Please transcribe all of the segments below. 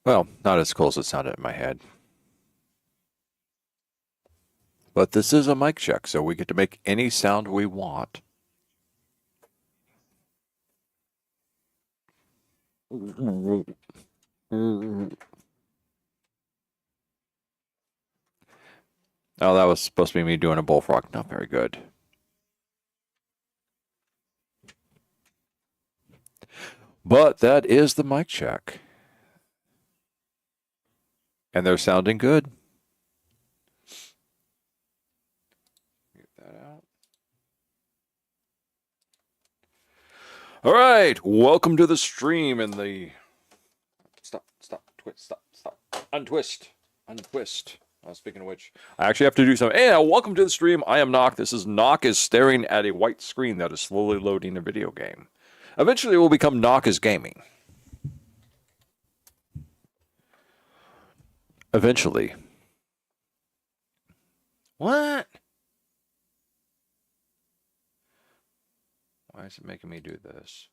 Well, not as cool as it sounded in my head. But this is a mic check, so we get to make any sound we want. Oh, that was supposed to be me doing a bullfrog. Not very good. But that is the mic check. And they're sounding good. Get that out. All right. Welcome to the stream and the... Stop, twist, stop. Untwist. Speaking of which, I actually have to do something. Hey, welcome to the stream. I am NOC. This is NOC is staring at a white screen that is slowly loading a video game. Eventually, it will become NOC is gaming. Eventually. What? Why is it making me do this?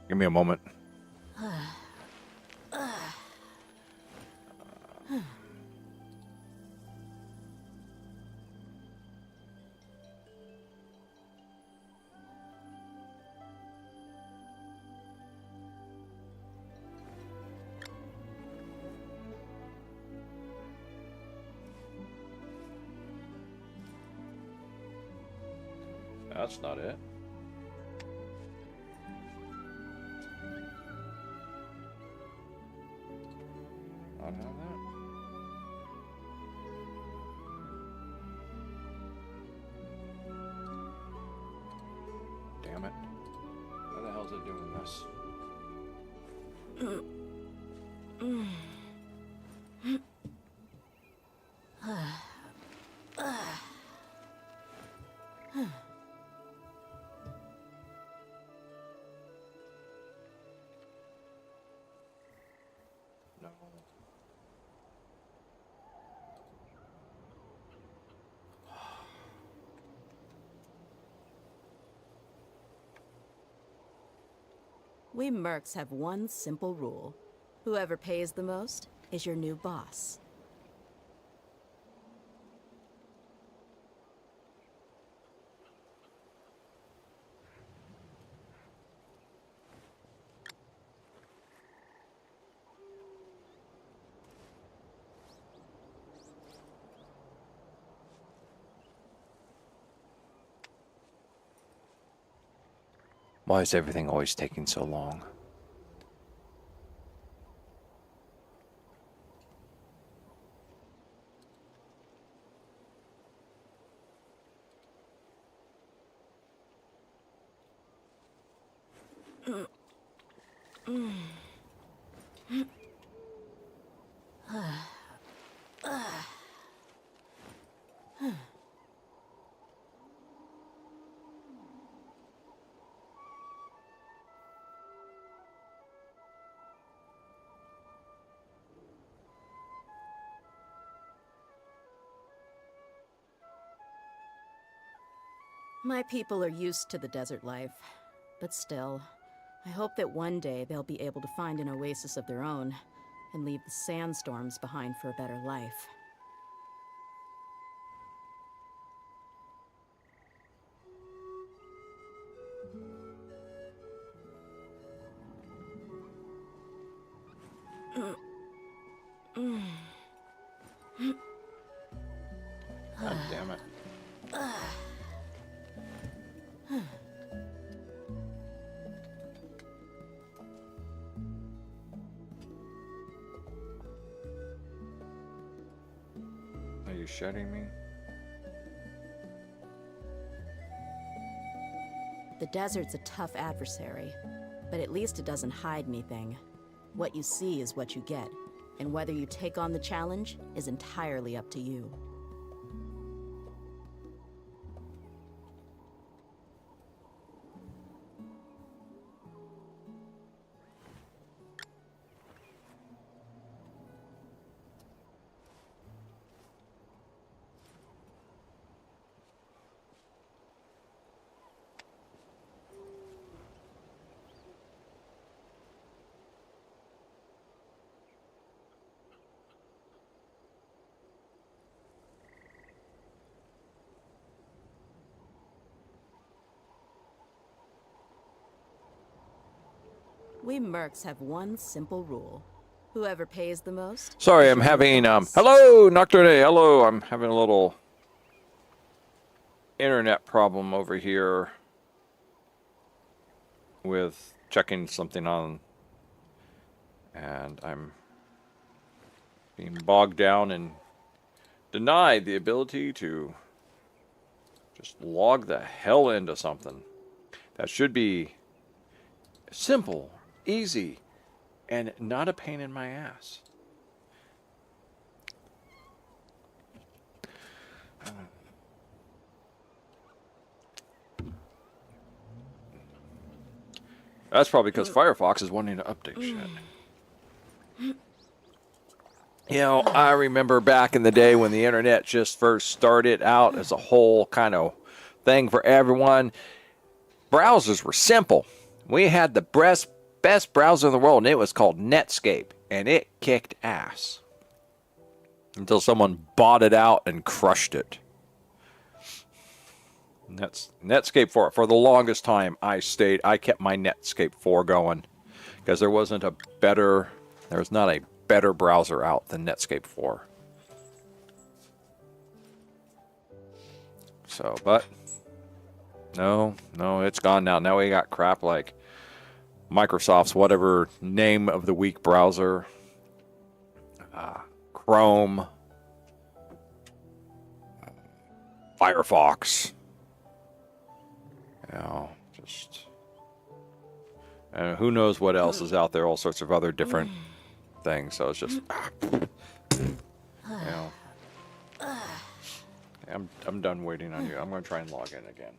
Give me a moment. That's not it. Not have that. Damn it. Why the hell is it doing this? No. We mercs have one simple rule. Whoever pays the most is your new boss. Why is everything always taking so long? My people are used to the desert life, but still, I hope that one day they'll be able to find an oasis of their own and leave the sandstorms behind for a better life. God damn it. Are you shitting me? The desert's a tough adversary, But at least it doesn't hide anything. What you see is what you get, and whether you take on the challenge is entirely up to you. We mercs have one simple rule. Whoever pays the most... Sorry, I'm having, hello, Nocturne, hello, I'm having a little internet problem over here with checking something on, and I'm being bogged down and denied the ability to just log the hell into something. That should be simple, easy, and not a pain in my ass. That's probably because Firefox is wanting to update shit. You know, I remember back in the day when the internet just first started out as a whole kind of thing for everyone. Browsers were simple. We had the best browser in the world, and it was called Netscape, and it kicked ass. Until someone bought it out and crushed it. Netscape 4. For the longest time, I kept my Netscape 4 going. Because there was not a better browser out than Netscape 4. So, but, no, it's gone now. Now we got crap like Microsoft's whatever name of the week browser, Chrome, Firefox, you know, just, and who knows what else is out there, all sorts of other different things, so it's just, you know, I'm done waiting on you. I'm going to try and log in again.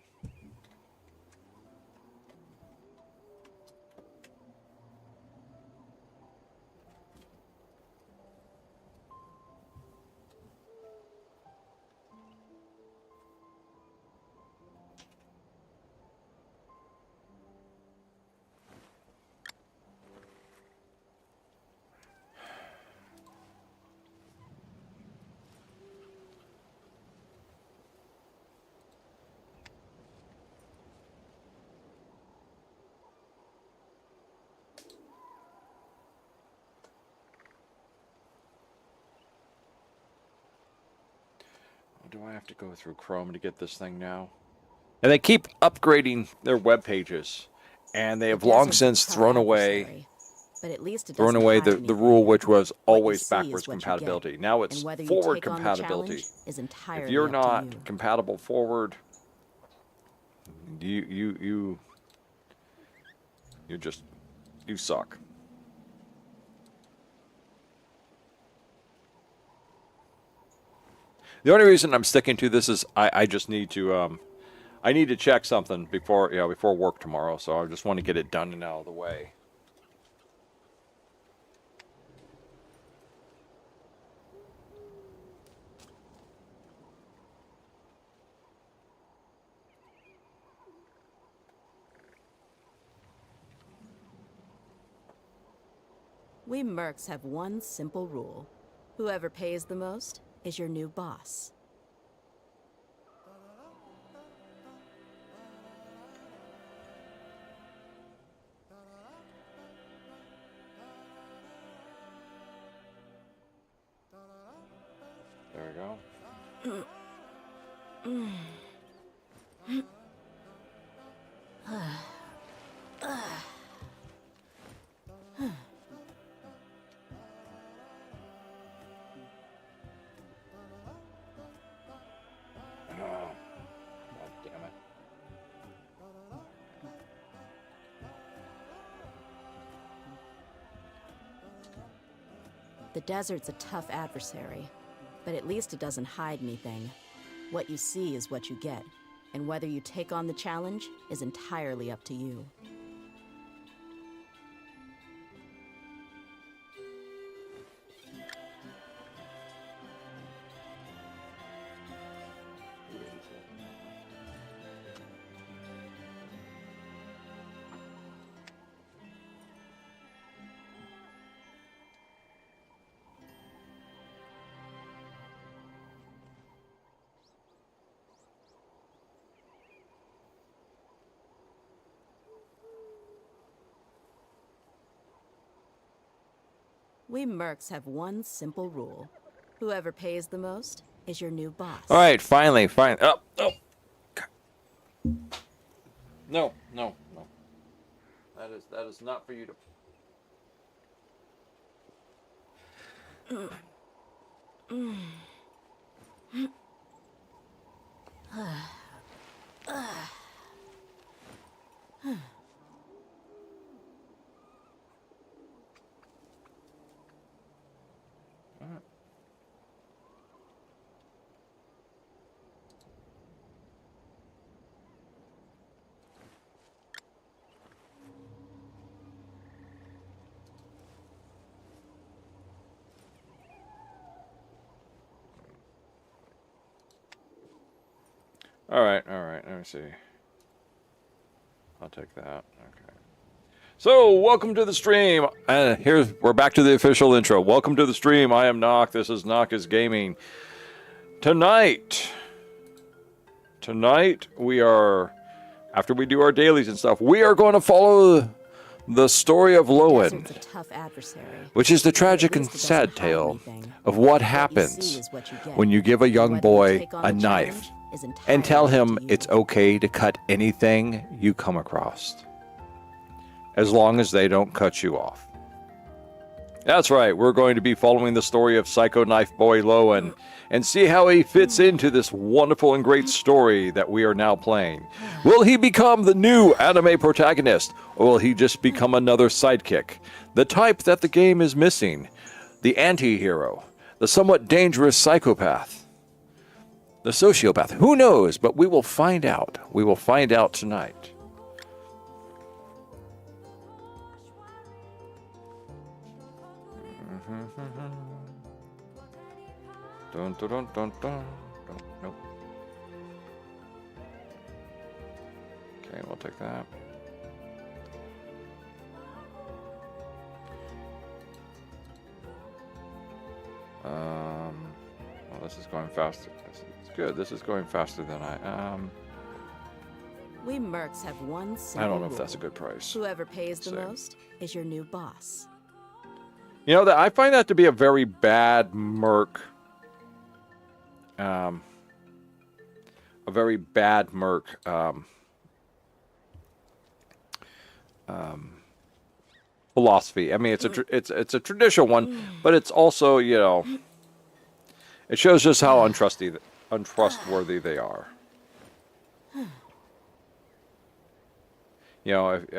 Do I have to go through Chrome to get this thing now? And they keep upgrading their web pages, and they have long since thrown away the rule, which was always backwards compatibility. Now it's forward compatibility. If you're not compatible forward, you suck. The only reason I'm sticking to this is I just need to I need to check something before work tomorrow, so I just want to get it done and out of the way. We mercs have one simple rule. Whoever pays the most is your new boss. There we go. The desert's a tough adversary, but at least it doesn't hide anything. What you see is what you get, and whether you take on the challenge is entirely up to you. We mercs have one simple rule. Whoever pays the most is your new boss. All right, finally. Oh, oh. No. That is not for you to. All right. Let me see. I'll take that. Okay. So, welcome to the stream. We're back to the official intro. Welcome to the stream. I am NOC. This is NOC is Gaming. Tonight, we are, after we do our dailies and stuff, we are going to follow the story of Lohen, which is the tragic and sad tale of what happens when you give a young boy a knife and tell him it's okay to cut anything you come across, as long as they don't cut you off. That's right, we're going to be following the story of Psycho Knife Boy Lohen and see how he fits into this wonderful and great story that we are now playing. Will he become the new anime protagonist, or will he just become another sidekick? The type that the game is missing, the anti-hero, the somewhat dangerous psychopath, the sociopath. Who knows, but we will find out. We will find out tonight. Dun, dun, dun, dun, dun. Nope. Okay, we'll take that. Well, this is going faster. This is good. This is going faster than I am. We mercs have one simple I don't know rule. if that's a good price. Whoever pays the most is your new boss. You know, that I find that to be a very bad merc. A very bad merc. Philosophy. I mean, it's a traditional one, but it's also, you know, it shows just how untrustworthy they are. You know, if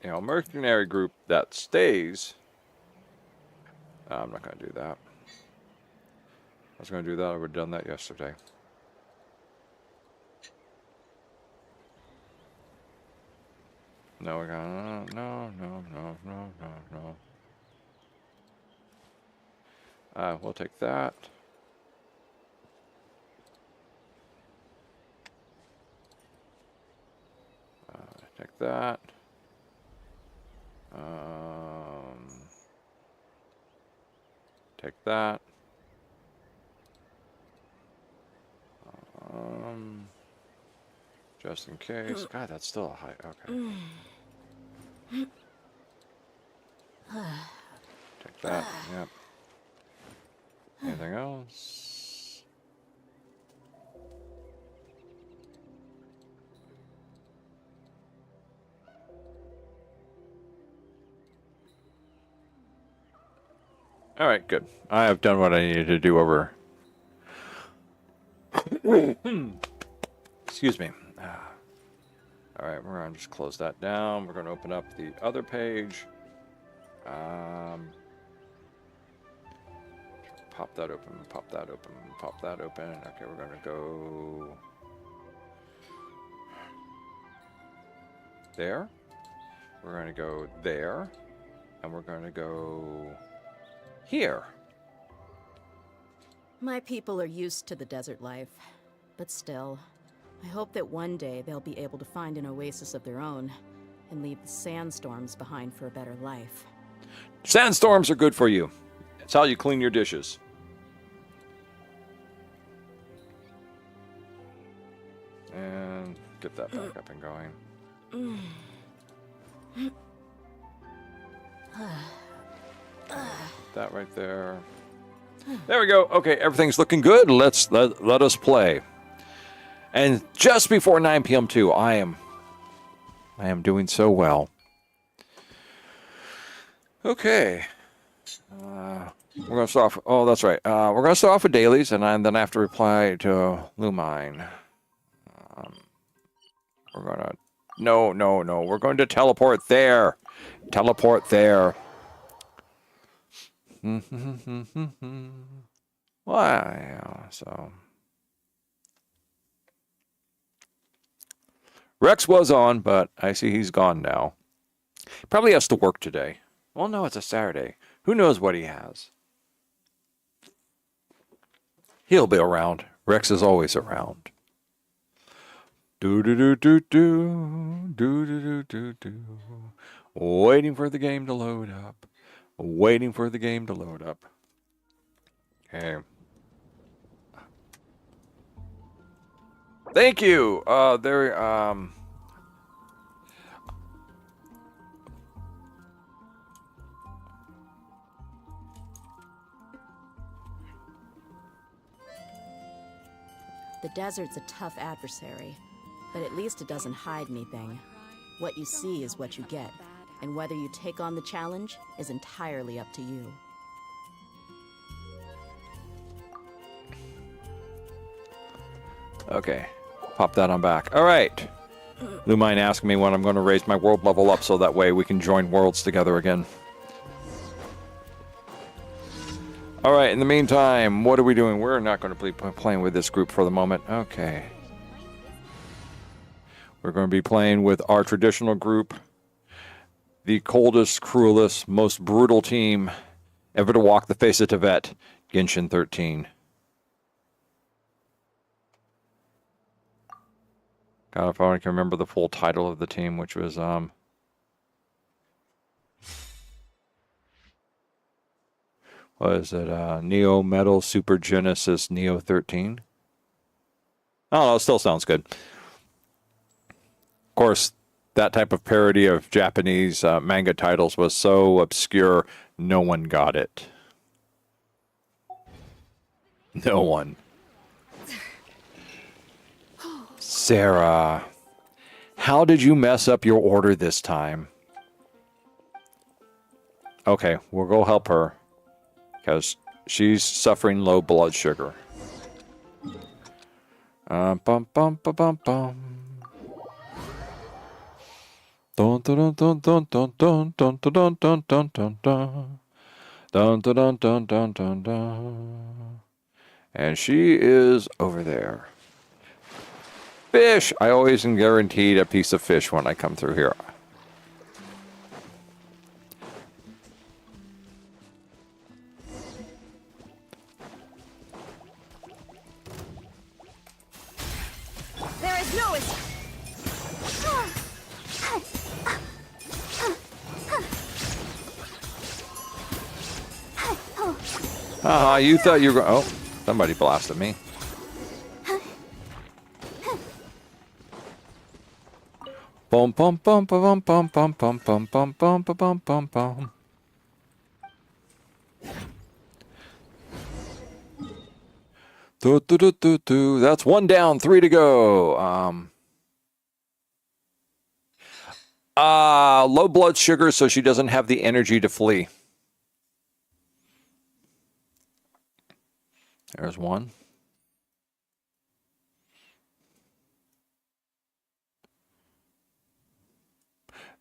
a mercenary group that stays. I'm not going to do that. I was going to do that. I would have done that yesterday. No, we're going to... No. We'll take that. Take that. Take that. Just in case. God, that's still a high. Okay. Take that. Yep. Anything else? All right, good. I have done what I needed to do over. Excuse me. All right, we're going to just close that down. We're going to open up the other page. pop that open, pop that open, pop that open. Okay, we're gonna go there. We're gonna go there. And we're gonna go here. My people are used to the desert life, but still, I hope that one day they'll be able to find an oasis of their own and leave the sandstorms behind for a better life. Sandstorms are good for you. It's how you clean your dishes. And get that back up and going. That right there. There we go. Okay, everything's looking good. Let us play. And just before 9 p.m. too, I am doing so well. Okay. We're gonna start off. Oh, that's right. We're gonna start off with dailies, and then I have to reply to Lumine. We're gonna. No. We're going to teleport there. Teleport there. Well, yeah, so. Rex was on, but I see he's gone now. Probably has to work today. Well, no, it's a Saturday. Who knows what he has? He'll be around. Rex is always around. Do. Waiting for the game to load up. Waiting for the game to load up. Okay. Thank you. The desert's a tough adversary, but at least it doesn't hide anything. What you see is what you get, and whether you take on the challenge is entirely up to you. Okay. Pop that on back. All right. Lumine asked me when I'm going to raise my world level up so that way we can join worlds together again. All right, in the meantime, what are we doing? We're not going to be playing with this group for the moment. Okay. We're going to be playing with our traditional group, the coldest, cruelest, most brutal team ever to walk the face of Tibet, Genshin 13. God, if I can remember the full title of the team, which was, was it Neo Metal Super Genesis Neo 13? I don't know, it still sounds good. Of course, that type of parody of Japanese manga titles was so obscure, no one got it. No one. Sarah, how did you mess up your order this time? Okay, we'll go help her. Because she's suffering low blood sugar. Bum bum bum bum bum. Dun dun dun dun dun dun dun dun dun dun dun dun. Dun dun dun dun dun dun dun. And she is over there. Fish! I always am guaranteed a piece of fish when I come through here. There is no You thought you were going. Oh, somebody blasted me. Bum bum bum bum bum bum bum bum bum bum bum bum bum. That's one down, 3 to go. Low blood sugar, so she doesn't have the energy to flee. There's one.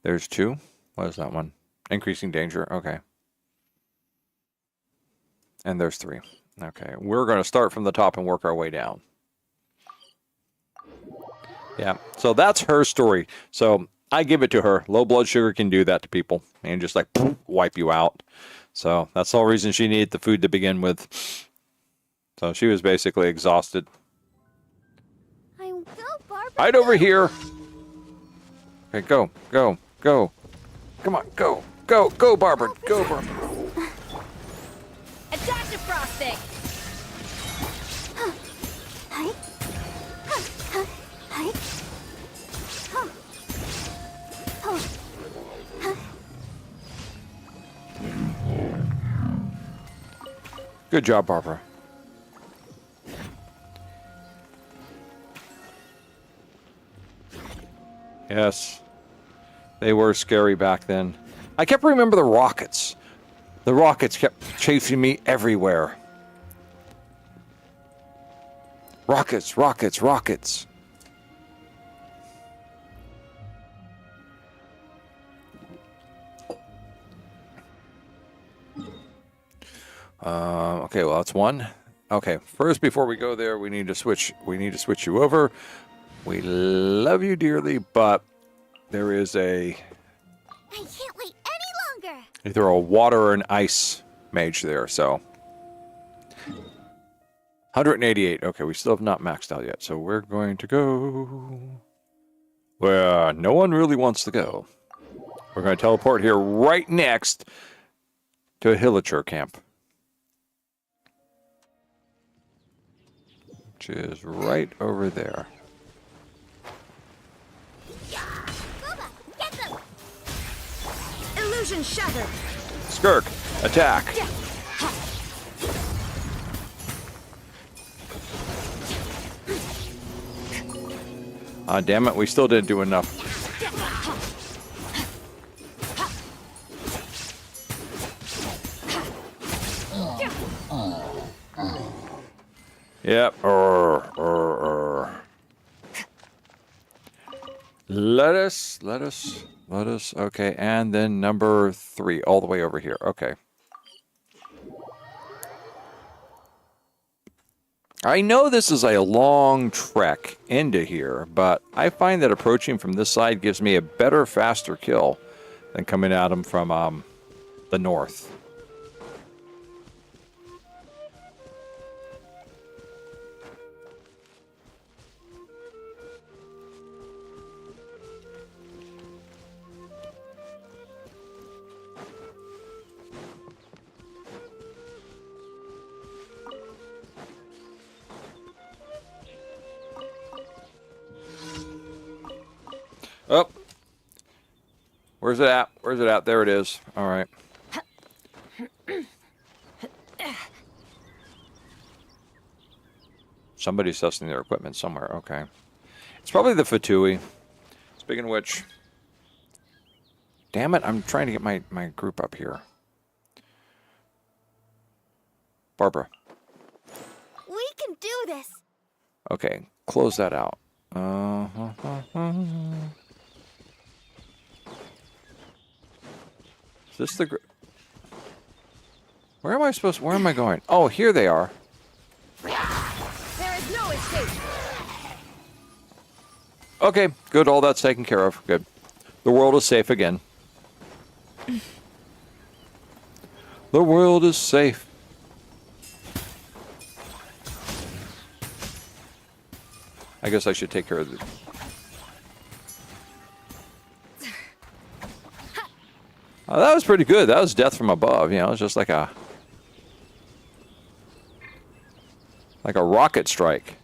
There's 2. What is that one? Increasing danger. Okay. And there's 3. Okay, we're going to start from the top and work our way down. Yeah, so that's her story. So I give it to her. Low blood sugar can do that to people and just like wipe you out. So that's the whole reason she needed the food to begin with. So she was basically exhausted. I go, Barbara. Right over here. Okay, go, go, go. Come on, go, go, go, Barbara, go, Barbara. Attack the frosting. Hi. Hi. Good job, Barbara. Yes. They were scary back then. I kept remember the rockets. The rockets kept chasing me everywhere. Rockets, rockets, rockets. Okay, well that's one. Okay, first before we go there, we need to switch. We need to switch you over. We love you dearly, but there is I can't wait any longer. either a water or an ice mage there. So 188. Okay, we still have not maxed out yet, so we're going to go where no one really wants to go. We're going to teleport here right next to a Hillacher camp, which is right over there. Booba, get them. Illusion shattered. Skirk, attack. Ah, damn it, we still didn't do enough. Yep. Let us. Okay, and then number 3, all the way over here. Okay. I know this is a long trek into here, but I find that approaching from this side gives me a better, faster kill than coming at them from the north. Oh, where's it at? Where's it at? There it is. All right. Somebody's testing their equipment somewhere. Okay. It's probably the Fatui. Speaking of which, damn it, I'm trying to get my group up here. Barbara. We can do this. Okay, close that out. Is this the where am I supposed? Where am I going? Oh, here they are. There is no escape. Okay, good. All that's taken care of. Good. The world is safe again. The world is safe. I guess I should take care of the... Oh, that was pretty good. That was death from above. You know, it was just like a rocket strike.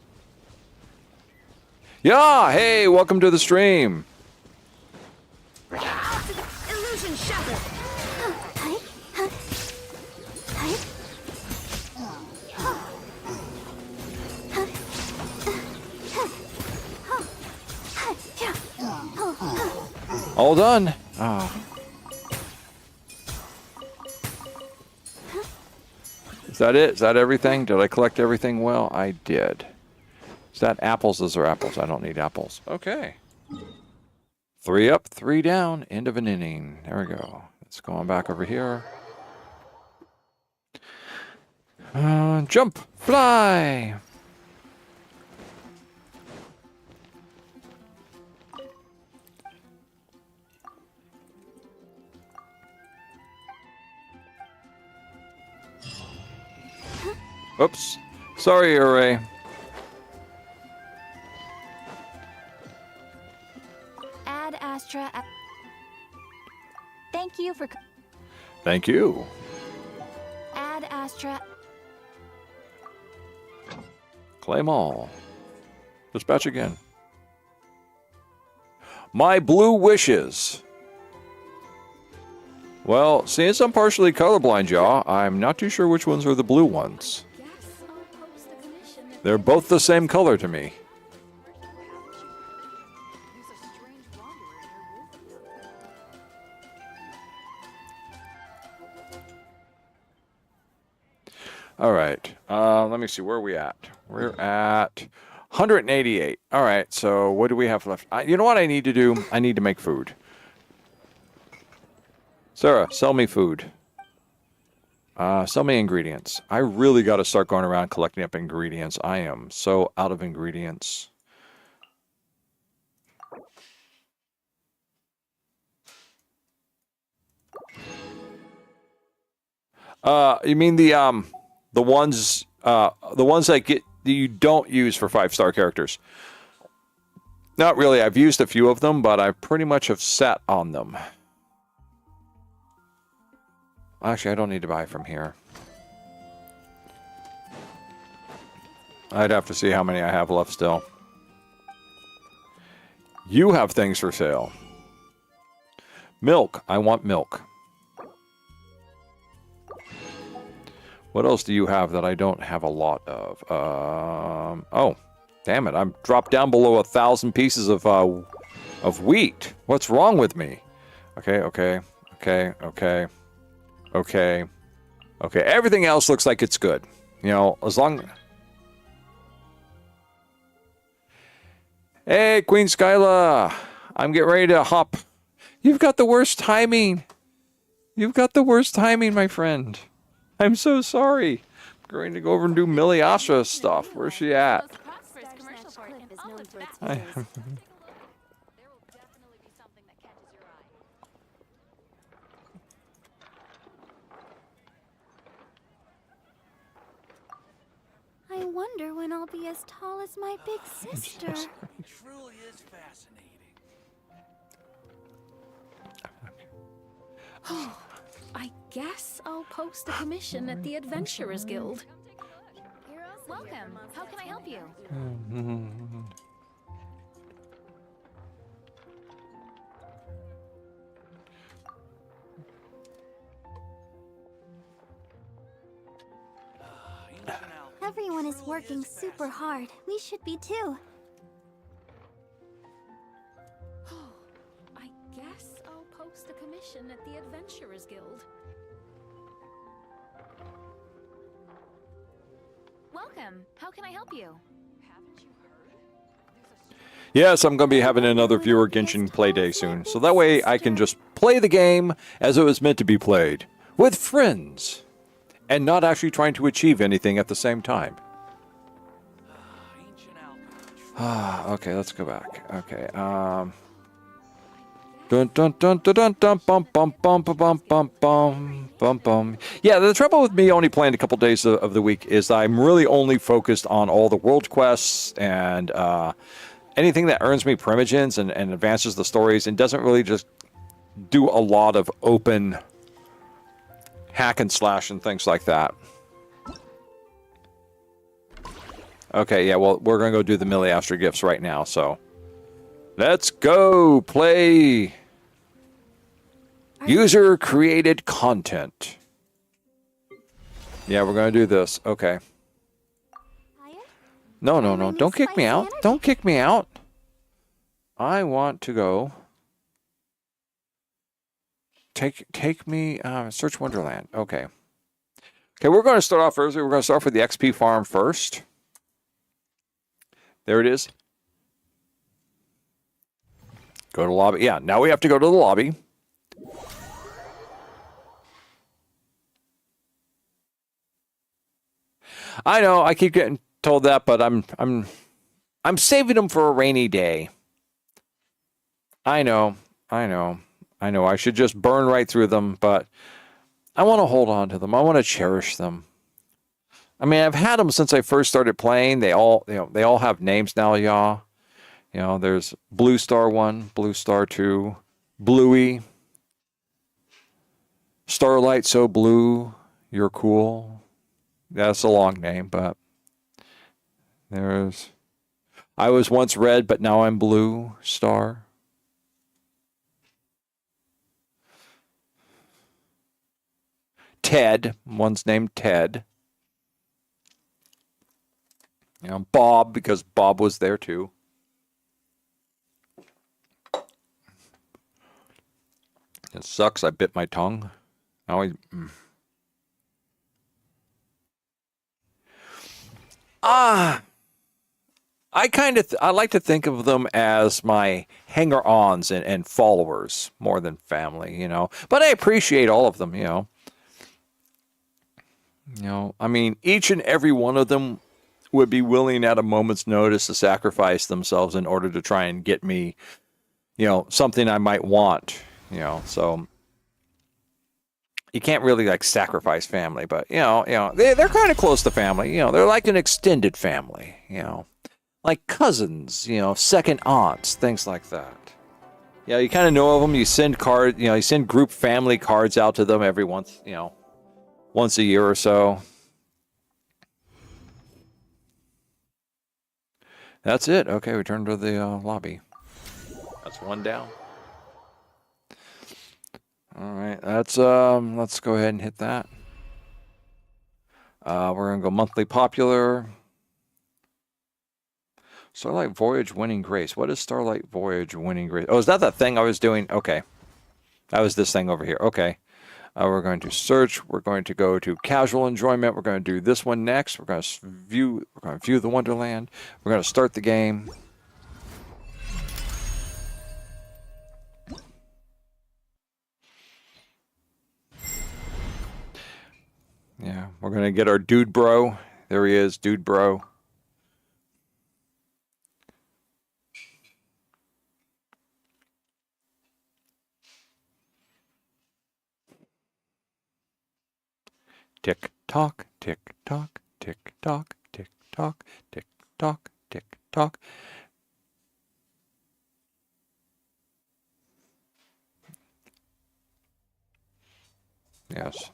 Yeah, hey, welcome to the stream. Illusion shattered. All done. Oh. Is that it? Is that everything? Did I collect everything well? I did. Is that apples? Those are apples. I don't need apples. Okay. 3 up, 3 down. End of an inning. There we go. Let's go on back over here. Jump! Fly! Oops. Sorry, Array. Ad Astra. Thank you for. Thank you. Ad Astra. Claim all. Dispatch again. My blue wishes. Well, since I'm partially colorblind, y'all, I'm not too sure which ones are the blue ones. They're both the same color to me. All right. Let me see. Where are we at? We're at 188. All right. So what do we have left? You know what I need to do? I need to make food. Sarah, sell me food. Sell me ingredients. I really got to start going around collecting up ingredients. I am so out of ingredients. You mean the ones that you don't use for 5-star characters? Not really. I've used a few of them, but I pretty much have sat on them. Actually, I don't need to buy from here. I'd have to see how many I have left still. You have things for sale. Milk. I want milk. What else do you have that I don't have a lot of? Oh, damn it. I'm dropped down below 1,000 pieces of wheat. What's wrong with me? Okay. Everything else looks like it's good. You know, as long... Hey, Queen Skyla. I'm getting ready to hop. You've got the worst timing. You've got the worst timing, my friend. I'm so sorry. I'm going to go over and do Millie Astra stuff. Where's she at? I wonder when I'll be as tall as my big sister. It truly is fascinating. I guess I'll post a commission at the Adventurers Guild. Welcome. How can I help you? Everyone is working super hard. We should be too. I guess I'll post a commission at the Adventurers Guild. Welcome. How can I help you? Yes, I'm going to be having another viewer Genshin play day soon. So that way I can just play the game as it was meant to be played. With friends. And not actually trying to achieve anything at the same time. Okay, let's go back. Okay, Dun dun dun dun dun dun bum bum bum bum bum bum bum bum bum. Yeah, the trouble with me only playing a couple days of the week is I'm really only focused on all the world quests and anything that earns me primogens and advances the stories and doesn't really just do a lot of open hack and slash and things like that. Okay, yeah, well, we're going to go do the Millie Astra gifts right now, so... Let's go play user-created content. Yeah, we're going to do this. Okay. No, no, no. Don't kick me out. Don't kick me out. I want to go... Take me... Search Wonderland. Okay. Okay, we're going to start off first. We're going to start with the XP farm first. There it is. Go to lobby. Yeah, now we have to go to the lobby. I know. I keep getting told that, but I'm saving them for a rainy day. I know. I should just burn right through them, but I want to hold on to them. I want to cherish them. I mean, I've had them since I first started playing. They all have names now, y'all. You know, there's Blue Star 1, Blue Star 2, Bluey, Starlight So Blue, You're Cool. That's a long name, but there's I was once red, but now I'm blue star. Ted, one's named Ted. You know, Bob, because Bob was there too. It sucks. I bit my tongue. Now I like to think of them as my hanger-ons and followers more than family, you know. But I appreciate all of them, you know. You know, I mean, each and every one of them would be willing at a moment's notice to sacrifice themselves in order to try and get me, you know, something I might want, you know. So you can't really like sacrifice family, but you know, they're kind of close to family. You know, they're like an extended family, you know, like cousins, you know, second aunts, things like that. Yeah, you kind of know of them. You send you send group family cards out to them every once, you know, once a year or so. That's it. Okay, return to the lobby. That's one down. All right, let's go ahead and hit that. We're gonna go monthly popular. Starlight Voyage Winning Grace. What is Starlight Voyage Winning Grace? Oh, is that thing I was doing? Okay, that was this thing over here. Okay. We're going to search. We're going to go to casual enjoyment. We're going to do this one next. We're going to view the Wonderland. We're going to start the game. Yeah, we're going to get our dude bro. There he is, dude bro. Tick tock, tick tock, tick tock, tick tock, tick tock, tick tock. Yes.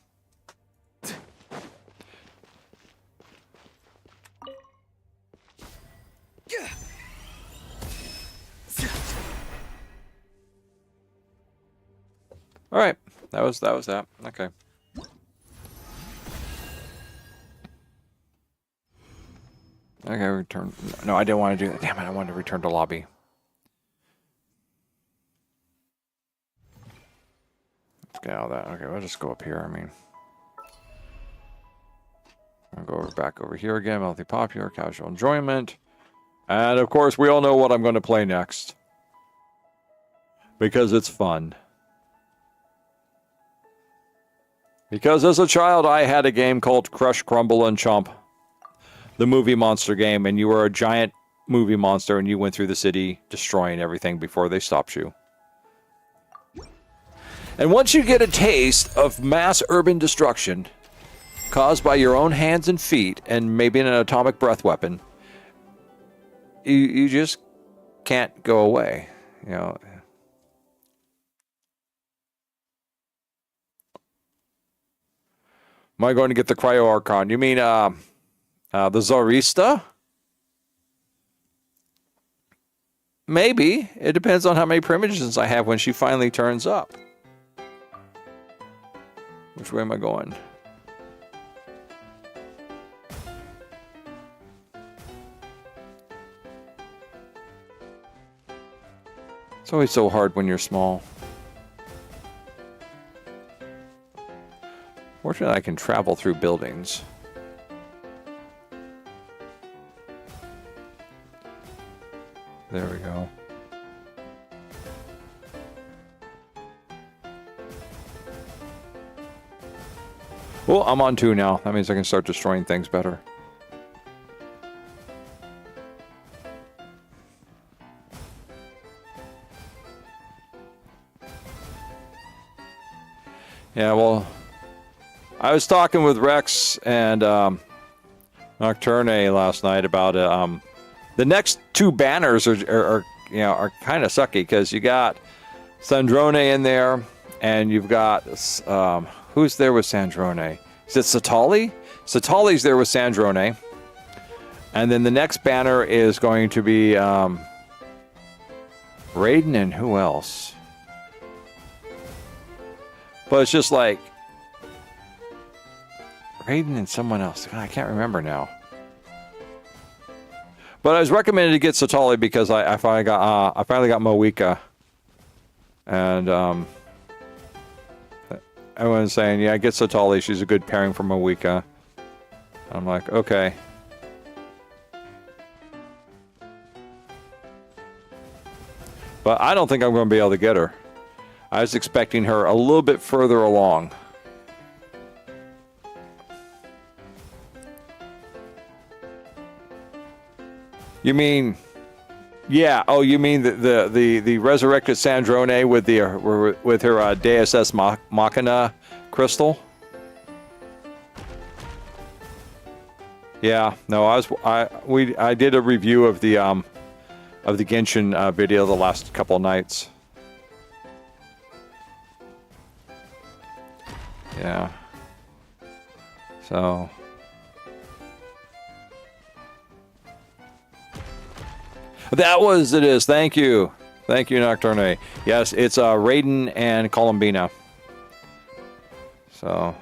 All right, that was that. Okay. Okay, return. No, I didn't want to do that. Damn it, I wanted to return to lobby. Let's get out of that. Okay, we'll just go up here. I mean, I'll go back over here again. Monthly popular, casual enjoyment. And of course, we all know what I'm going to play next. Because it's fun. Because as a child, I had a game called Crush, Crumble, and Chomp. The movie monster game, and you were a giant movie monster, and you went through the city destroying everything before they stopped you. And once you get a taste of mass urban destruction caused by your own hands and feet, and maybe an atomic breath weapon, you just can't go away, you know. Am I going to get the Cryo Archon? You mean, the Zarista? Maybe. It depends on how many primogens I have when she finally turns up. Which way am I going? It's always so hard when you're small. Fortunately, I can travel through buildings. There we go. Well, I'm on 2 now. That means I can start destroying things better. Yeah, well, I was talking with Rex and Nocturne last night about the next two banners are kind of sucky because you got Sandrone in there and you've got who's there with Sandrone? Is it Satali? Satali's there with Sandrone. And then the next banner is going to be Raiden and who else? But it's just like Raiden and someone else. God, I can't remember now. But I was recommended to get Satali because I finally got Moika, and everyone's saying, yeah, get Satali. She's a good pairing for Moika. I'm like, okay. But I don't think I'm going to be able to get her. I was expecting her a little bit further along. You mean, yeah? Oh, you mean the resurrected Sandrone with her Deus Ex Machina crystal? Yeah. No, I did a review of the Genshin video the last couple of nights. Yeah. So. It is. Thank you. Thank you, Nocturne. Yes, it's Raiden and Columbina. So.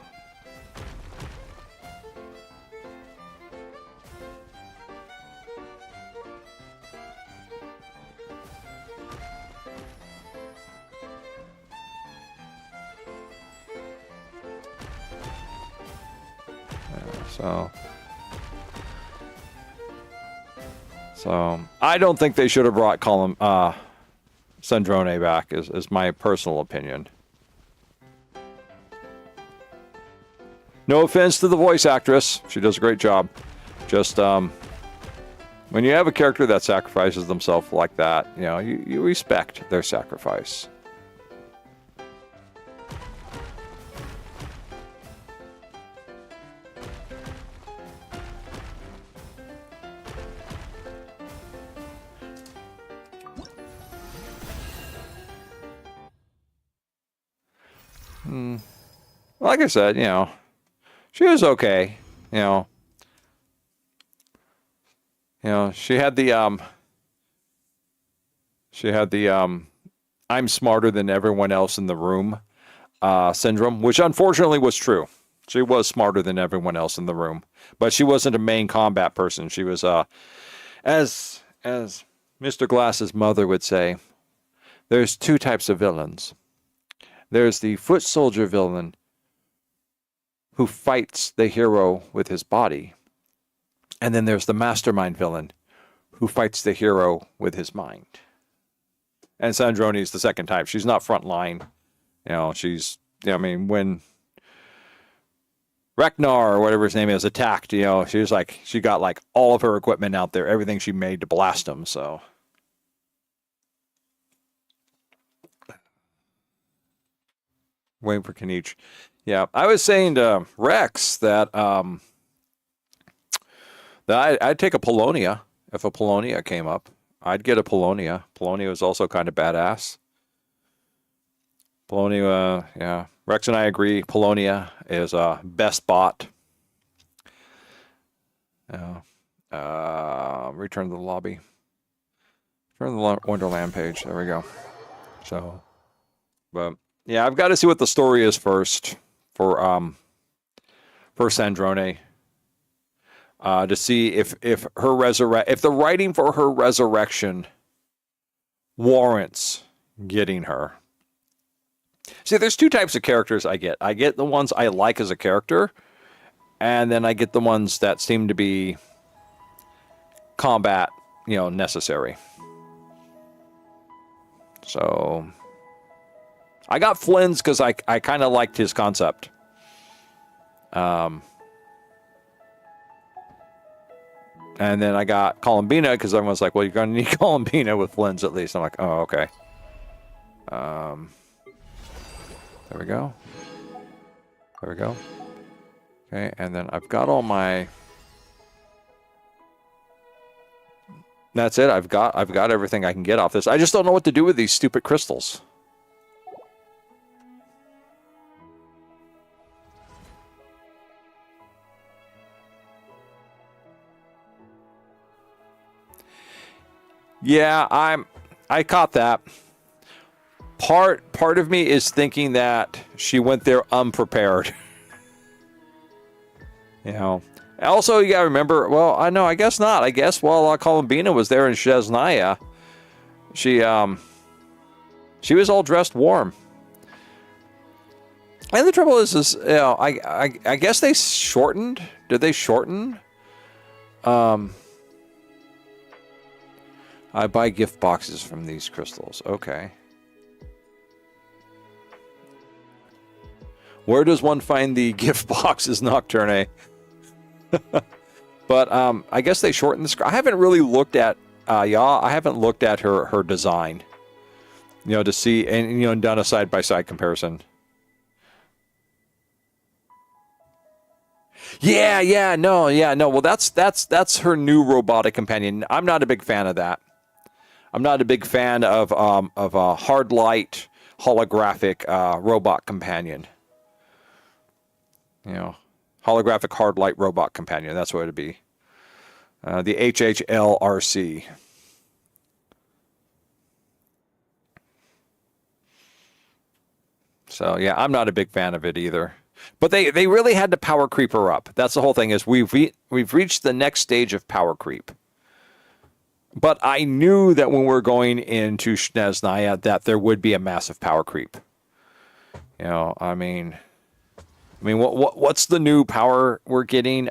So I don't think they should have brought Sandrone back, is my personal opinion. No offense to the voice actress. She does a great job. Just, when you have a character that sacrifices themselves like that, you respect their sacrifice. Like I said, she was okay. She had the I'm smarter than everyone else in the room syndrome, which unfortunately was true. She was smarter than everyone else in the room, but she wasn't a main combat person. She was as Mr. Glass's mother would say, there's two types of villains. There's the foot soldier villain who fights the hero with his body. And then there's the mastermind villain who fights the hero with his mind. And Sandrone is the second type. She's not front line. When Ragnar, or whatever his name is, attacked, she got like all of her equipment out there, everything she made to blast him, so. Waiting for Kanich. Yeah, I was saying to Rex that I'd take a Polonia if a Polonia came up. I'd get a Polonia. Polonia was also kind of badass. Polonia, yeah. Rex and I agree. Polonia is best bot. Return to the lobby. Return to the Wonderland page. There we go. So, but. Yeah, I've got to see what the story is first for Sandrone. To see if the writing for her resurrection warrants getting her. See, there's two types of characters I get. I get the ones I like as a character, and then I get the ones that seem to be combat, necessary. So I got Flynn's because I kind of liked his concept. And then I got Columbina because everyone's like, well, you're going to need Columbina with Flynn's at least. I'm like, oh, okay. There we go. There we go. Okay, and then I've got all my... That's it. I've got everything I can get off this. I just don't know what to do with these stupid crystals. Yeah, I caught that. Part of me is thinking that she went there unprepared. You know. Also, you gotta remember, well, I guess not. I guess while Columbina was there in Shesnaya, she was all dressed warm. And the trouble is you know, I guess they shortened. Did they shorten? I buy gift boxes from these crystals. Okay. Where does one find the gift boxes, Nocturne? But I guess they shortened the script. I haven't really looked at I haven't looked at her design. You know, to see and you know done a side-by-side comparison. Yeah, no. Well, that's her new robotic companion. I'm not a big fan of that. I'm not a big fan of a hard light holographic robot companion. You know, holographic hard light robot companion. That's what it'd be. The HHLRC. So yeah, I'm not a big fan of it either. But they really had to power creep her up. That's the whole thing. Is we've reached the next stage of power creep. But I knew that when we were going into Snezhnaya that there would be a massive power creep. You know, I mean, what's the new power we're getting?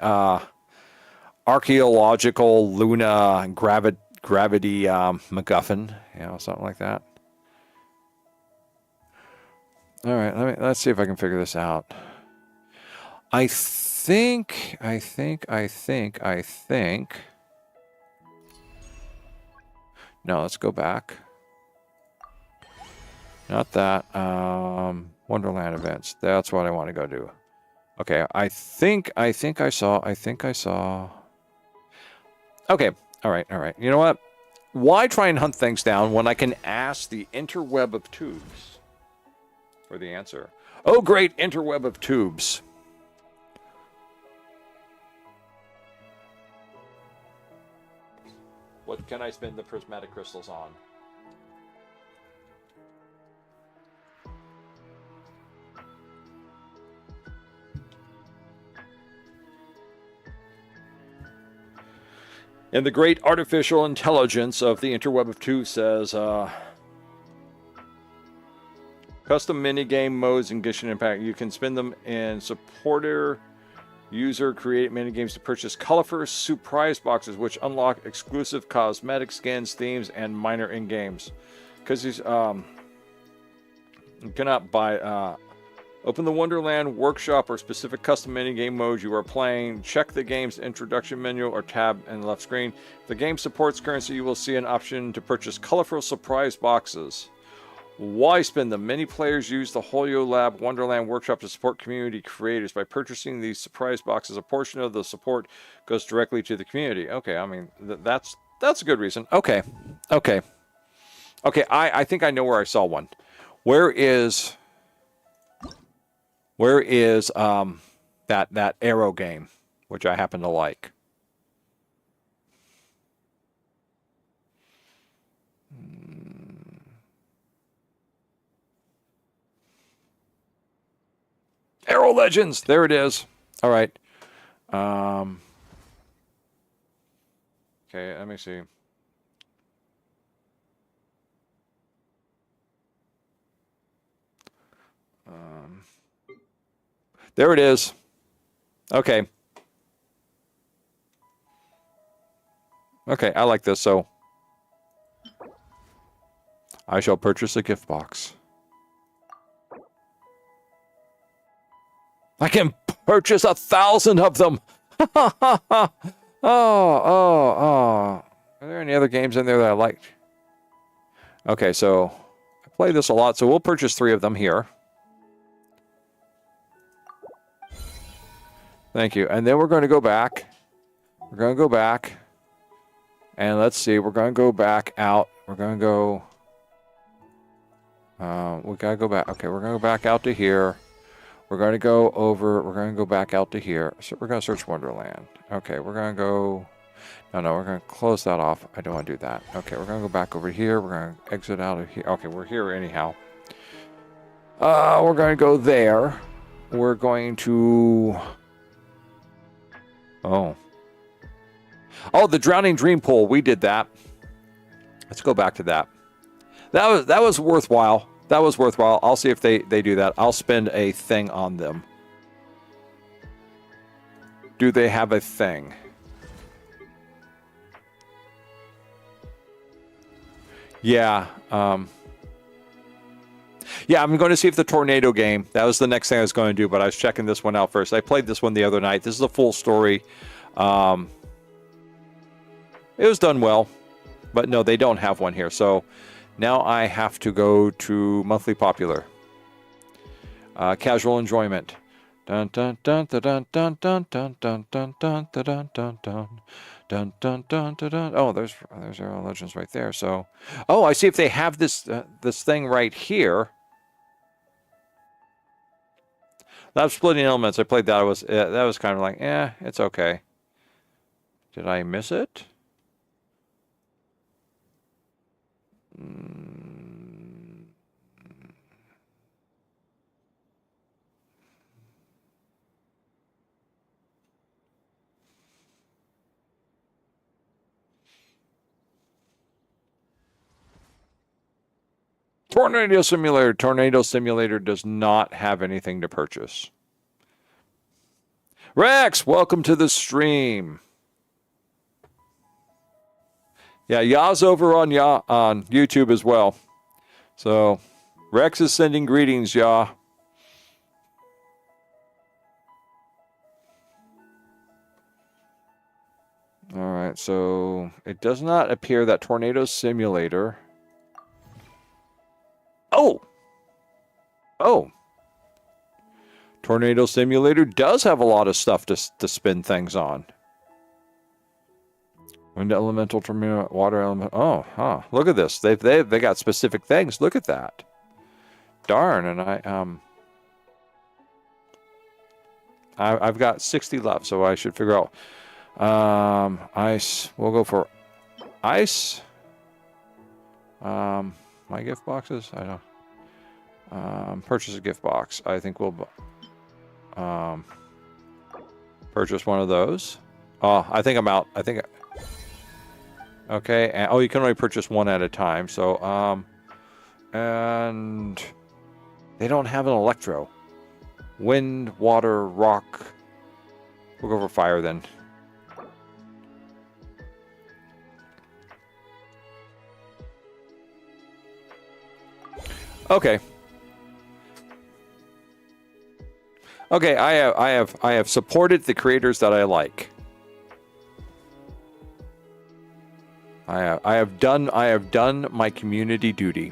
Archaeological Luna gravity MacGuffin, you know, something like that. All right, let's see if I can figure this out. I think. No, let's go back. Not that. Wonderland events. That's what I want to go do. Okay, I think I saw. Okay, all right. You know what? Why try and hunt things down when I can ask the interweb of tubes for the answer? Oh, great interweb of tubes. What can I spend the prismatic crystals on? And the great artificial intelligence of the interweb of two says, custom minigame modes in Genshin Impact. You can spin them in supporter user create minigames to purchase colorful surprise boxes, which unlock exclusive cosmetic skins, themes, and minor in-games. Because these, you cannot buy, open the Wonderland workshop or specific custom minigame modes you are playing. Check the game's introduction menu or tab in the left screen. If the game supports currency, you will see an option to purchase colorful surprise boxes. Why spend them? Many players use the Holyo Lab Wonderland Workshop to support community creators. By purchasing these surprise boxes, a portion of the support goes directly to the community. Okay, I mean, that's a good reason. Okay. I think I know where I saw one. Where is that Arrow game, which I happen to like? Arrow Legends. There it is. All right. Okay, let me see. There it is. Okay. Okay, I like this, so I shall purchase a gift box. I can purchase 1,000 of them. Oh. Are there any other games in there that I liked? Okay, so I play this a lot, so we'll purchase 3 of them here. Thank you. And then we're going to go back. We're going to go back. And let's see. We're going to go back out. We're going to go... we got to go back. Okay, we're going to go back out to here. We're going to go over. We're going to go back out to here. So we're going to search Wonderland. Okay, we're going to go... No, we're going to close that off. I don't want to do that. Okay, we're going to go back over here. We're going to exit out of here. Okay, we're here anyhow. We're going to go there. We're going to... Oh, the Drowning Dream Pool. We did that. Let's go back to that. That was worthwhile. That was worthwhile. I'll see if they do that. I'll spend a thing on them. Do they have a thing? Yeah. Yeah, I'm going to see if the tornado game, that was the next thing I was going to do, but I was checking this one out first. I played this one the other night. This is a full story. It was done well, but no, they don't have one here. So now I have to go to monthly popular. Casual enjoyment. Dun dun dun dun dun dun dun dun dun dun dun dun dun dun. Dun, dun, dun, dun, dun. Oh, there's Arrow Legends right there. So, oh, I see if they have this this thing right here. Lab Splitting Elements. I played that. That was kind of like, it's okay. Did I miss it? Tornado Simulator. Tornado Simulator does not have anything to purchase. Rex, welcome to the stream. Yeah, Ya's over on YouTube as well. So, Rex is sending greetings, Ya. All right, so it does not appear that Tornado Simulator... Oh! Tornado Simulator does have a lot of stuff to spin things on. Wind elemental, water element. Oh, huh. Look at this. They got specific things. Look at that. Darn, and I've got 60 left, so I should figure out. Ice. We'll go for ice. My gift boxes? I don't. Purchase a gift box. I think we'll purchase one of those. Oh, I think I'm out. I think. Okay. And, you can only purchase one at a time. So, and they don't have an electro. Wind, water, rock. We'll go for fire then. Okay. Okay, I have supported the creators that I like. I have done my community duty.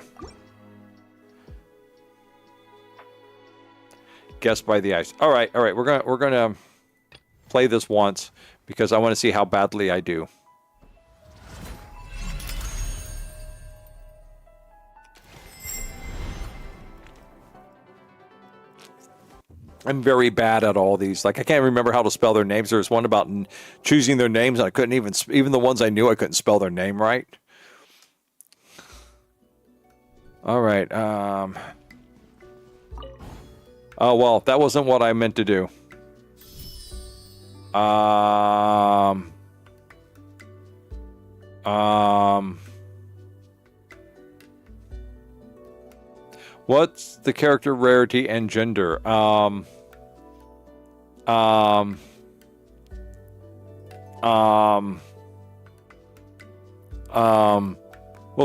Guessed by the ice. All right. We're gonna play this once because I want to see how badly I do. I'm very bad at all these. Like, I can't remember how to spell their names. There was one about choosing their names, and I couldn't even the ones I knew, I couldn't spell their name right. All right. Oh, well, that wasn't what I meant to do. What's the character rarity and gender? We'll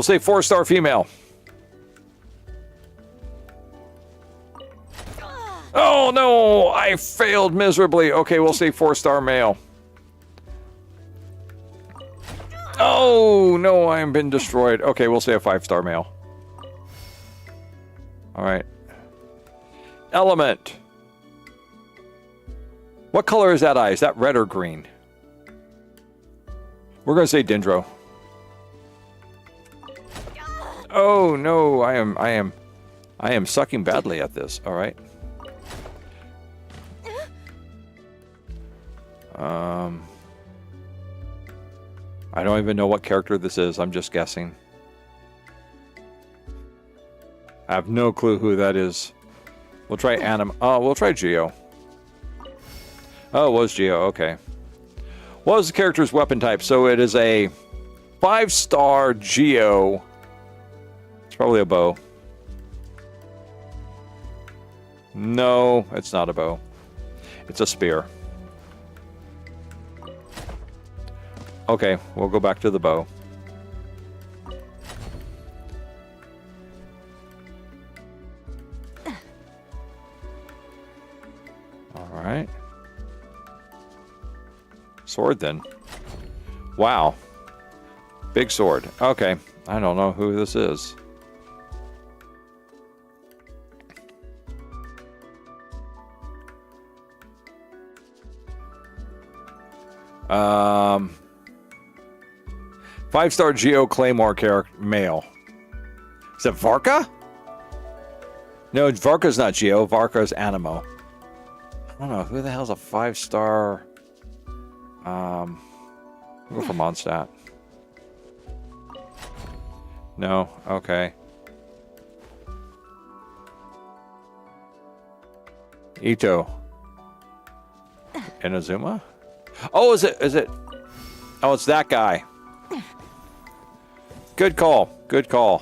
say 4-star female. Oh no, I failed miserably. Okay, we'll say 4-star male. Oh no, I am been destroyed. Okay, we'll say a 5-star male. All right. Element. What color is that eye? Is that red or green? We're going to say Dendro. Oh no, I am sucking badly at this. All right. I don't even know what character this is. I'm just guessing. I have no clue who that is. We'll try we'll try Geo. Oh, it was Geo. Okay. What was the character's weapon type? So it is a 5-star Geo. It's probably a bow. No, it's not a bow. It's a spear. Okay, we'll go back to the bow. All right. Sword then. Wow. Big sword. Okay. I don't know who this is. Um... 5-star Geo Claymore character, male. Is it Varka? No, Varka's not Geo. Varka's Animo. I don't know. Who the hell's a 5-star? We'll go for Mondstadt. No? Okay. Ito. Inazuma? Oh, is it? Oh, it's that guy. Good call. Good call.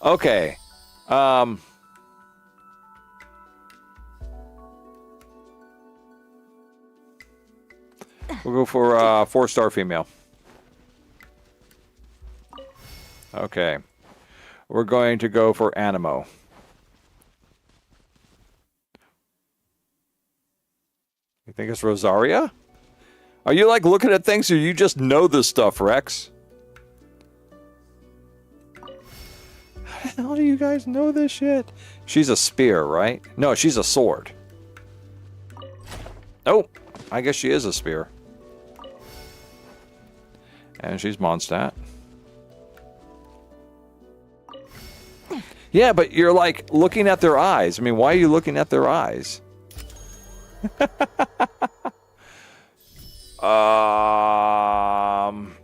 Okay. We'll go for 4-star female. Okay. We're going to go for Animo. You think it's Rosaria? Are you like looking at things or you just know this stuff, Rex? How the hell do you guys know this shit? She's a spear, right? No, she's a sword. Oh, I guess she is a spear. And she's Mondstadt. Yeah, but you're like looking at their eyes. I mean, why are you looking at their eyes? Um...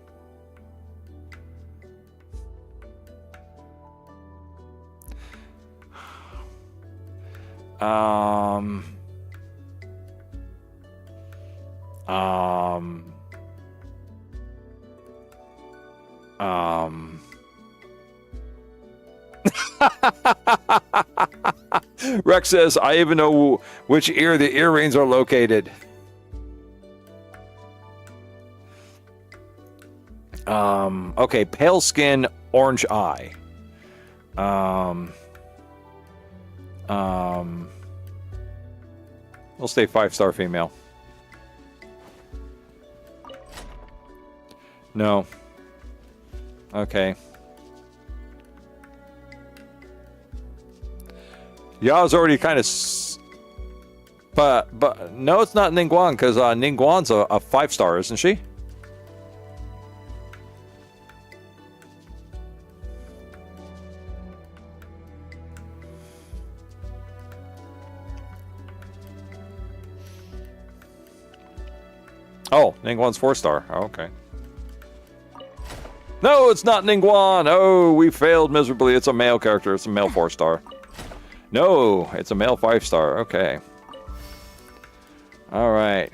Rex says, I even know which ear the earrings are located. Okay, pale skin, orange eye. We'll stay 5-star female. No. Okay. Ya's already kind of... But no, it's not Ningguang, because Ningguang's a 5-star, isn't she? Oh, Ningguang's 4-star. Oh, okay. No, it's not Ningguang. Oh, we failed miserably. It's a male character. It's a male 4-star. No, it's a male 5-star. Okay. All right.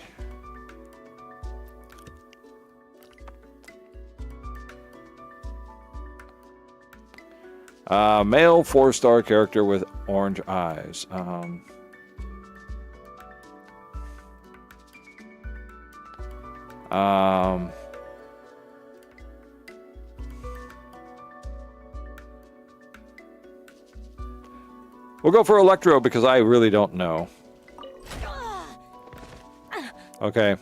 Male 4-star character with orange eyes. We'll go for Electro because I really don't know. Okay.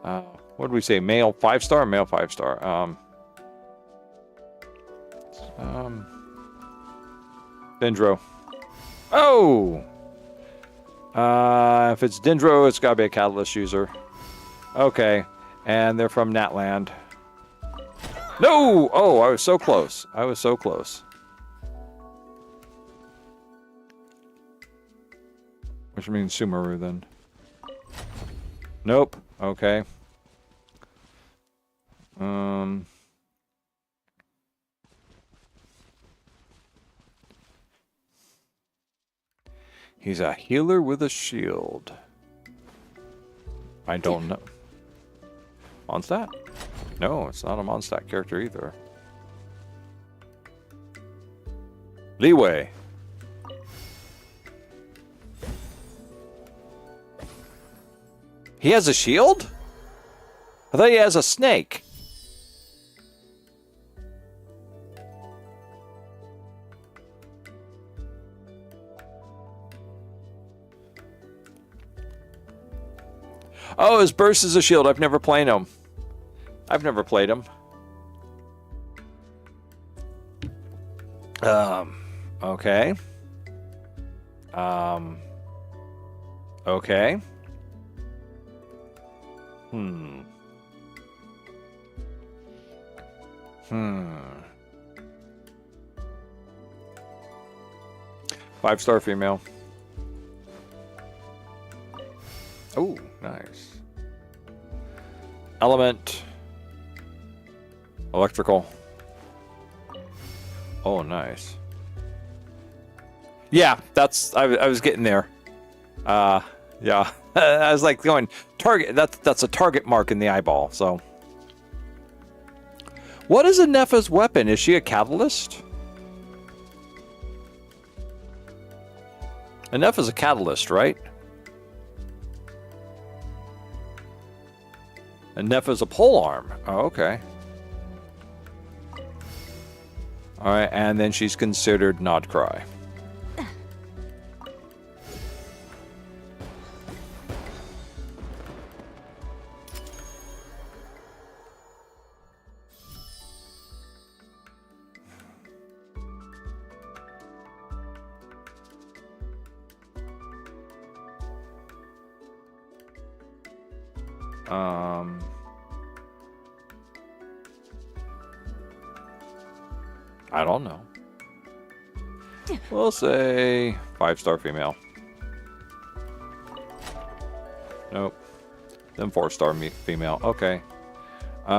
What did we say? Male 5-star? Male 5-star. Dendro. Oh! If it's Dendro, it's got to be a Catalyst user. Okay. And they're from Natland. No! Oh, I was so close. I was so close. Which means Sumeru then. Nope. Okay. He's a healer with a shield. I don't know. Mondstadt? No, it's not a Mondstadt character either. Leeway. He has a shield? I thought he has a snake. Oh, his burst is a shield. I've never played him. I've never played him. Okay. Okay. Hmm. 5-star female. Oh, nice. Element. Electrical. Oh, nice. Yeah, that's... I was getting there. Yeah. I was like going, target... That's a target mark in the eyeball, so... What is Anefa's weapon? Is she a catalyst? Anefa's a catalyst, right? Anefa's a polearm. Oh, okay. Alright, and then she's considered Nodcry. I don't know. We'll say 5-star female. Nope. Then 4-star female. Okay. What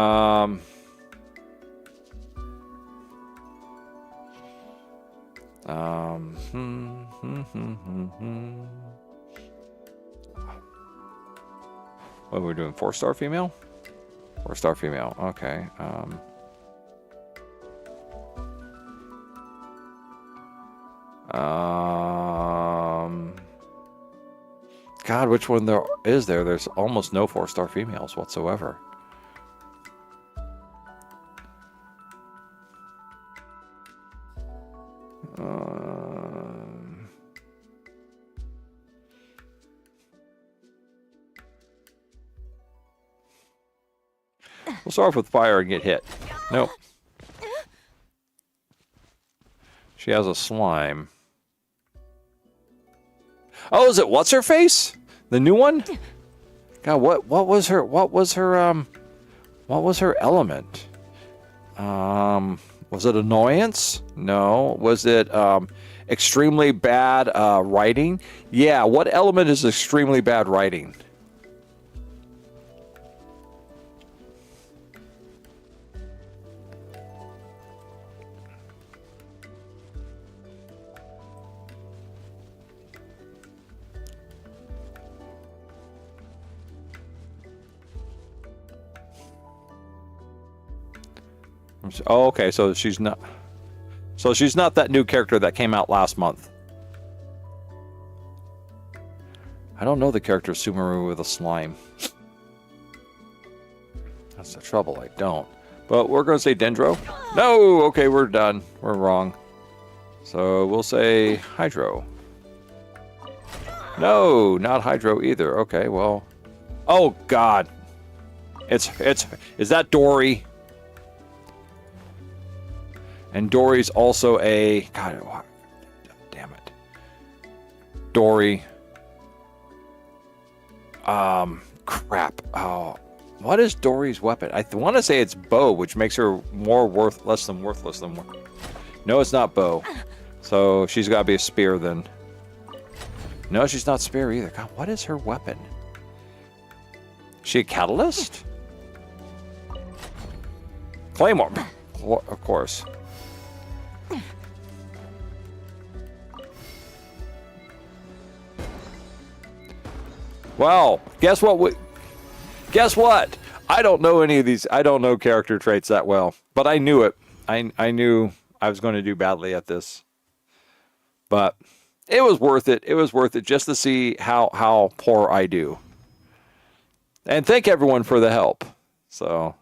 are we doing? 4-star female? 4-star female. Okay. God, which one there is there? There's almost no 4-star females whatsoever. We'll start off with fire and get hit. Nope. She has a slime. Oh, is it what's her face? The new one? God, what was her element? Was it annoyance? No. Was it extremely bad writing? Yeah, what element is extremely bad writing? Oh, okay, so she's not that new character that came out last month. I don't know the character Sumeru with a slime. That's the trouble, I don't. But we're going to say Dendro. No! Okay, we're done. We're wrong. So we'll say Hydro. No, not Hydro either. Okay, well. Oh, God. Is that Dory? And Dory's also a... God, Dory. Crap. Oh, what is Dory's weapon? I want to say it's bow, which makes her less than worthless than. No, it's not bow. So she's got to be a spear then. No, she's not spear either. God, what is her weapon? She a catalyst? Claymore. Of course. Well, guess what? Guess what? I don't know any of these. I don't know character traits that well, but I knew it. I knew I was going to do badly at this, but it was worth it. It was worth it just to see how poor I do. And thank everyone for the help. So,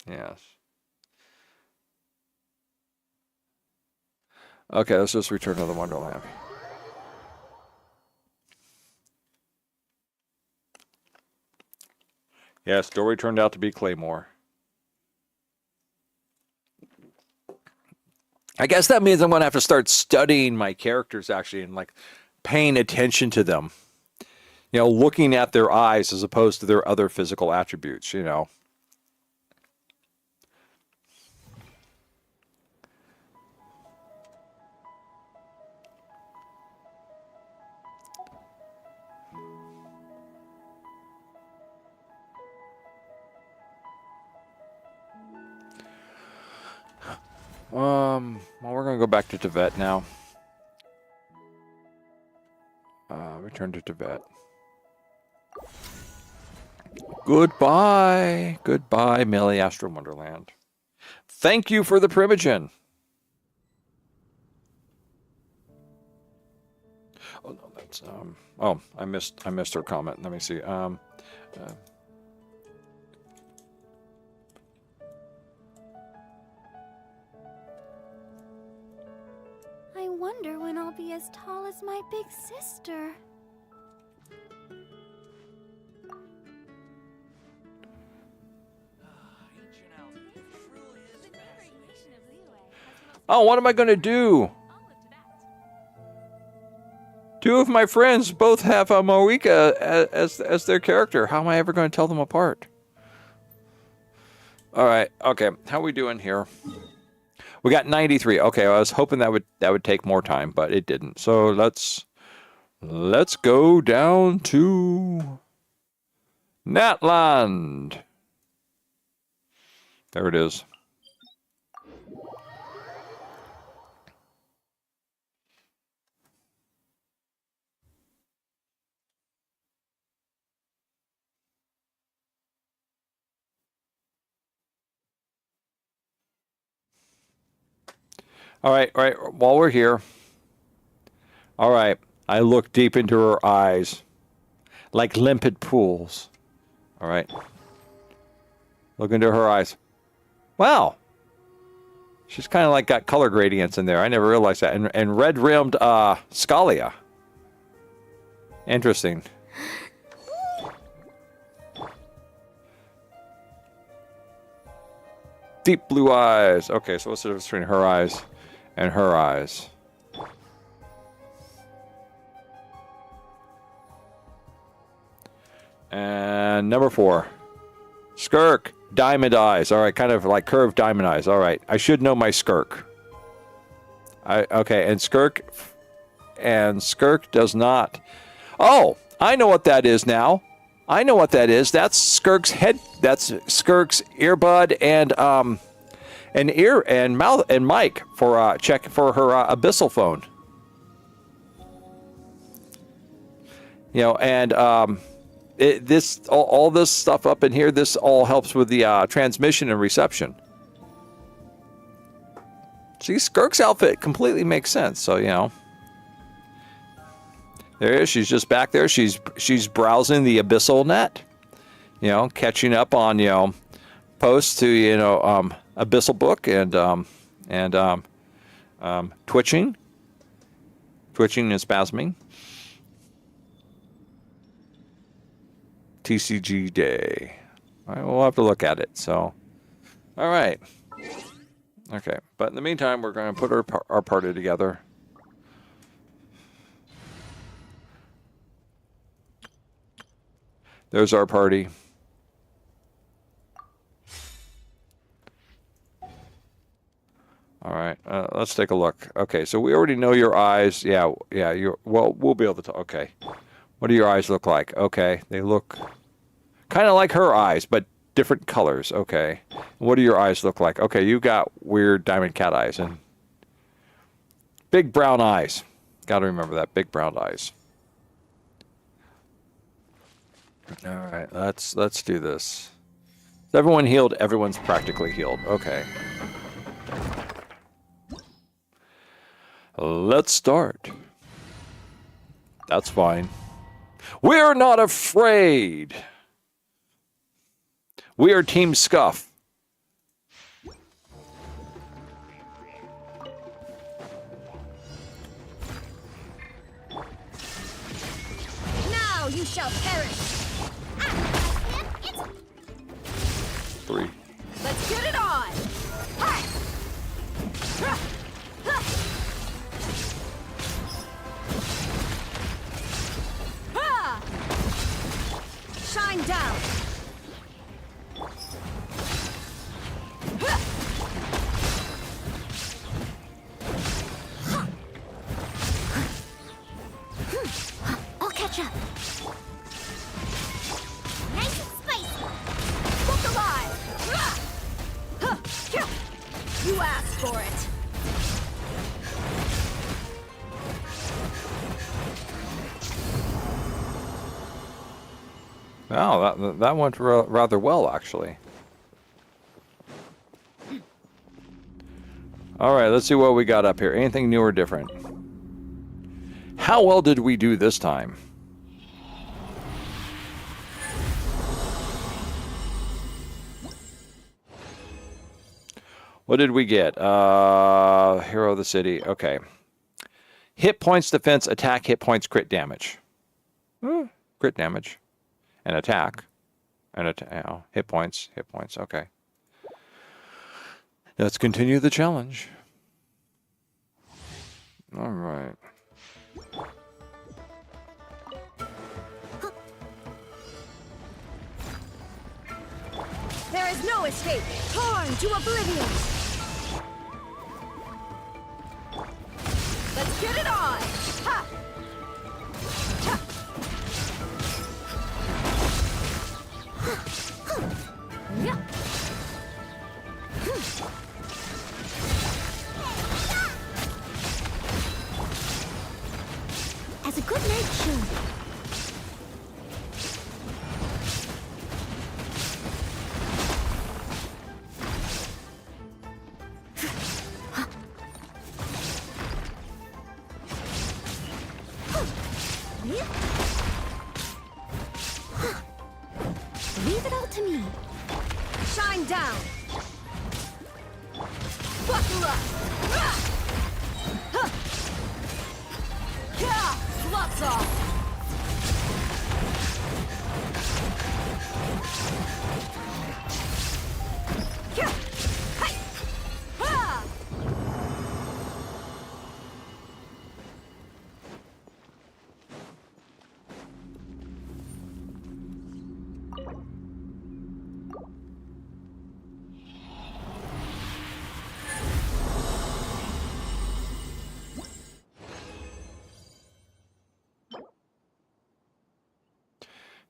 yes. Okay, let's just return to the Wonderland. Yes, Dory turned out to be Claymore. I guess that means I'm going to have to start studying my characters actually and like paying attention to them. You know, looking at their eyes as opposed to their other physical attributes, you know. Well, we're going to go back to Tibet now. Return to Tibet. Goodbye. Goodbye, Millie Astro Wonderland. Thank you for the primogen. Oh, no, that's, oh, I missed her comment. Let me see. I wonder when I'll be as tall as my big sister. Oh, what am I going to do? Two of my friends both have a Moika as their character. How am I ever going to tell them apart? All right. Okay. How are we doing here? We got 93. Okay, I was hoping that would take more time, but it didn't. So let's go down to Natland. There it is. All right. While we're here, all right. I look deep into her eyes, like limpid pools. All right. Look into her eyes. Wow. She's kind of like got color gradients in there. I never realized that. And red-rimmed scalia. Interesting. Deep blue eyes. Okay, so what's the difference between her eyes and her eyes? And number 4. Skirk. Diamond eyes. All right, kind of like curved diamond eyes. All right, I should know my Skirk. Okay, and Skirk does not. Oh, I know what that is now. I know what that is. That's Skirk's head. That's Skirk's earbud and an ear and mouth and mic for check for her abyssal phone. You know, and all this stuff up in here. This all helps with the transmission and reception. See, Skirk's outfit completely makes sense. So you know. There it is. She's just back there. She's browsing the abyssal net, you know, catching up on, you know, posts to, you know, abyssal book and twitching and spasming. TCG day. All right, we'll have to look at it. So, all right. Okay, but in the meantime, we're going to put our party together. There's our party. All right, let's take a look. Okay, so we already know your eyes. Yeah, well, we'll be able to. Okay, what do your eyes look like? Okay, they look kind of like her eyes, but different colors. Okay, what do your eyes look like? Okay, you got weird diamond cat eyes and big brown eyes. Got to remember that, big brown eyes. All right, let's do this. Is everyone healed? Everyone's practically healed. Okay. Let's start. That's fine. We're not afraid. We are Team Scuff. Now you shall perish. 3. Let's get it on. Hi. Shine down. I'll catch up. Nice and spicy. Look alive. You asked for it. Oh, that went rather well, actually. All right, let's see what we got up here. Anything new or different? How well did we do this time? What did we get? Hero of the city. Okay. Hit points, defense, attack, hit points, crit damage. Crit damage. And attack. And hit points. Hit points. Okay. Let's continue the challenge. All right. There is no escape. Torn to oblivion. Let's get it on. Ha! Ha! Yeah. As a good night should. Leave it all to me. Shine down. Buckle up. Lots off.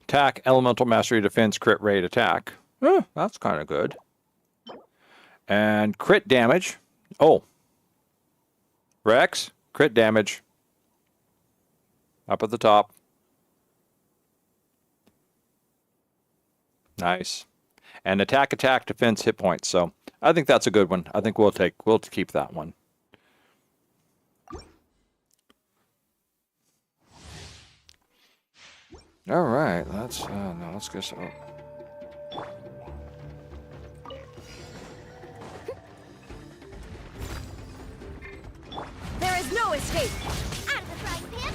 Attack, elemental mastery, defense, crit rate, attack. That's kind of good. And crit damage. Oh. Rex, crit damage. Up at the top. Nice. And attack, defense, hit points. So I think that's a good one. I think we'll keep that one. All right, let's go. There is no escape. Out of the frying pan.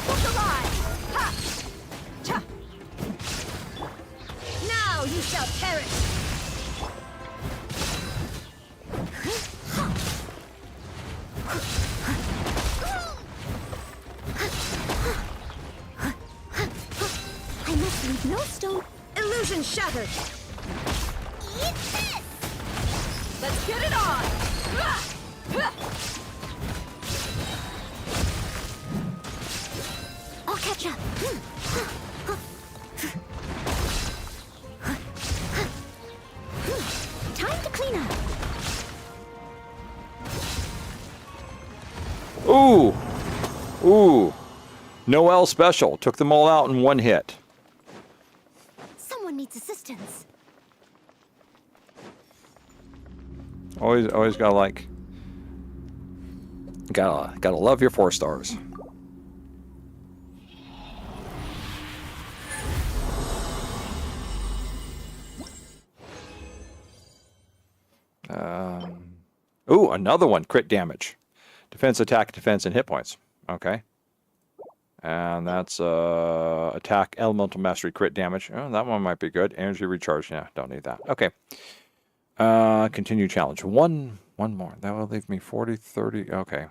Look alive. Ha! Cha! Now you shall perish. I must leave no Illusion shattered. Eat this. Let's get it on. I'll catch up. Time to clean up. Ooh. Ooh. Noel special. Took them all out in one hit. Someone needs assistance. Always gotta like... Gotta love your 4 stars. Ooh, another one. Crit damage. Defense, attack, defense, and hit points. Okay. And that's attack, elemental mastery, crit damage. Oh, that one might be good. Energy recharge. Yeah, don't need that. Okay. Continue challenge. One more. That will leave me 40, 30. Okay.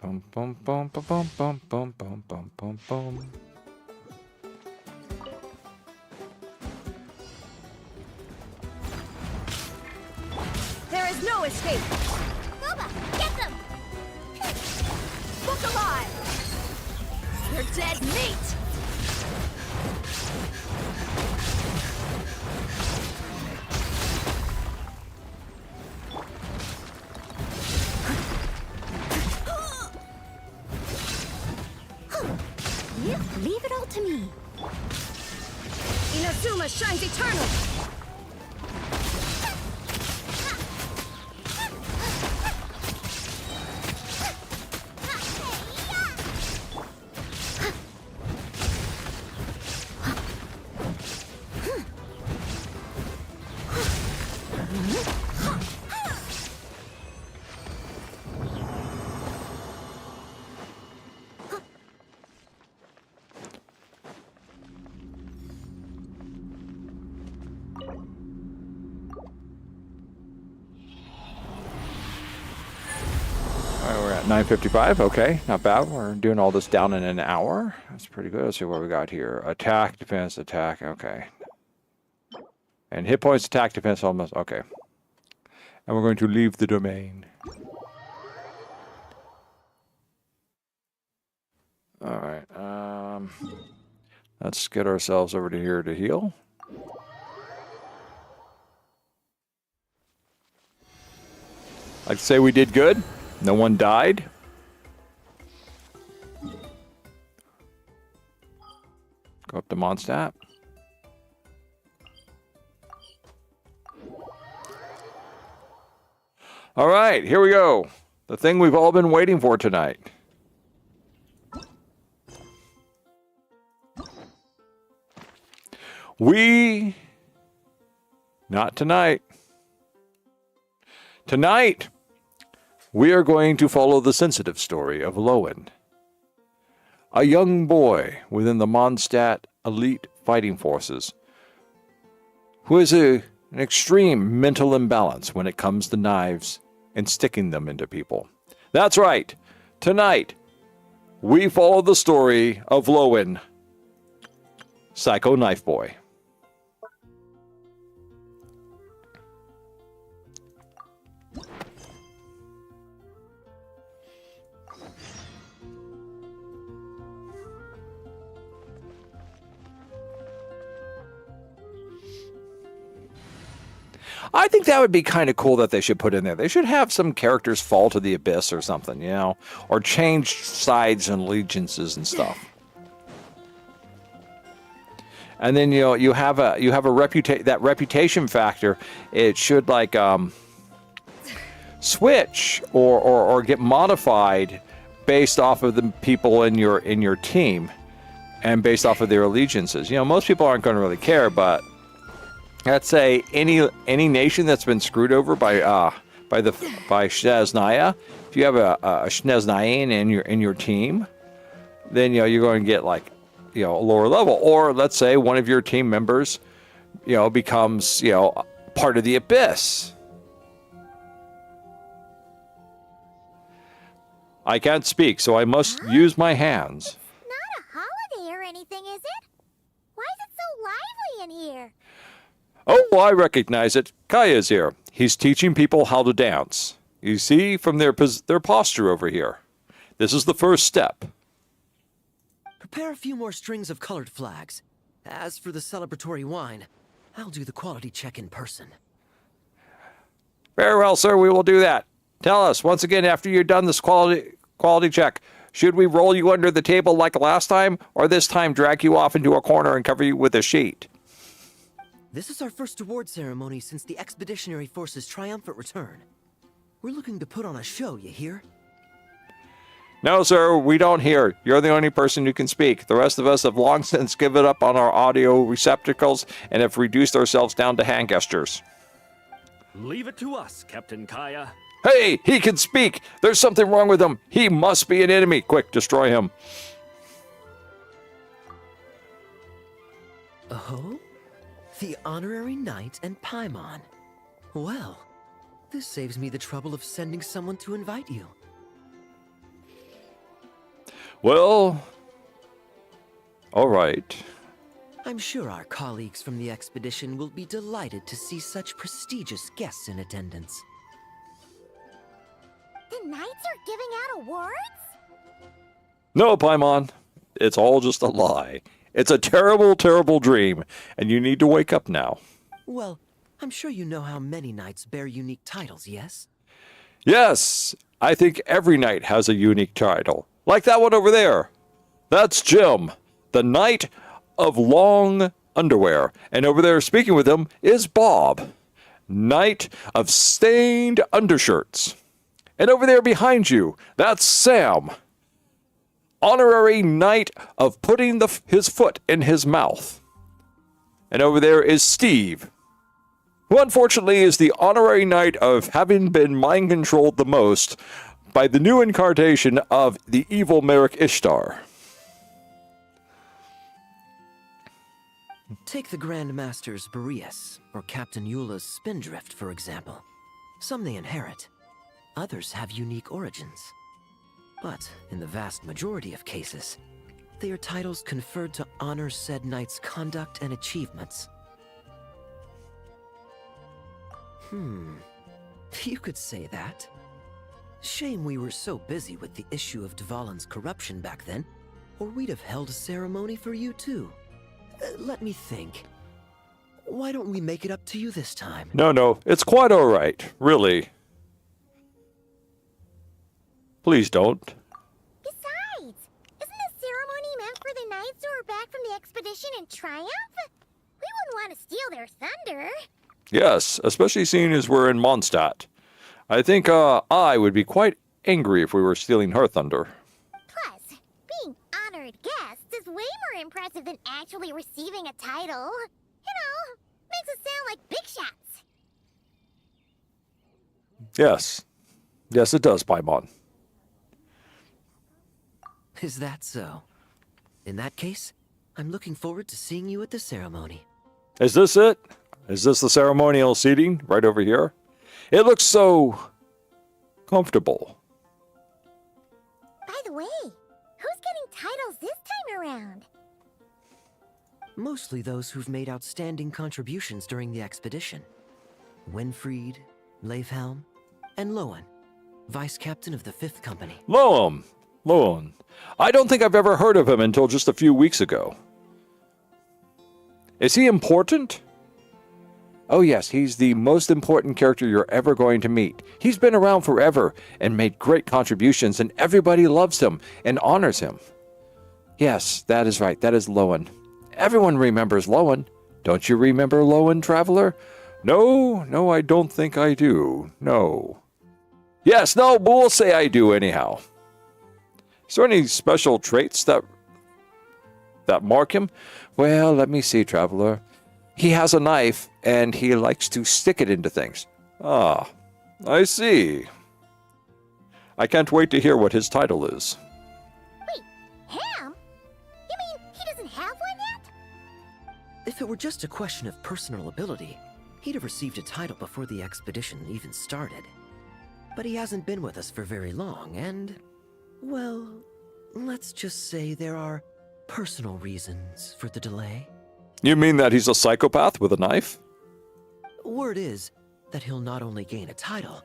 Boom, boom, boom, boom, boom, boom, boom, boom, boom, boom, boom. There is no escape. Boba, get them! Look alive! You're dead meat! You leave it all to me. Inazuma shines eternal! We're at 9:55. Okay, not bad. We're doing all this down in an hour. That's pretty good. Let's see what we got here. Attack, defense, attack. Okay. And hit points, attack, defense, almost. Okay. And we're going to leave the domain. All right. Let's get ourselves over to here to heal. I'd say we did good. No one died. Go up to Mondstadt. All right, here we go. The thing we've all been waiting for tonight. Not tonight. Tonight, we are going to follow the sensitive story of Lohen, a young boy within the Mondstadt elite fighting forces who has an extreme mental imbalance when it comes to knives and sticking them into people. That's right. Tonight, we follow the story of Lohen, Psycho Knife Boy. I think that would be kind of cool that they should put in there. They should have some characters fall to the abyss or something, you know, or change sides and allegiances and stuff. And then you have a reputation factor. It should like switch or get modified based off of the people in your team and based off of their allegiances. You know, most people aren't going to really care, but let's say any nation that's been screwed over by Shneznaya, if you have a Shneznayan in your team, then you're going to get like a lower level. Or let's say one of your team members becomes part of the abyss. I can't speak, so I must use my hands. Not a here? Oh, I recognize it. Kaya's here. He's teaching people how to dance. You see from their posture over here. This is the first step. Prepare a few more strings of colored flags. As for the celebratory wine, I'll do the quality check in person. Very well, sir. We will do that. Tell us, once again, after you've done this quality check, should we roll you under the table like last time, or this time drag you off into a corner and cover you with a sheet? This is our first award ceremony since the Expeditionary Force's triumphant return. We're looking to put on a show, you hear? No, sir, we don't hear. You're the only person who can speak. The rest of us have long since given up on our audio receptacles and have reduced ourselves down to hand gestures. Leave it to us, Captain Kaya. Hey, he can speak! There's something wrong with him! He must be an enemy! Quick, destroy him! Oh? The Honorary Knight and Paimon. Well, this saves me the trouble of sending someone to invite you. Well... alright. I'm sure our colleagues from the expedition will be delighted to see such prestigious guests in attendance. The knights are giving out awards? No, Paimon. It's all just a lie. It's a terrible, terrible dream, and you need to wake up now. Well, I'm sure you know how many knights bear unique titles, yes? Yes, I think every knight has a unique title. Like that one over there. That's Jim, the Knight of Long Underwear. And over there speaking with him is Bob, Knight of Stained Undershirts. And over there behind you, that's Sam, Honorary Knight of Putting his Foot in His Mouth. And over there is Steve, who unfortunately is the Honorary Knight of having been mind-controlled the most by the new incarnation of the evil Merrick Ishtar. Take the Grand Masters Boreas, or Captain Eula's Spindrift, for example. Some they inherit. Others have unique origins. But in the vast majority of cases, they are titles conferred to honor said knight's conduct and achievements. You could say that. Shame we were so busy with the issue of Dvalin's corruption back then, or we'd have held a ceremony for you too. Let me think. Why don't we make it up to you this time? No, it's quite all right, really. Please don't. Besides, isn't the ceremony meant for the knights who are back from the expedition in triumph? We wouldn't want to steal their thunder. Yes, especially seeing as we're in Mondstadt. I think I would be quite angry if we were stealing her thunder. Plus, being honored guests is way more impressive than actually receiving a title. You know, makes us sound like big shots. Yes. Yes, it does, Paimon. Is that so? In that case, I'm looking forward to seeing you at the ceremony. Is this it? Is this the ceremonial seating right over here? It looks so comfortable. By the way, who's getting titles this time around? Mostly those who've made outstanding contributions during the expedition. Winfried, Leifhelm, and Lohen, Vice Captain of the 5th Company. Lohen. I don't think I've ever heard of him until just a few weeks ago. Is he important? Oh yes, he's the most important character you're ever going to meet. He's been around forever and made great contributions, and everybody loves him and honors him. Yes, that is right. That is Lohen. Everyone remembers Lohen. Don't you remember Lohen, Traveler? No, I don't think I do. No. Yes, no, but we'll say I do anyhow. Is there any special traits that mark him? Well, let me see, Traveler. He has a knife, and he likes to stick it into things. Ah, I see. I can't wait to hear what his title is. Wait, Ham? You mean he doesn't have one yet? If it were just a question of personal ability, he'd have received a title before the expedition even started. But he hasn't been with us for very long, and, well, let's just say there are personal reasons for the delay. You mean that he's a psychopath with a knife? Word is that he'll not only gain a title,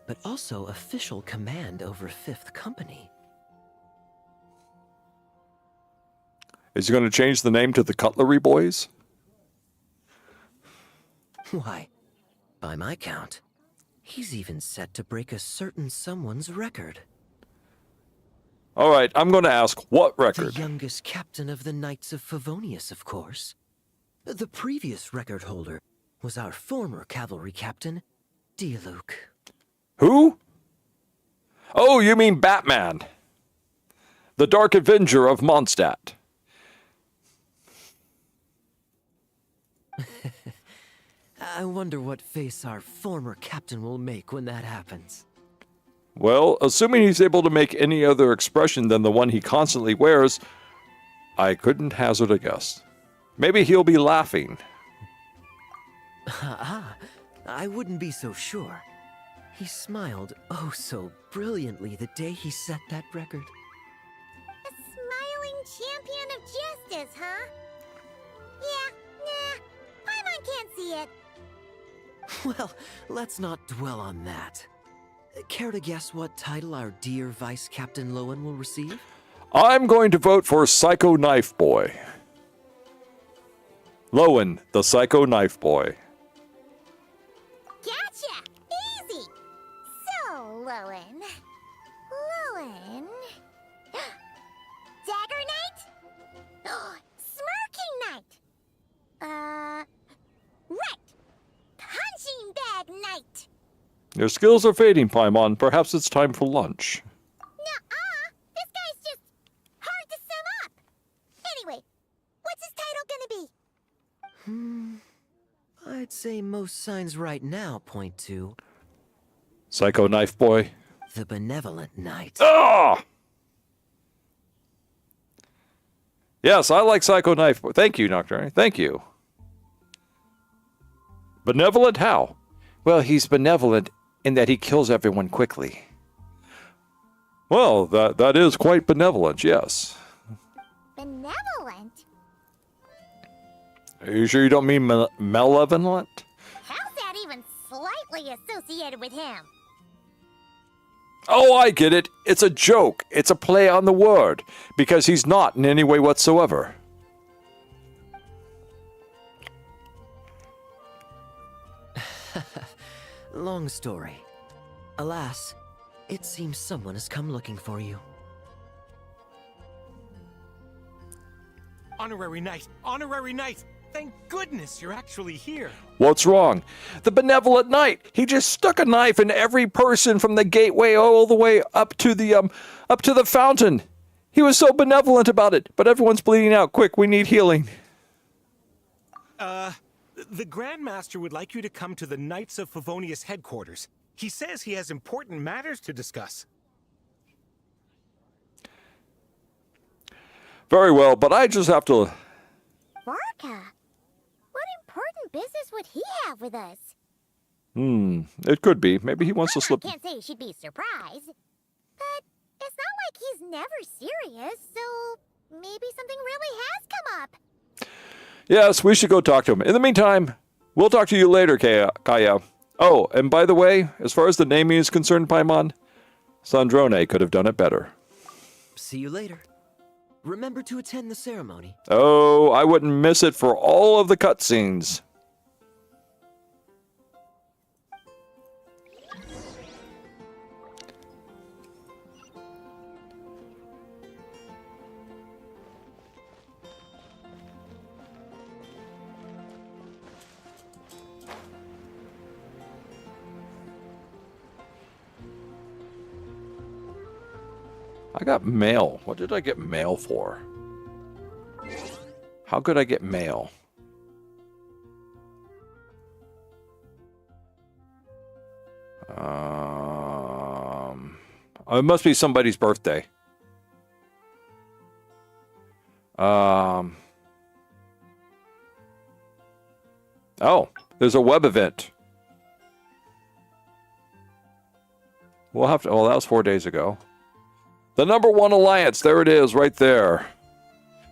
but also official command over Fifth Company. Is he going to change the name to the Cutlery Boys? Why, by my count, he's even set to break a certain someone's record. All right, I'm going to ask, what The record? youngest captain of the Knights of Favonius, of course. The previous record holder was our former cavalry captain, Diluc. Who? Oh, you mean Batman. The Dark Avenger of Mondstadt. I wonder what face our former captain will make when that happens. Well, assuming he's able to make any other expression than the one he constantly wears, I couldn't hazard a guess. Maybe he'll be laughing. I wouldn't be so sure. He smiled oh so brilliantly the day he set that record. A smiling champion of justice, huh? Yeah, nah. Paimon can't see it. Well, let's not dwell on that. Care to guess what title our dear Vice Captain Lohen will receive? I'm going to vote for Psycho Knife Boy. Lohen, the Psycho Knife Boy. Gotcha! Easy! So, Lohen. Dagger Knight? Smirking Knight! Right! Punching Bag Knight! Your skills are fading, Paimon. Perhaps it's time for lunch. Nuh-uh! This guy's just hard to sum up! Anyway, what's his title gonna be? I'd say most signs right now point to Psycho Knife Boy. the Benevolent Knight. Ah! Yes, I like Psycho Knife Boy. Thank you, Nocturne. Thank you. Benevolent how? Well, he's benevolent in that he kills everyone quickly. Well, that is quite benevolent, yes. Benevolent? Are you sure you don't mean malevolent? How's that even slightly associated with him? Oh, I get it. It's a joke. It's a play on the word. Because he's not in any way whatsoever. Long story. Alas, it seems someone has come looking for you. Honorary Knight! Honorary Knight! Thank goodness you're actually here. What's wrong? The benevolent knight. He just stuck a knife in every person from the gateway all the way up to the fountain. He was so benevolent about it, but everyone's bleeding out. Quick, we need healing. The Grand Master would like you to come to the Knights of Favonius headquarters. He says he has important matters to discuss. Very well, but I just have to... Varka? What important business would he have with us? It could be. Maybe he wants to slip... I can't say she'd be surprised. But it's not like he's never serious, so maybe something really has come up. Yes, we should go talk to him. In the meantime, we'll talk to you later, Kaya. Oh, and by the way, as far as the naming is concerned, Paimon, Sandrone could have done it better. See you later. Remember to attend the ceremony. Oh, I wouldn't miss it for all of the cutscenes. I got mail. What did I get mail for? How could I get mail? It must be somebody's birthday. Oh, there's a web event. We'll have to... Oh, that was 4 days ago. The #1 alliance. There it is, right there.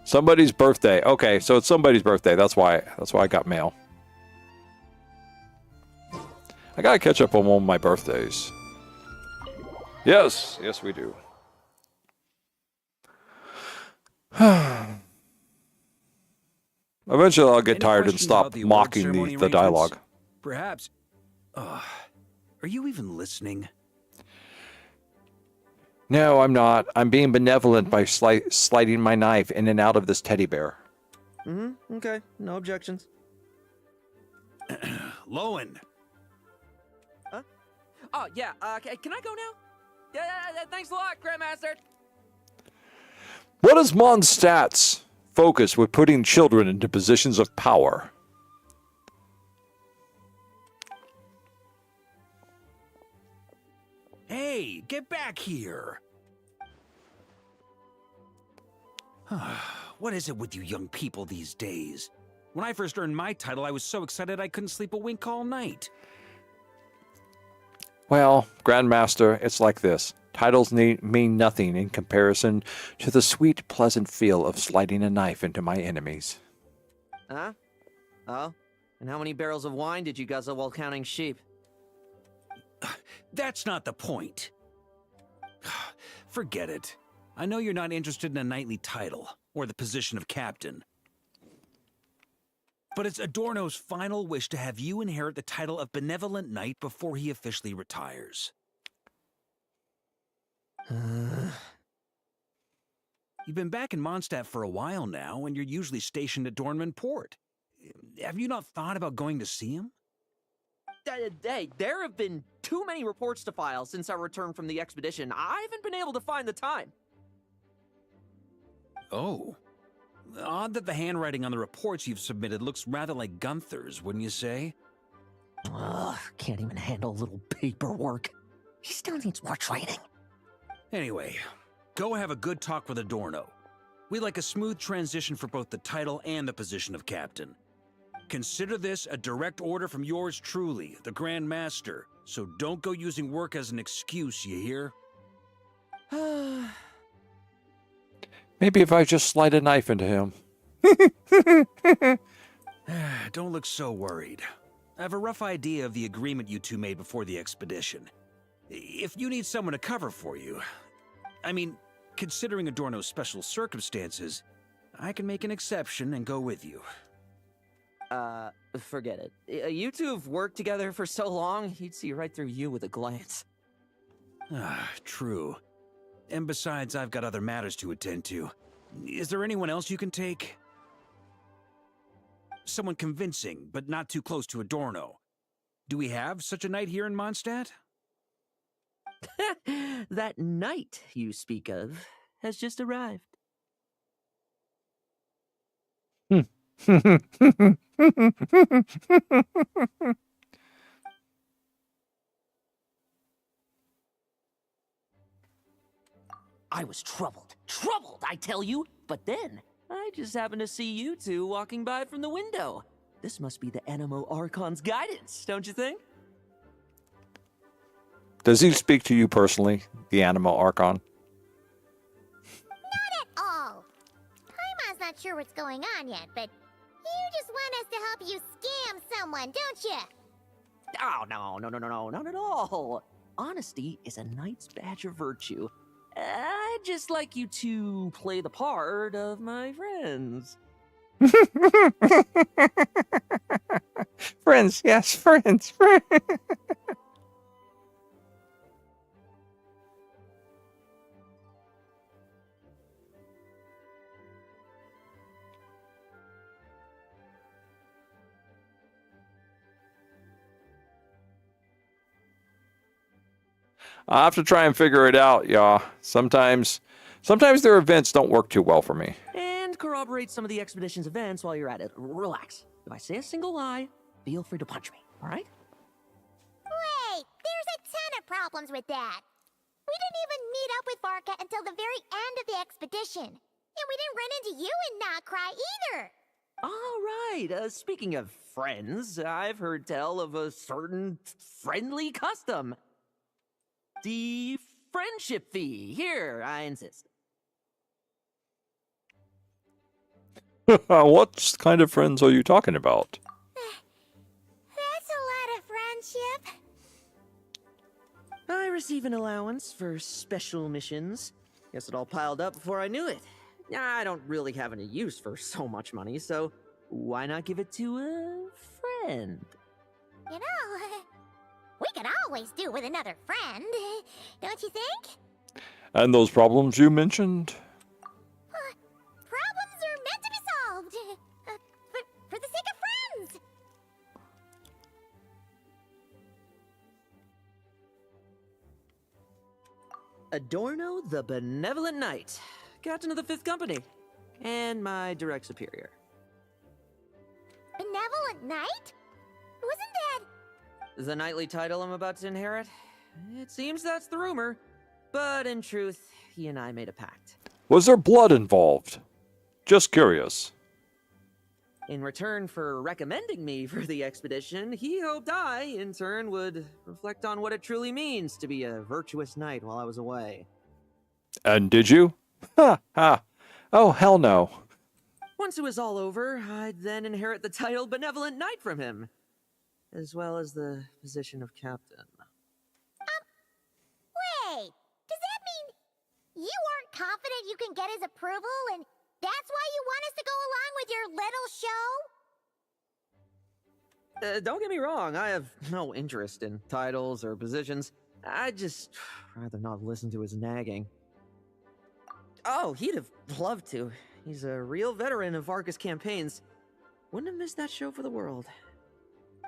Somebody's birthday. Okay, so it's somebody's birthday. That's why I got mail. I gotta catch up on one of my birthdays. Yes, yes we do. Eventually I'll get Any tired and questions stop about the award mocking ceremony the dialogue. arrangements? Perhaps. Are you even listening? No, I'm not. I'm being benevolent by sliding my knife in and out of this teddy bear. Okay, no objections. Lohen, Oh, yeah, can I go now? Yeah, thanks a lot, Grandmaster. What is Mondstadt's focus with putting children into positions of power? hey, get back here. What is it with you young people these days? When I first earned my title, I was so excited I couldn't sleep a wink all night. Well, Grandmaster, it's like this. Titles mean nothing in comparison to the sweet, pleasant feel of sliding a knife into my enemies. Huh? Oh? And how many barrels of wine did you guzzle while counting sheep? That's not the point. Forget it. I know you're not interested in a knightly title, or the position of captain. But it's Adorno's final wish to have you inherit the title of Benevolent Knight before he officially retires. You've been back in Mondstadt for a while now, and you're usually stationed at Dornman Port. Have you not thought about going to see him? Hey, there have been too many reports to file since I returned from the expedition. I haven't been able to find the time. Oh. Odd that the handwriting on the reports you've submitted looks rather like Gunther's, wouldn't you say? Ugh, can't even handle a little paperwork. He still needs more training. Anyway, go have a good talk with Adorno. We'd like a smooth transition for both the title and the position of captain. Consider this a direct order from yours truly, the Grand Master, so don't go using work as an excuse, you hear? Maybe if I just slide a knife into him. Don't look so worried. I have a rough idea of the agreement you two made before the expedition. If you need someone to cover for you, I mean, considering Adorno's special circumstances, I can make an exception and go with you. Forget it. You two have worked together for so long, he'd see right through you with a glance. True. And besides, I've got other matters to attend to. Is there anyone else you can take? Someone convincing, but not too close to Adorno. Do we have such a knight here in Mondstadt? That knight you speak of has just arrived. I was troubled, I tell you. But then, I just happened to see you two walking by from the window. This must be the Animo Archon's guidance, don't you think? Does he speak to you personally, the Animo Archon? Not at all. Paimon's not sure what's going on yet, but you just want us to help you scam someone, don't you? Oh, no, not at all. Honesty is a knight's badge of virtue. I'd just like you to play the part of my friends. Friends, yes, friends. I have to try and figure it out, y'all. Sometimes their events don't work too well for me. And corroborate some of the expedition's events while you're at it. Relax. If I say a single lie, feel free to punch me, all right? Wait, there's a ton of problems with that. We didn't even meet up with Varka until the very end of the expedition. And we didn't run into you in Nocry either. All right. Speaking of friends, I've heard tell of a certain friendly custom. The friendship fee. Here, I insist. What kind of friends are you talking about? That's a lot of friendship. I receive an allowance for special missions. Guess it all piled up before I knew it. I don't really have any use for so much money, so why not give it to a friend? You know, we could always do with another friend, don't you think? And those problems you mentioned? Problems are meant to be solved. For the sake of friends. Adorno the Benevolent Knight, Captain of the 5th Company, and my direct superior. Benevolent Knight? Wasn't that... The knightly title I'm about to inherit? It seems that's the rumor, but in truth, he and I made a pact. Was there blood involved? Just curious. In return for recommending me for the expedition, he hoped I, in turn, would reflect on what it truly means to be a virtuous knight while I was away. And did you? Ha ha. Oh, hell no. Once it was all over, I'd then inherit the title Benevolent Knight from him, as well as the position of captain. Wait, does that mean you aren't confident you can get his approval, and that's why you want us to go along with your little show? Don't get me wrong, I have no interest in titles or positions. I'd just rather not listen to his nagging. Oh, he'd have loved to. He's a real veteran of Vargas campaigns. Wouldn't have missed that show for the world.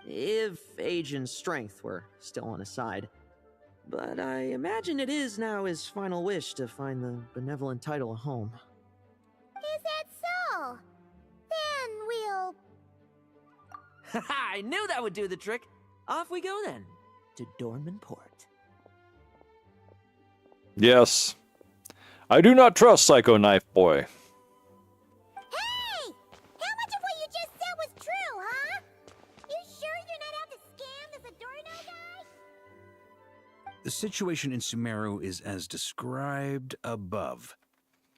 If age and strength were still on his side. But I imagine it is now his final wish to find the benevolent title a home. Is that so? Then we'll... I knew that would do the trick! Off we go then, to Dornman Port. Yes. I do not trust Psycho Knife Boy. Hey! How much of what you just said was true, huh? You sure you're not out to scam this Adorno guy? The situation in Sumeru is as described above.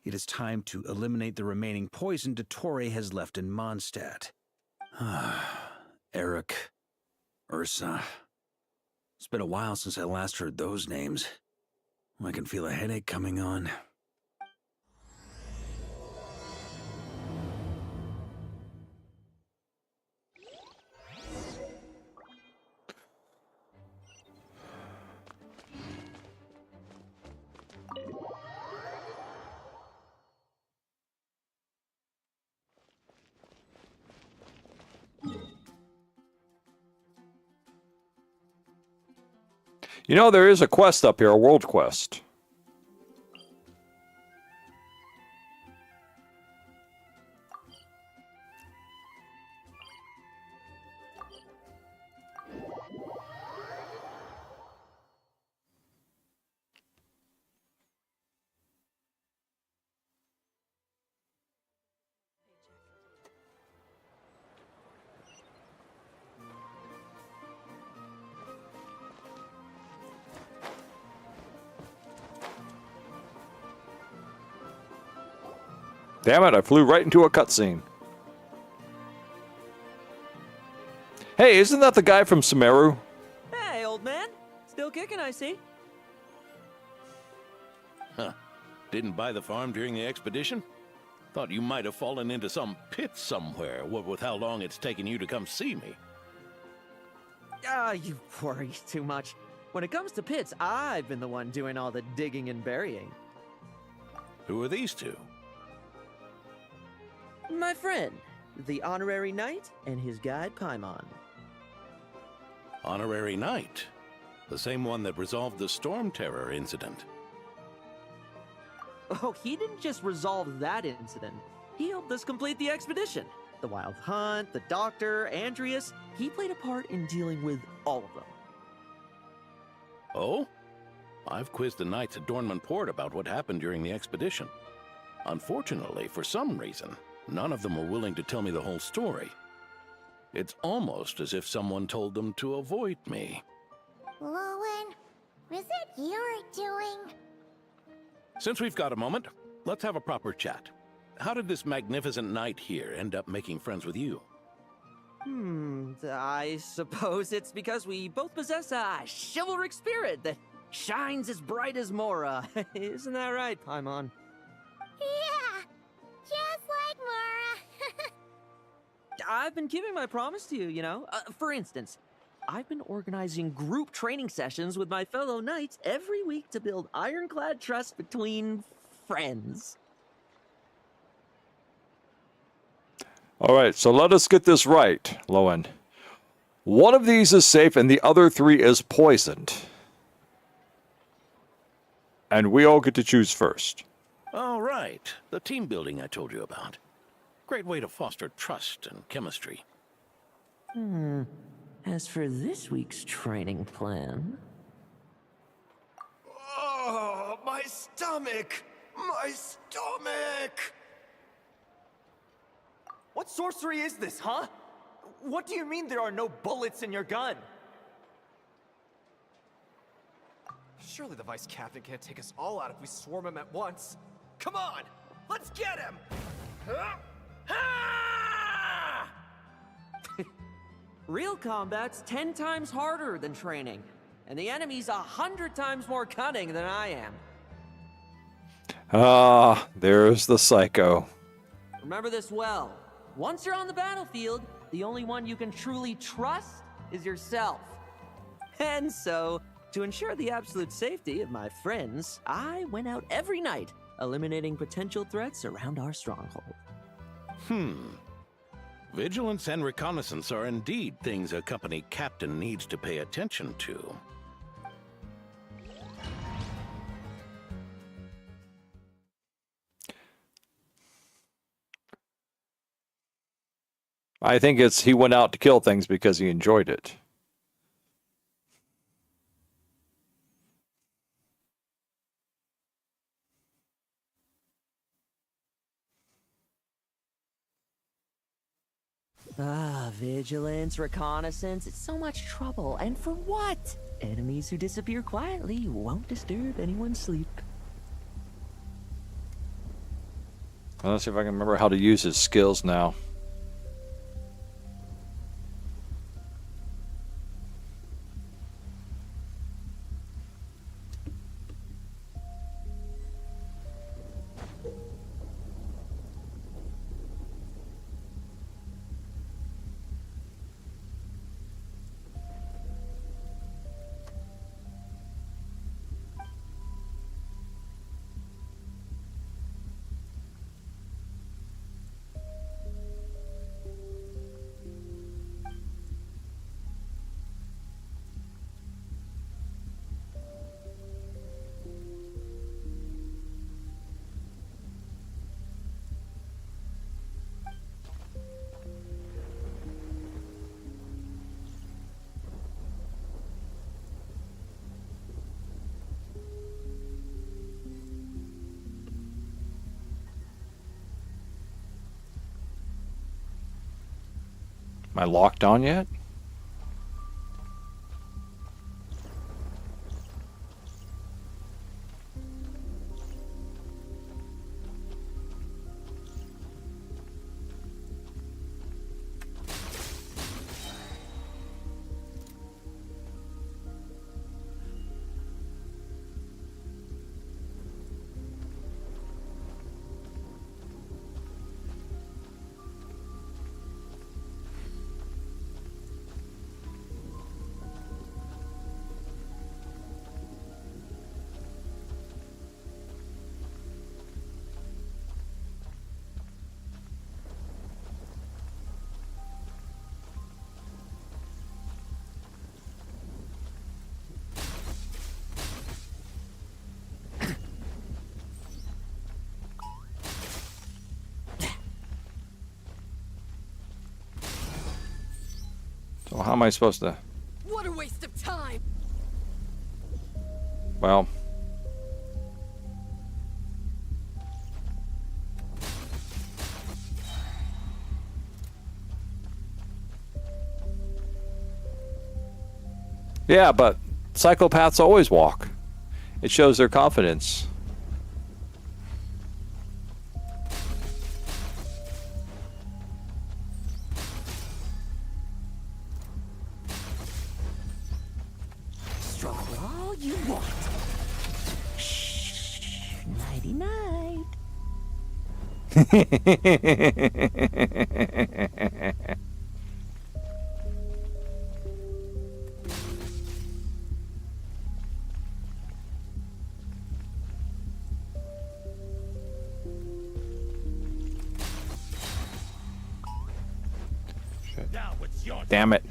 It is time to eliminate the remaining poison Dottore has left in Mondstadt. Eric, Ursa. It's been a while since I last heard those names. I can feel a headache coming on. You know, there is a quest up here, a world quest. Damn it, I flew right into a cutscene. Hey, isn't that the guy from Sumeru? Hey, old man. Still kicking, I see. Huh. Didn't buy the farm during the expedition? Thought you might have fallen into some pit somewhere, what with how long it's taken you to come see me. You worry too much. When it comes to pits, I've been the one doing all the digging and burying. Who are these two? My friend, the honorary knight, and his guide Paimon. Honorary Knight. The same one that resolved the Storm Terror incident. Oh, he didn't just resolve that incident. He helped us complete the expedition. The Wild Hunt, the Doctor, Andreas. He played a part in dealing with all of them. Oh? I've quizzed the knights at Dornman Port about what happened during the expedition. Unfortunately, for some reason, none of them were willing to tell me the whole story. It's almost as if someone told them to avoid me. Lohen, was it your doing? Since we've got a moment, let's have a proper chat. how did this magnificent knight here end up making friends with you? I suppose it's because we both possess a chivalric spirit that shines as bright as Mora. Isn't that right, Paimon? Yeah, just like Mora. I've been keeping my promise to you, you know. For instance, I've been organizing group training sessions with my fellow knights every week to build ironclad trust between friends. All right, so let us get this right, Lohen. One of these is safe and the other 3 is poisoned. And we all get to choose first. All right, the team building I told you about. Great way to foster trust and chemistry. As for this week's training plan... Oh, my stomach! My stomach! What sorcery is this, huh? What do you mean there are no bullets in your gun? Surely the Vice Captain can't take us all out if we swarm him at once. Come on! Let's get him! Real combat's 10 times harder than training, and the enemy's 100 times more cunning than I am. Ah, there's the psycho. Remember this well. Once you're on the battlefield, the only one you can truly trust is yourself. And so, to ensure the absolute safety of my friends, I went out every night, eliminating potential threats around our stronghold. Vigilance and reconnaissance are indeed things a company captain needs to pay attention to. I think it's he went out to kill things because he enjoyed it. Vigilance, reconnaissance, it's so much trouble. And for what? Enemies who disappear quietly won't disturb anyone's sleep. Let's see if I can remember how to use his skills now. Am I locked on yet? So how am I supposed to... What a waste of time! Well... Yeah, but psychopaths always walk. It shows their confidence. you want. Shh. Nighty night. Damn it.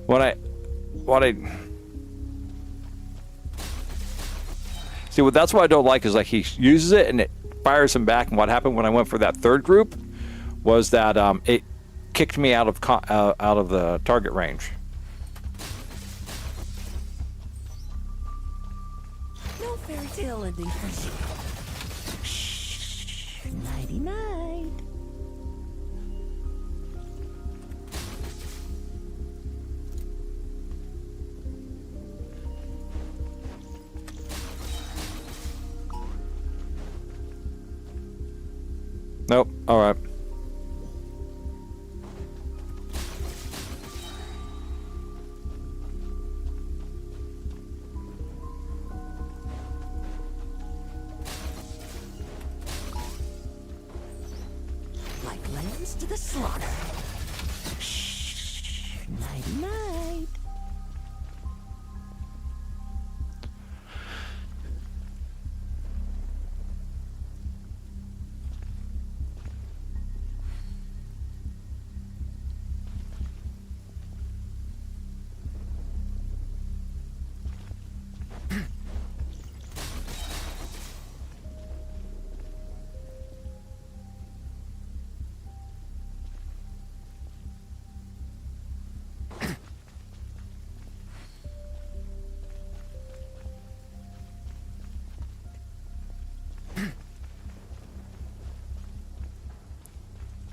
What I see, what that's what I don't like is like he uses it and it fires him back. And what happened when I went for that third group was that it kicked me out of the target range. No fairy tale ending for you. Shh. Nighty night. Nope. All right. Like lambs to the slaughter. Shh. Nighty night.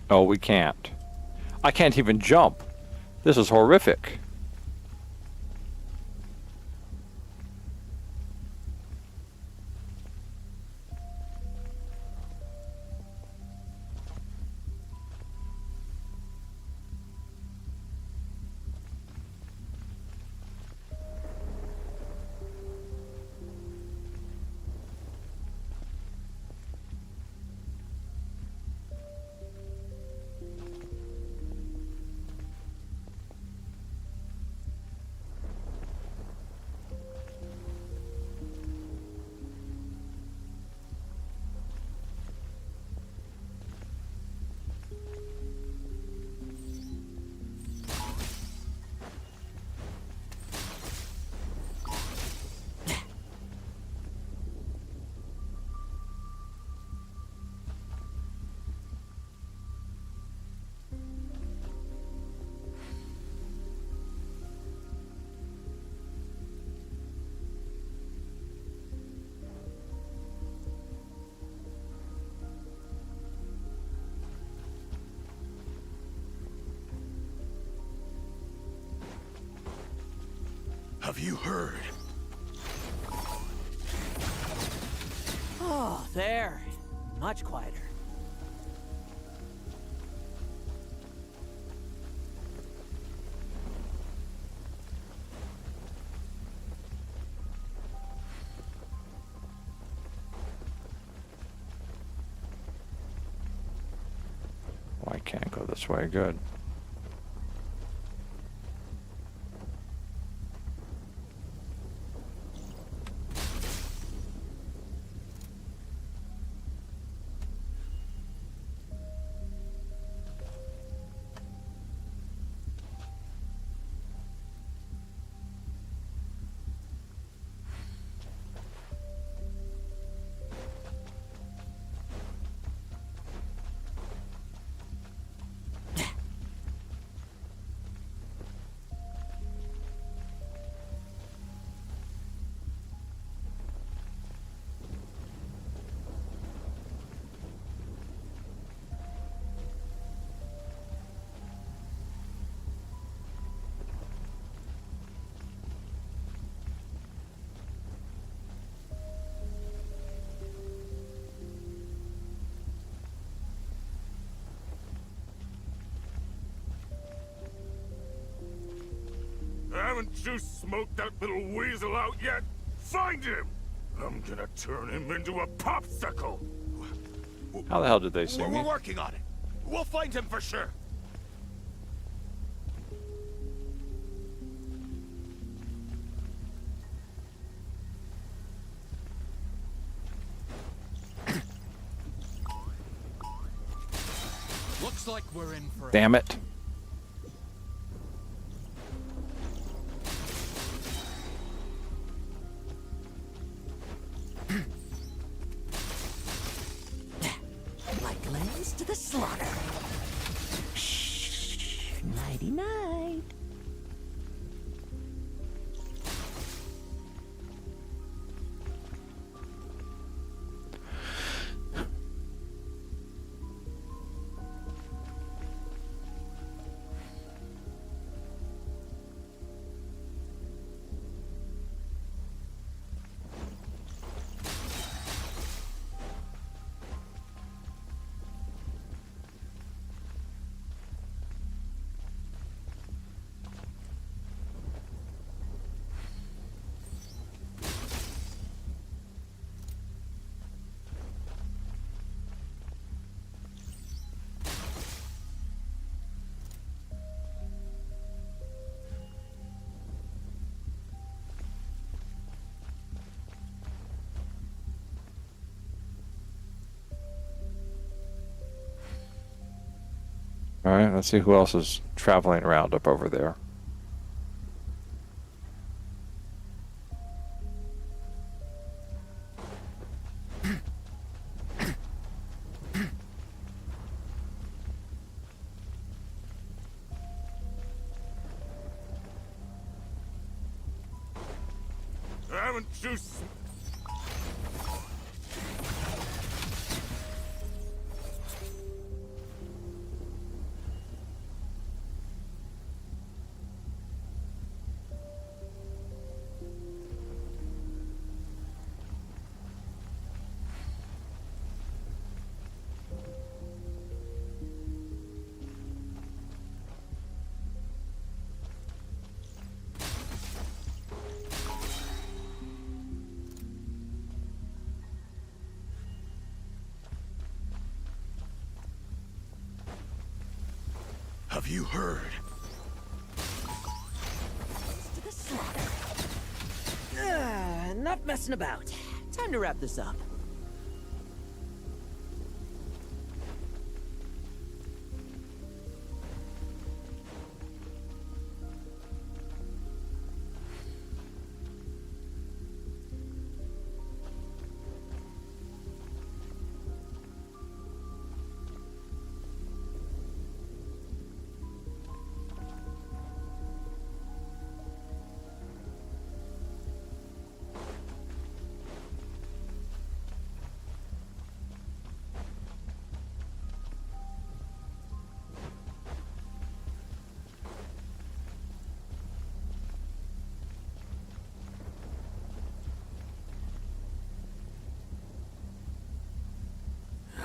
Oh, we can't. I can't even jump. This is horrific. Have you heard? Oh, there. Much quieter. Oh, I can't go this way. Good. Haven't you smoked that little weasel out yet? Find him! I'm gonna turn him into a popsicle! How the hell did they see We're me? working on it. We'll find him for sure. Looks like we're in for Damn it. Like lambs to the slaughter. Shh. Nighty night. Alright, let's see who else is traveling around up over there. Haven't you... Have you heard? To the slaughter. Enough messing about. Time to wrap this up.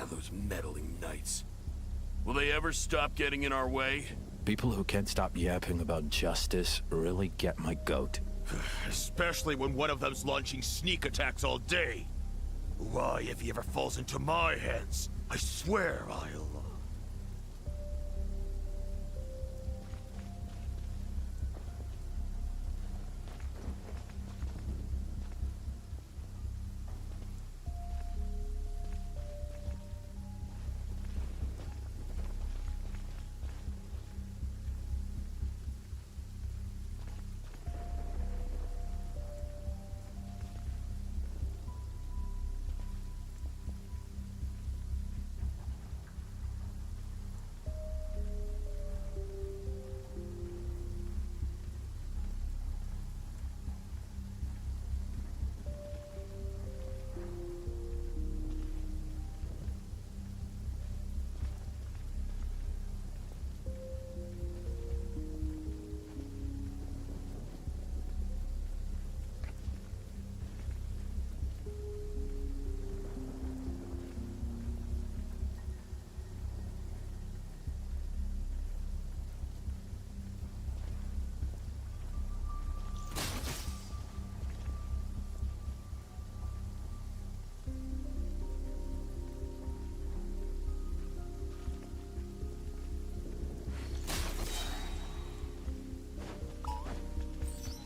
Those meddling knights. Will they ever stop getting in our way? People who can't stop yapping about justice really get my goat. Especially when one of them's launching sneak attacks all day. Why, if he ever falls into my hands, I swear I'll...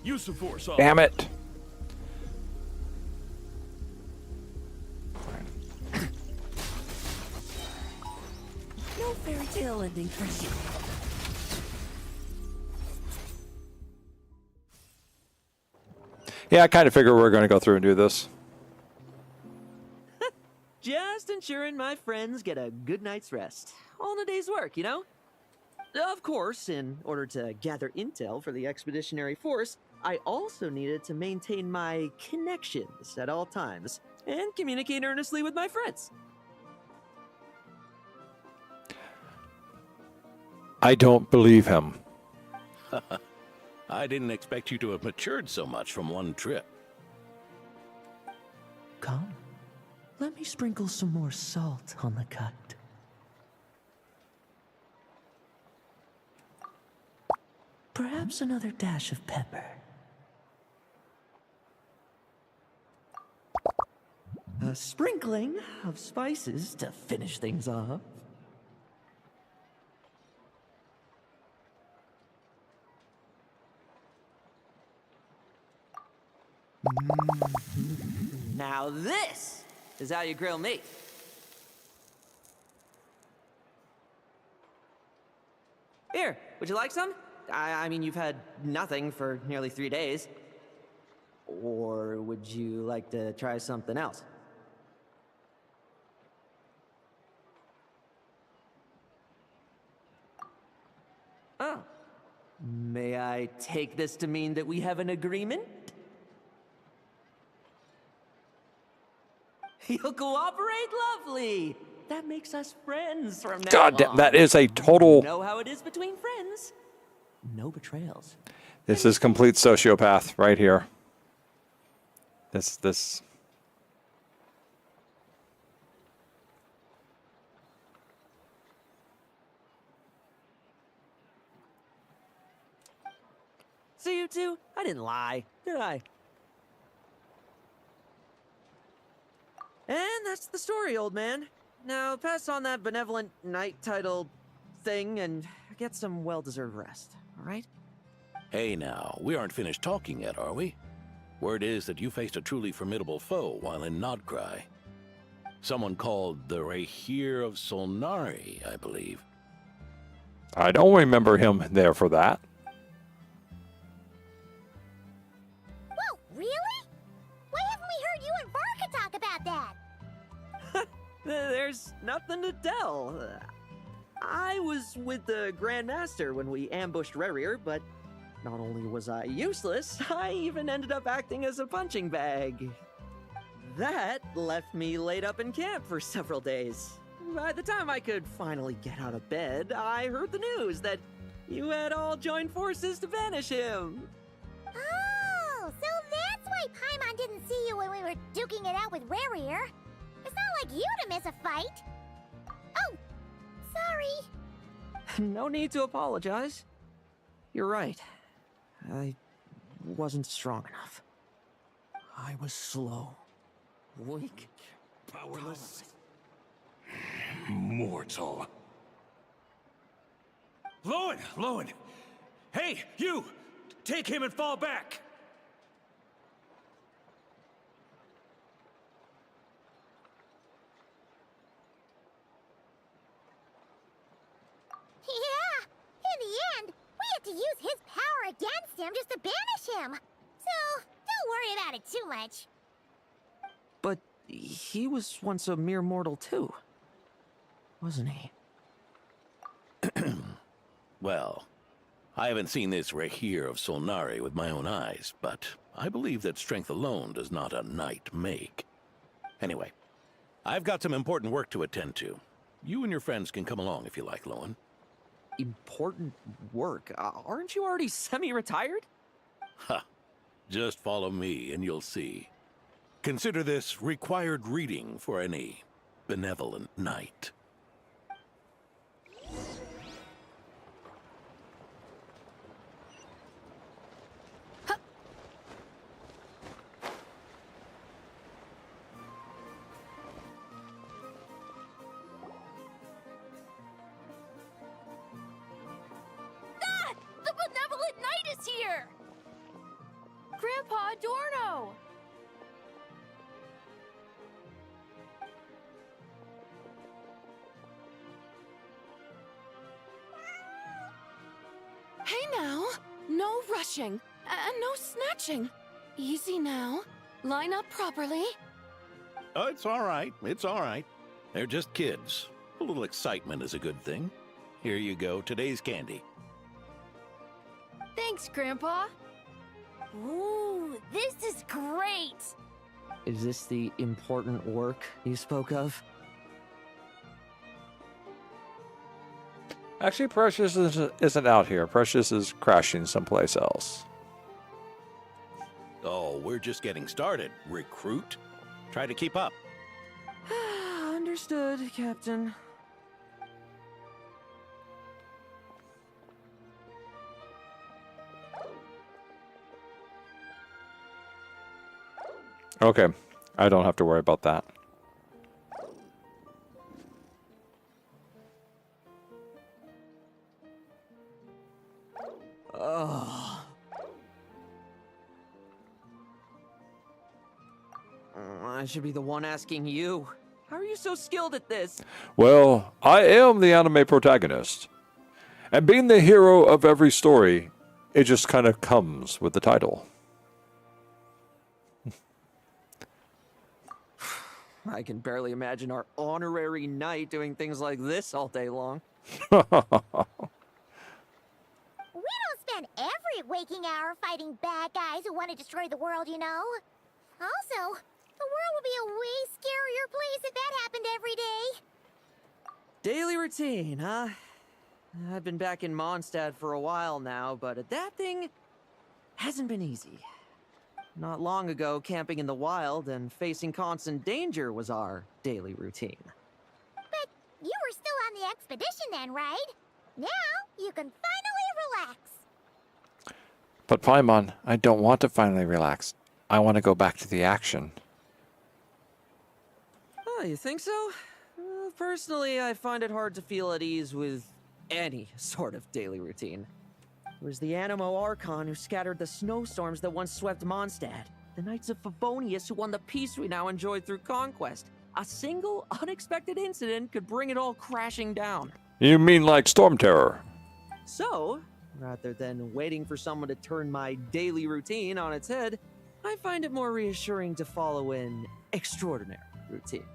Use of force off. Damn it. No fairy tale ending for you. Yeah, I kind of figured we were going to go through and do this. Just ensuring my friends get a good night's rest. All in a day's work, you know? Of course, in order to gather intel for the expeditionary force, I also needed to maintain my connections at all times and communicate earnestly with my friends. I don't believe him. I didn't expect you to have matured so much from one trip. Come, let me sprinkle some more salt on the cut. Perhaps another dash of pepper. A sprinkling of spices to finish things off. Now this is how you grill meat. Here, would you like some? I mean, you've had nothing for nearly 3 days. Or would you like to try something else? Oh. May I take this to mean that we have an agreement? You'll cooperate? Lovely! That makes us friends from now God damn, on. that is a total... You know how it is between friends. No betrayals. This is complete sociopath right here. This... See you two? I didn't lie, did I? And that's the story, old man. Now pass on that benevolent night title thing and get some well-deserved rest, all right? Hey now, we aren't finished talking yet, are we? Word is that you faced a truly formidable foe while in Nodcry. Someone called the Rahir of Solnari, I believe. I don't remember him there for that. Whoa, really? Why haven't we heard you and Varka talk about that? There's nothing to tell. I was with the Grand Master when we ambushed Rerir, but not only was I useless, I even ended up acting as a punching bag. That left me laid up in camp for several days. By the time I could finally get out of bed, I heard the news that you had all joined forces to banish him. Oh, so that's why Paimon didn't see you when we were duking it out with Rerir. It's not like you to miss a fight. Oh, sorry. No need to apologize. You're right. I wasn't strong enough. I was slow, weak, Powerless. Mortal. Lohen! Lohen! Hey, you! Take him and fall back! Yeah, in the end, we had to use his power against him just to banish him. So, don't worry about it too much. But he was once a mere mortal too, wasn't he? Well, I haven't seen this Rahir of Solnari with my own eyes, but I believe that strength alone does not a knight make. Anyway, I've got some important work to attend to. You and your friends can come along if you like, Lohen. Important work? Aren't you already semi-retired? Ha! Just follow me and you'll see. Consider this required reading for any benevolent knight. The benevolent knight is here! Grandpa Adorno! Hey now, no rushing, and no snatching. Easy now. Line up properly. Oh, it's all right. It's all right. They're just kids. A little excitement is a good thing. Here you go, today's candy. Thanks, Grandpa. Ooh, this is great! Is this the important work you spoke of? Actually, Precious isn't out here. Precious is crashing someplace else. Oh, we're just getting started. Recruit? Try to keep up. Understood, Captain. Okay, I don't have to worry about that. Oh. I should be the one asking you. How are you so skilled at this? Well, I am the anime protagonist. And being the hero of every story, it just kind of comes with the title. I can barely imagine our honorary knight doing things like this all day long. We don't spend every waking hour fighting bad guys who want to destroy the world, you know? Also, the world would be a way scarier place if that happened every day. Daily routine, huh? I've been back in Mondstadt for a while now, but adapting hasn't been easy. Not long ago, camping in the wild and facing constant danger was our daily routine. But you were still on the expedition then, right? Now you can finally relax. But Paimon, I don't want to finally relax. I want to go back to the action. Oh, you think so? Personally, I find it hard to feel at ease with any sort of daily routine. It was the Animo Archon who scattered the snowstorms that once swept Mondstadt. The Knights of Favonius who won the peace we now enjoy through conquest. A single, unexpected incident could bring it all crashing down. You mean like Storm Terror? So, rather than waiting for someone to turn my daily routine on its head, I find it more reassuring to follow an extraordinary routine.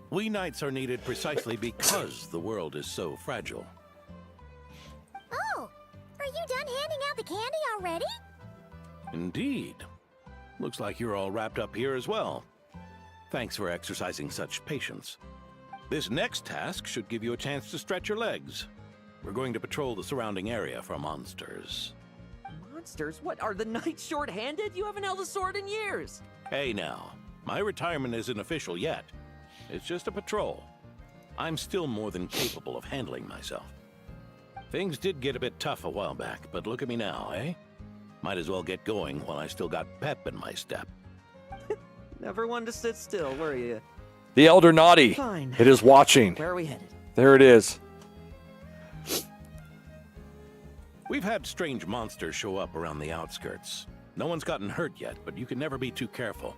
We knights are needed precisely because the world is so fragile. Oh, are you done handing out the candy already? Indeed. Looks like you're all wrapped up here as well. Thanks for exercising such patience. This next task should give you a chance to stretch your legs. We're going to patrol the surrounding area for monsters. Monsters? What, are the knights short-handed? You haven't held a sword in years. Hey now, my retirement isn't official yet. It's just a patrol. I'm still more than capable of handling myself. Things did get a bit tough a while back, but look at me now, eh? Might as well get going while I still got pep in my step. Never one to sit still, were you? The Elder Naughty. Fine. It is watching. Where are we headed? There it is. We've had strange monsters show up around the outskirts. No one's gotten hurt yet, but you can never be too careful.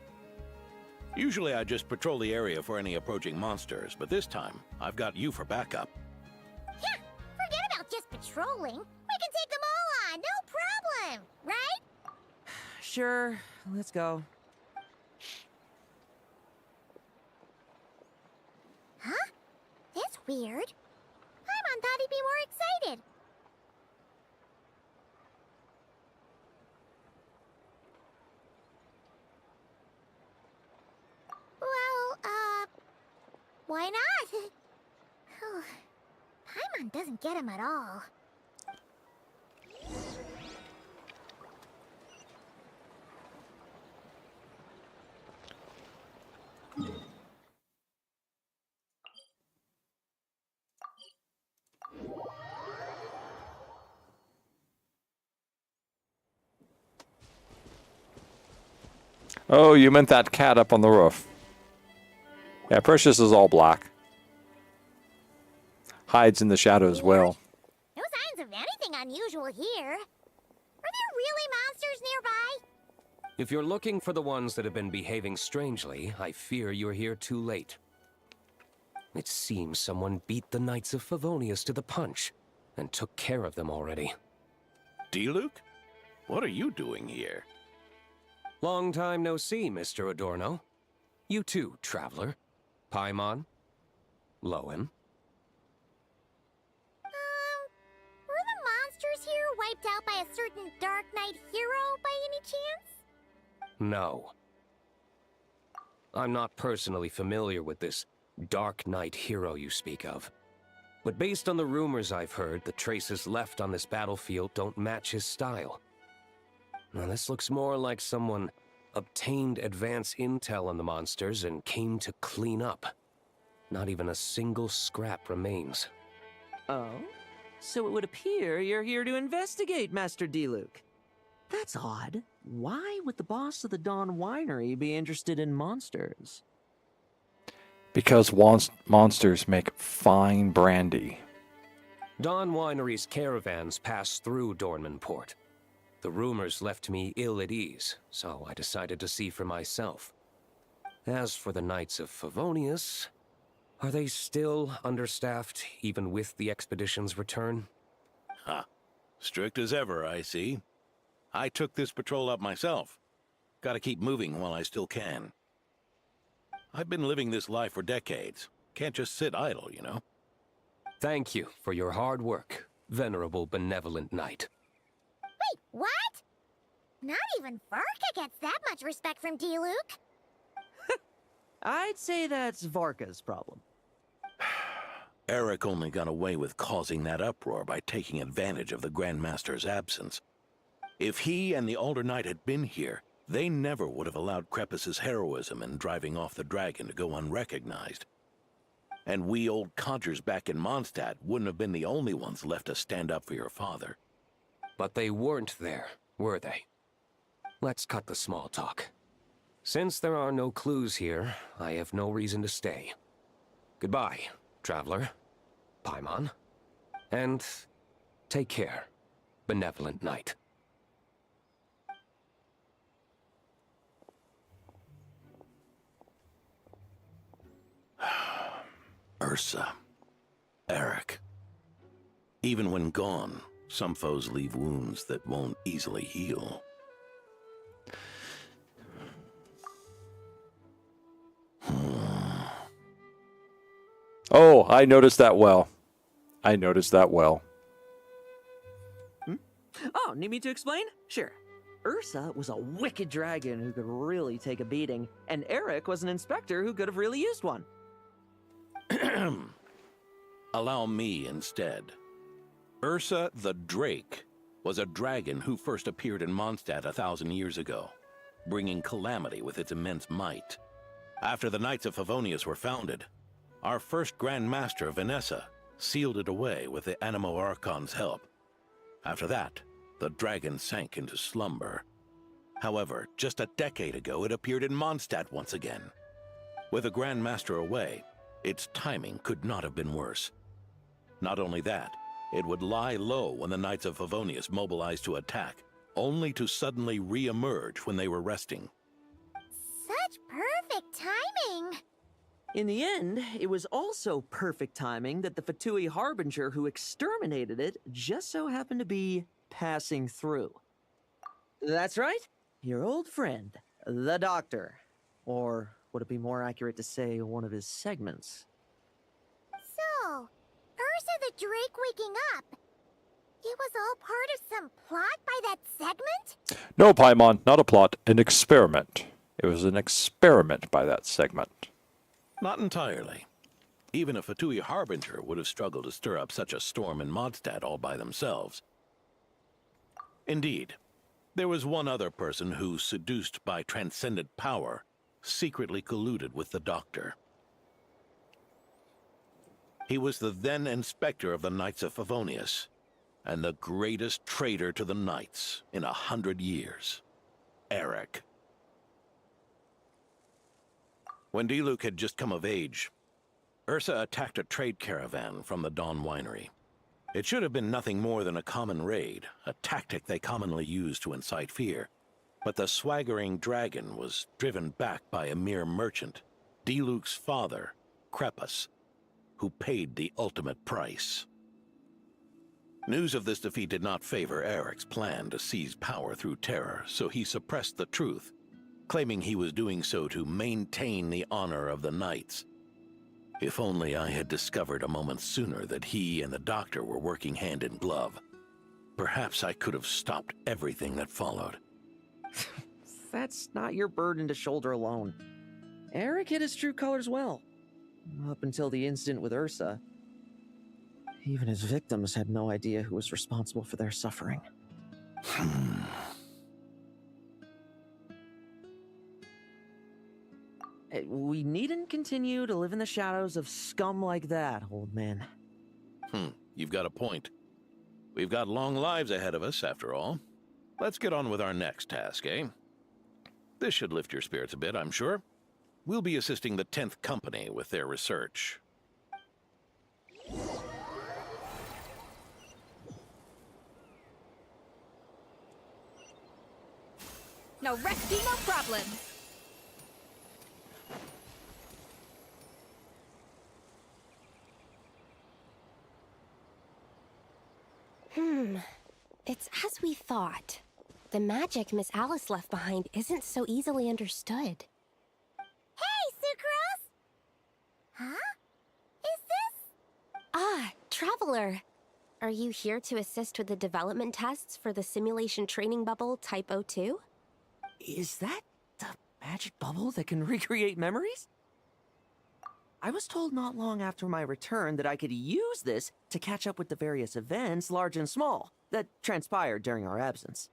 Usually I just patrol the area for any approaching monsters, but this time, I've got you for backup. Yeah, forget about just patrolling. We can take them all on, no problem, right? Sure, let's go. Huh? That's weird. Paimon thought he'd be more excited. Well, why not? Paimon doesn't get him at all. Oh, you meant that cat up on the roof. Yeah, Precious is all black. Hides in the shadows well. No signs of anything unusual here. Are there really monsters nearby? If you're looking for the ones that have been behaving strangely, I fear you're here too late. It seems someone beat the Knights of Favonius to the punch, and took care of them already. D-Luke? What are you doing here? Long time no see, Mr. Adorno. You too, traveler. Paimon? Lohen? Were the monsters here wiped out by a certain Dark Knight hero by any chance? No. I'm not personally familiar with this Dark Knight hero you speak of. But based on the rumors I've heard, the traces left on this battlefield don't match his style. Now this looks more like someone obtained advance intel on the monsters and came to clean up. Not even a single scrap remains. Oh? So it would appear you're here to investigate, Master D-Luke. That's odd. Why would the boss of the Dawn Winery be interested in monsters? Because monsters make fine brandy. Dawn Winery's caravans pass through Dornman Port. The rumors left me ill at ease, so I decided to see for myself. As for the Knights of Favonius, are they still understaffed, even with the expedition's return? Ha. Strict as ever, I see. I took this patrol up myself. Gotta keep moving while I still can. I've been living this life for decades. Can't just sit idle, you know? Thank you for your hard work, venerable benevolent knight. Wait, what? Not even Varka gets that much respect from D-Luke. I'd say that's Varka's problem. Eric only got away with causing that uproar by taking advantage of the Grandmaster's absence. If he and the Alder Knight had been here, they never would have allowed Krepus's heroism in driving off the dragon to go unrecognized. And we old codgers back in Mondstadt wouldn't have been the only ones left to stand up for your father. But they weren't there, were they? Let's cut the small talk. Since there are no clues here, I have no reason to stay. Goodbye, traveler, Paimon, and take care, benevolent knight. Ursa. Eric. Even when gone, some foes leave wounds that won't easily heal. Oh, I noticed that well. I noticed that well. Oh, need me to explain? Sure. Ursa was a wicked dragon who could really take a beating, and Eric was an inspector who could have really used one. Allow me instead. Ursa the Drake was a dragon who first appeared in Mondstadt 1,000 years ago, bringing calamity with its immense might. After the Knights of Favonius were founded, our first Grand Master, Vanessa, sealed it away with the Animo Archon's help. After that, the dragon sank into slumber. However, just a decade ago, it appeared in Mondstadt once again. With the Grand Master away, its timing could not have been worse. Not only that, it would lie low when the Knights of Favonius mobilized to attack, only to suddenly re-emerge when they were resting. Such perfect timing! In the end, it was also perfect timing that the Fatui Harbinger who exterminated it just so happened to be passing through. That's right, your old friend, the Doctor. Or would it be more accurate to say one of his segments? So, Ursa the Drake waking up. It was all part of some plot by that segment? No, Paimon, not a plot, an experiment. It was an experiment by that segment. Not entirely. Even a Fatui Harbinger would have struggled to stir up such a storm in Mondstadt all by themselves. Indeed, there was one other person who, seduced by transcendent power, secretly colluded with the Doctor. He was the then Inspector of the Knights of Favonius, and the greatest traitor to the Knights in 100 years, Eric. When D-Luke had just come of age, Ursa attacked a trade caravan from the Dawn Winery. It should have been nothing more than a common raid, a tactic they commonly use to incite fear. But the swaggering dragon was driven back by a mere merchant, Diluc's father, Crepus, who paid the ultimate price. News of this defeat did not favor Eric's plan to seize power through terror, so he suppressed the truth, claiming he was doing so to maintain the honor of the knights. If only I had discovered a moment sooner that he and the doctor were working hand in glove. Perhaps I could have stopped everything that followed. That's not your burden to shoulder alone. Eric hid his true colors well. Up until the incident with Ursa. Even his victims had no idea who was responsible for their suffering. We needn't continue to live in the shadows of scum like that, old man. You've got a point. We've got long lives ahead of us, after all. Let's get on with our next task, eh? This should lift your spirits a bit, I'm sure. We'll be assisting the 10th Company with their research. No rescue, no problem. It's as we thought. The magic Miss Alice left behind isn't so easily understood. Hey, Sucrose! Huh? Is this? Ah, Traveler. Are you here to assist with the development tests for the simulation training bubble Type 02? Is that the magic bubble that can recreate memories? I was told not long after my return that I could use this to catch up with the various events, large and small, that transpired during our absence.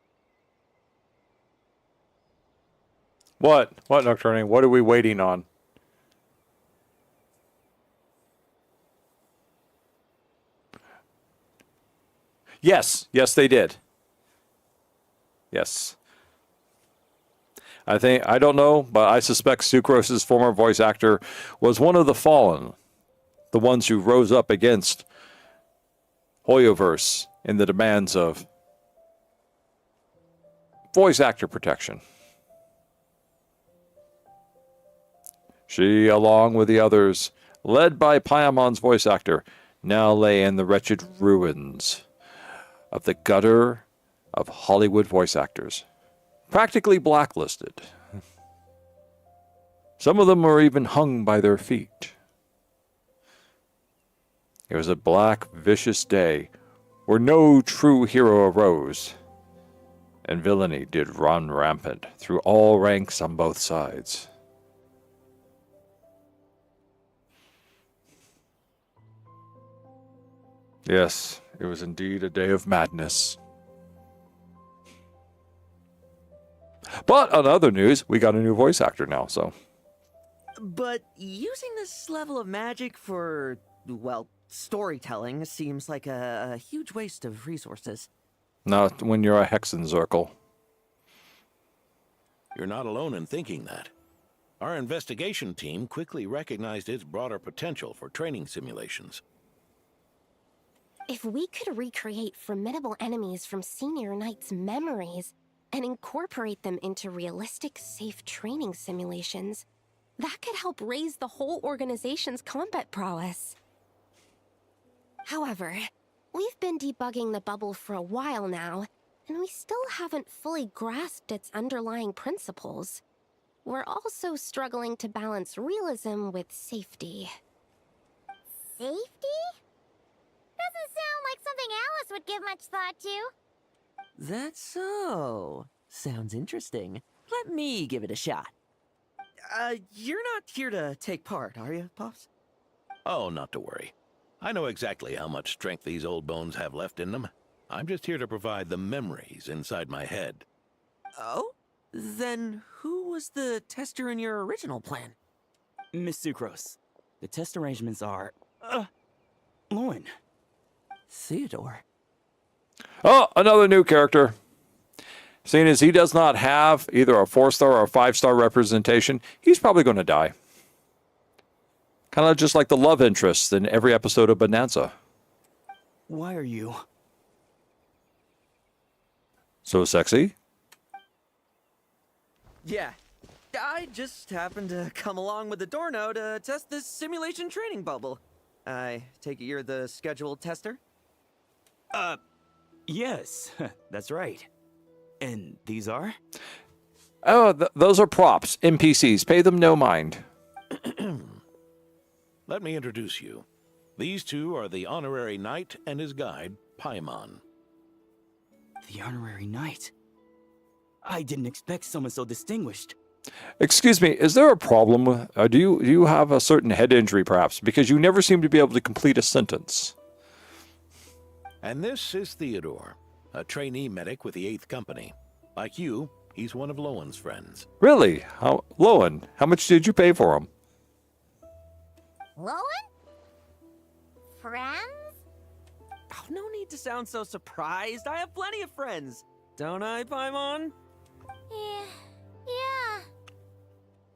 What? What, Nocturne? What are we waiting on? Yes. Yes, they did. Yes. I don't know, but I suspect Sucrose's former voice actor was one of the fallen, the ones who rose up against Hoyoverse in the demands of voice actor protection. She, along with the others, led by Paimon's voice actor, now lay in the wretched ruins of the gutter of Hollywood voice actors. Practically blacklisted. Some of them were even hung by their feet. It was a black, vicious day where no true hero arose, and villainy did run rampant through all ranks on both sides. Yes, it was indeed a day of madness. But on other news, we got a new voice actor now, so. But using this level of magic for, well, storytelling seems like a huge waste of resources. Not when you're a Hexenzirkel. You're not alone in thinking that. Our investigation team quickly recognized its broader potential for training simulations. If we could recreate formidable enemies from Senior Knight's memories and incorporate them into realistic, safe training simulations, that could help raise the whole organization's combat prowess. However, we've been debugging the bubble for a while now, and we still haven't fully grasped its underlying principles. We're also struggling to balance realism with safety. Safety? Doesn't sound like something Alice would give much thought to. That's so. Sounds interesting. Let me give it a shot. You're not here to take part, are you, Pops? Oh, not to worry. I know exactly how much strength these old bones have left in them. I'm just here to provide the memories inside my head. Oh? Then who was the tester in your original plan? Miss Sucrose. The test arrangements are... Lohen. Theodore. Oh, another new character. Seeing as he does not have either a 4-star or a 5-star representation, he's probably going to die. Kind of just like the love interests in every episode of Bonanza. Why are you... So sexy? Yeah. I just happened to come along with the Dorno to test this simulation training bubble. I take it you're the scheduled tester? Yes, that's right. And these are? Oh, those are props, NPCs. Pay them no mind. Let me introduce you. These two are the honorary knight and his guide, Paimon. The honorary knight? I didn't expect someone so distinguished. Excuse me, is there a problem with... do you have a certain head injury, perhaps? Because you never seem to be able to complete a sentence. And this is Theodore, a trainee medic with the 8th Company. Like you, he's one of Lohen's friends. Really? Lohen, how much did you pay for him? Lohen? Friends? Oh, no need to sound so surprised. I have plenty of friends. Don't I, Paimon? Yeah.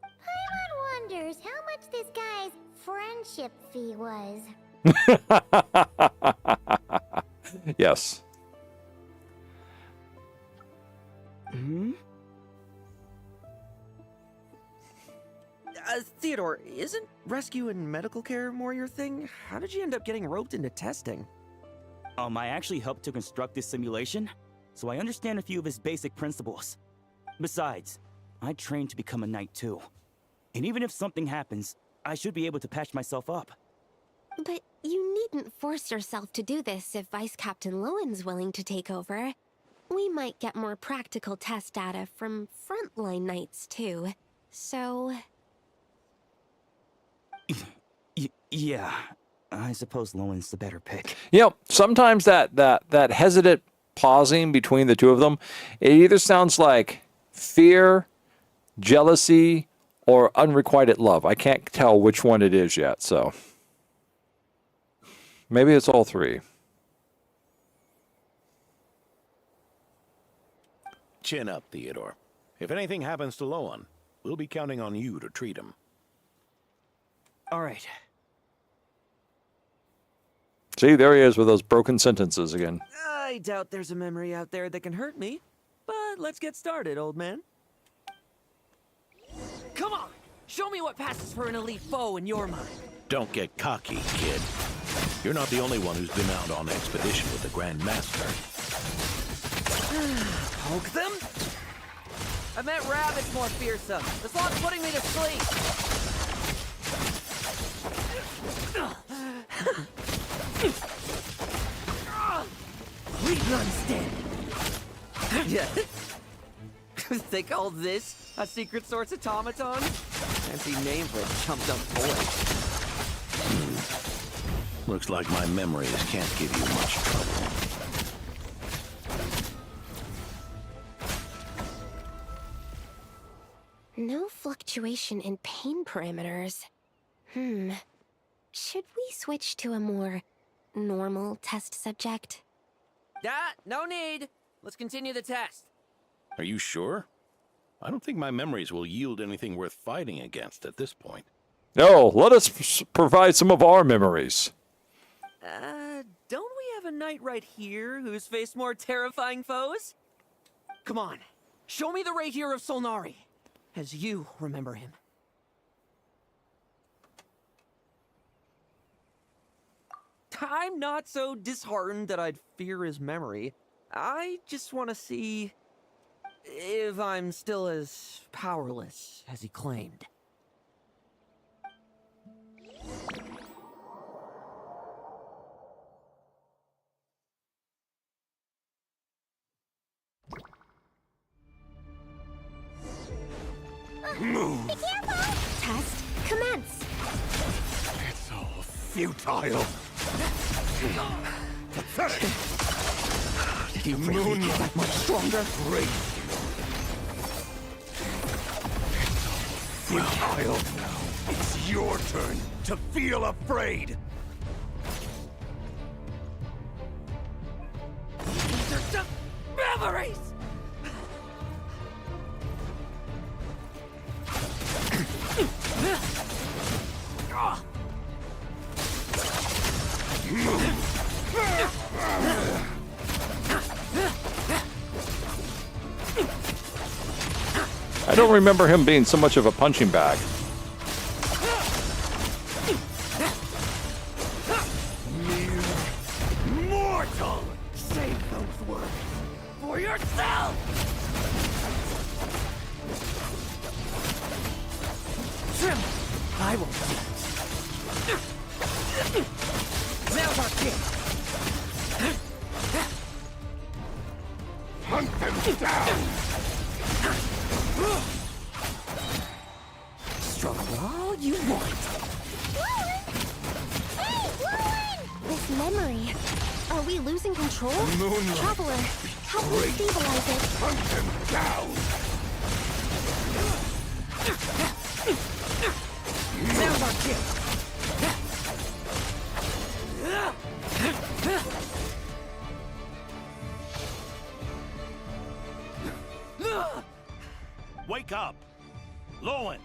Paimon wonders how much this guy's friendship fee was. Yes. Hmm? Theodore, isn't rescue and medical care more your thing? How did you end up getting roped into testing? I actually helped to construct this simulation, so I understand a few of his basic principles. Besides, I trained to become a knight too. And even if something happens, I should be able to patch myself up. But you needn't force yourself to do this if Vice Captain Lowen's willing to take over. We might get more practical test data from frontline knights too. So... Yeah, I suppose Lowen's the better pick. You know, sometimes that hesitant pausing between the two of them, it either sounds like fear, jealousy, or unrequited love. I can't tell which one it is yet, so... Maybe it's all three. Chin up, Theodore. If anything happens to Lohen, we'll be counting on you to treat him. All right. See, there he is with those broken sentences again. I doubt there's a memory out there that can hurt me. But let's get started, old man. Come on! Show me what passes for an elite foe in your mind. Don't get cocky, kid. You're not the only one who's been out on expedition with the Grand Master. Poke them? I meant rabbits more fearsome. This lot's putting me to sleep. We understand. Yeah. They call this a secret source automaton? Fancy name for a chumped up boy. Looks like my memories can't give you much trouble. No fluctuation in pain parameters. Should we switch to a more normal test subject? No need. Let's continue the test. Are you sure? I don't think my memories will yield anything worth fighting against at this point. No, let us provide some of our memories. Don't we have a knight right here who's faced more terrifying foes? Come on, show me the Rapier of Solnari, as you remember him. I'm not so disheartened that I'd fear his memory. I just want to see if I'm still as powerless as he claimed. Move! Be careful! Test commence! It's all futile. Pathetic. Did you really get that much stronger? Great. Futile. It's your turn to feel afraid. These are just memories! I don't remember him being so much of a punching bag. Mortal! Save those words for yourself! Trim! I will. There's our king! Hunt them down! Struggle all you want. Hey, Lohen! This memory. Are we losing control? Moonlight. Traveler, help me stabilize it. Hunt them down! There's our king! Wake up! Lohen!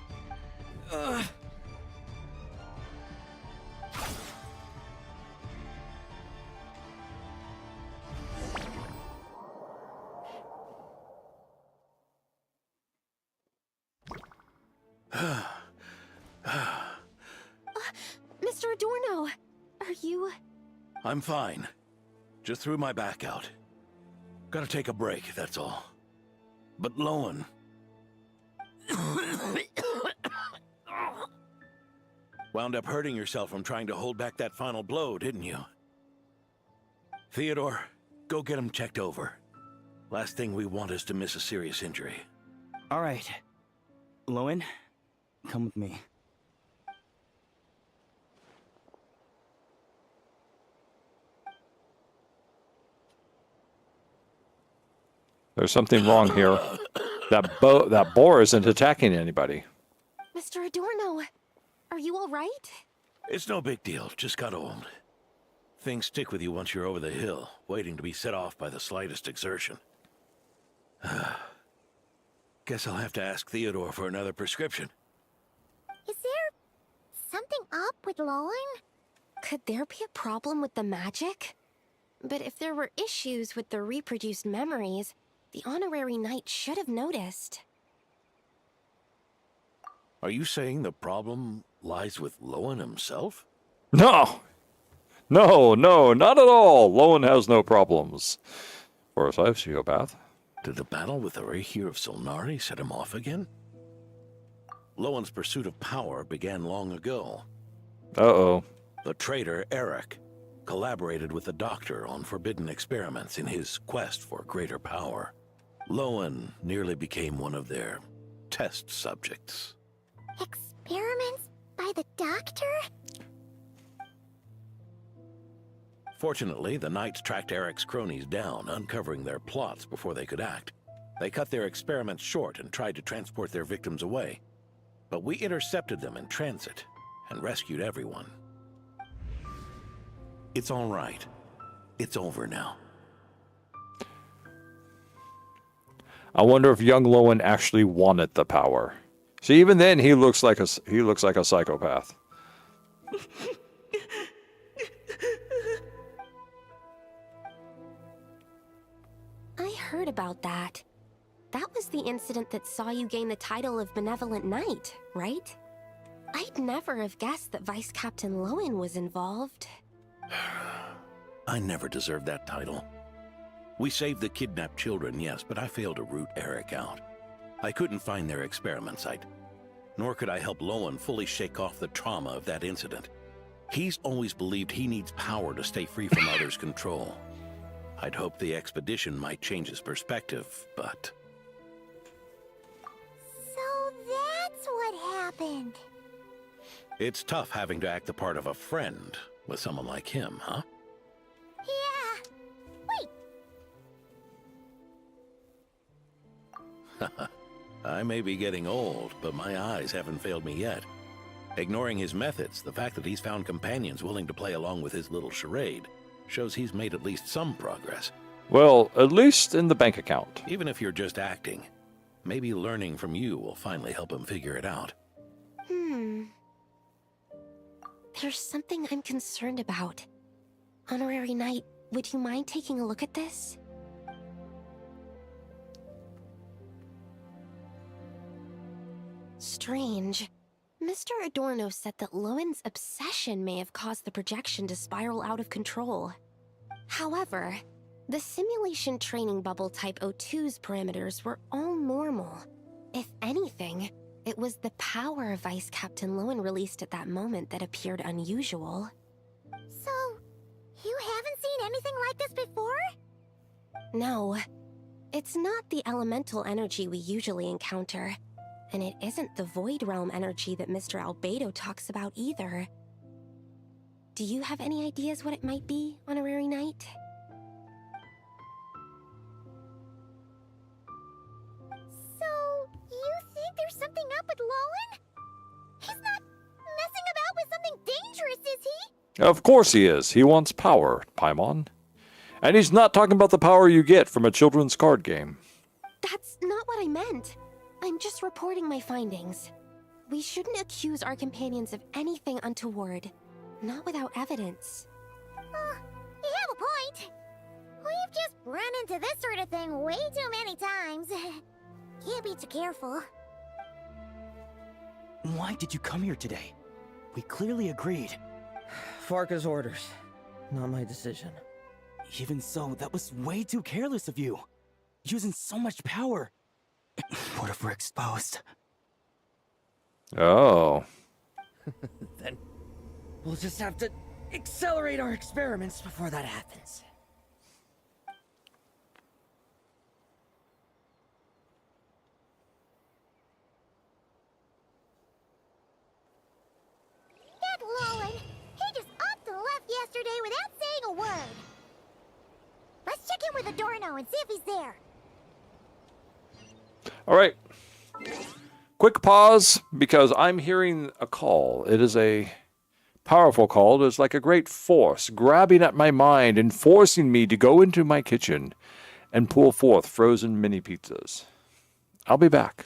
Mr. Adorno, are you... I'm fine. Just threw my back out. Gotta take a break, that's all. But Lohen... Wound up hurting yourself from trying to hold back that final blow, didn't you? Theodore, go get him checked over. Last thing we want is to miss a serious injury. All right. Lohen, come with me. There's something wrong here. That boar isn't attacking anybody. Mr. Adorno, are you all right? It's no big deal, just got old. Things stick with you once you're over the hill, waiting to be set off by the slightest exertion. Guess I'll have to ask Theodore for another prescription. Is there something up with Lohen? Could there be a problem with the magic? But if there were issues with the reproduced memories, the honorary knight should have noticed. Are you saying the problem lies with Lohen himself? No! No, not at all. Lohen has no problems. Or a sociopath. Did the battle with the Rahir of Solnari set him off again? Lohen's pursuit of power began long ago. Uh-oh. The traitor, Eric, collaborated with the Doctor on forbidden experiments in his quest for greater power. Lohen nearly became one of their test subjects. Experiments by the Doctor? Fortunately, the Knights tracked Eric's cronies down, uncovering their plots before they could act. They cut their experiments short and tried to transport their victims away. But we intercepted them in transit and rescued everyone. It's all right. It's over now. I wonder if young Lohen actually wanted the power. See, even then, he looks like a psychopath. I heard about that. That was the incident that saw you gain the title of Benevolent Knight, right? I'd never have guessed that Vice Captain Lohen was involved. I never deserved that title. We saved the kidnapped children, yes, but I failed to root Eric out. I couldn't find their experiment site, nor could I help Lohen fully shake off the trauma of that incident. He's always believed he needs power to stay free from others' control. I'd hoped the expedition might change his perspective, but... So that's what happened. It's tough having to act the part of a friend with someone like him, huh? Yeah. Wait. I may be getting old, but my eyes haven't failed me yet. Ignoring his methods, the fact that he's found companions willing to play along with his little charade shows he's made at least some progress. Well, at least in the bank account. Even if you're just acting, maybe learning from you will finally help him figure it out. There's something I'm concerned about. Honorary Knight, would you mind taking a look at this? Strange. Mr. Adorno said that Lowen's obsession may have caused the projection to spiral out of control. However, the simulation training bubble type O2's parameters were all normal. If anything, it was the power Vice Captain Lohen released at that moment that appeared unusual. So, you haven't seen anything like this before? No. It's not the elemental energy we usually encounter, and it isn't the Void Realm energy that Mr. Albedo talks about either. Do you have any ideas what it might be, Honorary Knight? So, you think there's something up with Lohen? He's not messing about with something dangerous, is he? Of course he is. He wants power, Paimon. And he's not talking about the power you get from a children's card game. That's not what I meant. I'm just reporting my findings. We shouldn't accuse our companions of anything untoward. Not without evidence. You have a point. We've just run into this sort of thing way too many times. Can't be too careful. Why did you come here today? We clearly agreed. Farka's orders. Not my decision. Even so, that was way too careless of you. Using so much power. What if we're exposed? Oh. Then we'll just have to accelerate our experiments before that happens. That Lohen, he just upped and left yesterday without saying a word. Let's check in with Adorno and see if he's there. All right. Quick pause because I'm hearing a call. It is a powerful call. It is like a great force grabbing at my mind and forcing me to go into my kitchen and pull forth frozen mini pizzas. I'll be back.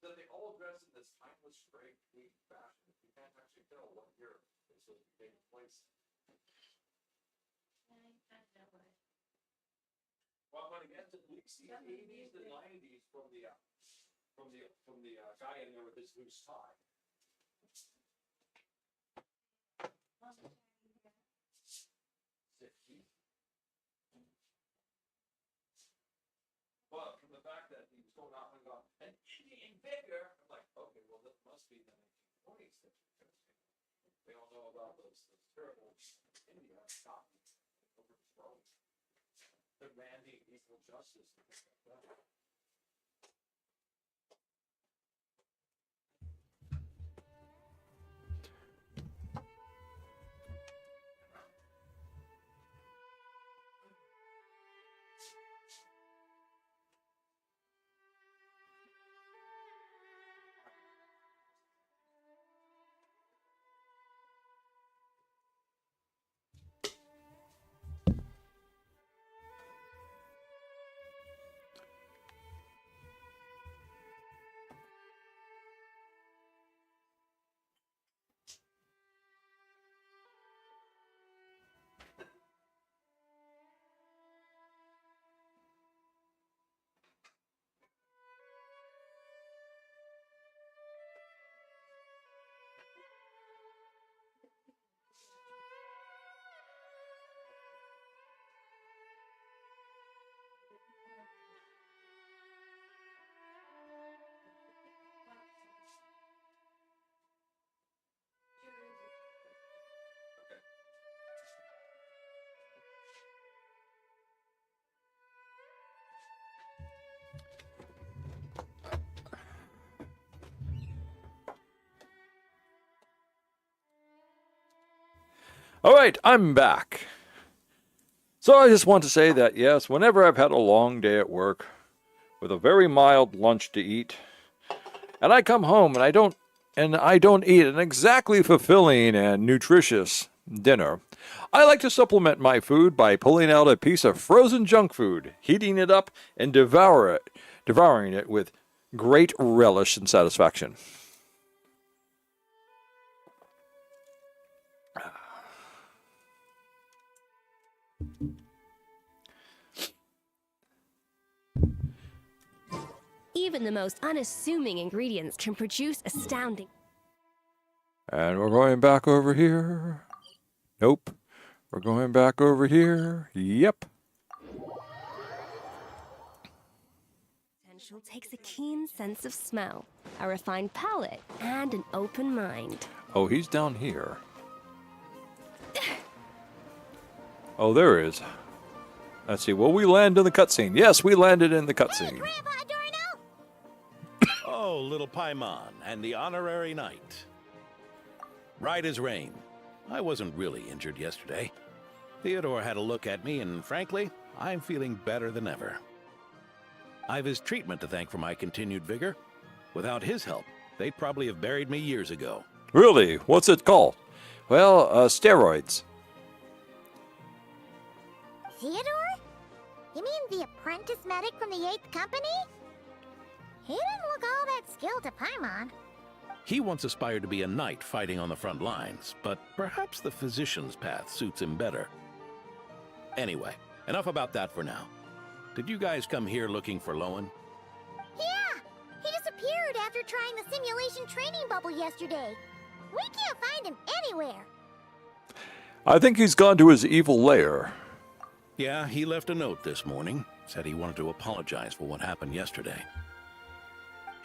That they all dress in this timeless gray clean fashion. You can't actually tell what year it's supposed to be taking place. Well, when it gets at least the 80s to 90s from the guy in there with his loose tie. 60s. But from the fact that he was going out and got an Indian vigor, I'm like, okay, well, that must be the 1920s that we all know about those terrible India copies overthrown, demanding equal justice and things like that. All right, I'm back. So I just want to say that, yes, whenever I've had a long day at work with a very mild lunch to eat, and I come home and I don't eat an exactly fulfilling and nutritious dinner, I like to supplement my food by pulling out a piece of frozen junk food, heating it up, and devouring it with great relish and satisfaction. Even the most unassuming ingredients can produce astounding. And we're going back over here. Nope. We're going back over here. Yep. Potential takes a keen sense of smell, a refined palate, and an open mind. Oh, he's down here. Oh, there is. Let's see. Will we land in the cutscene? Yes, we landed in the cutscene. Oh, little Paimon and the honorary knight. Right as rain. I wasn't really injured yesterday. Theodore had a look at me, and frankly, I'm feeling better than ever. I've his treatment to thank for my continued vigor. Without his help, they'd probably have buried me years ago. Really? What's it called? Well, steroids. Theodore? You mean the apprentice medic from the 8th Company? He didn't look all that skilled to Paimon. He once aspired to be a knight fighting on the front lines, but perhaps the physician's path suits him better. Anyway, enough about that for now. Did you guys come here looking for Lohen? Yeah! He disappeared after trying the simulation training bubble yesterday. We can't find him anywhere. I think he's gone to his evil lair. Yeah, he left a note this morning. Said he wanted to apologize for what happened yesterday.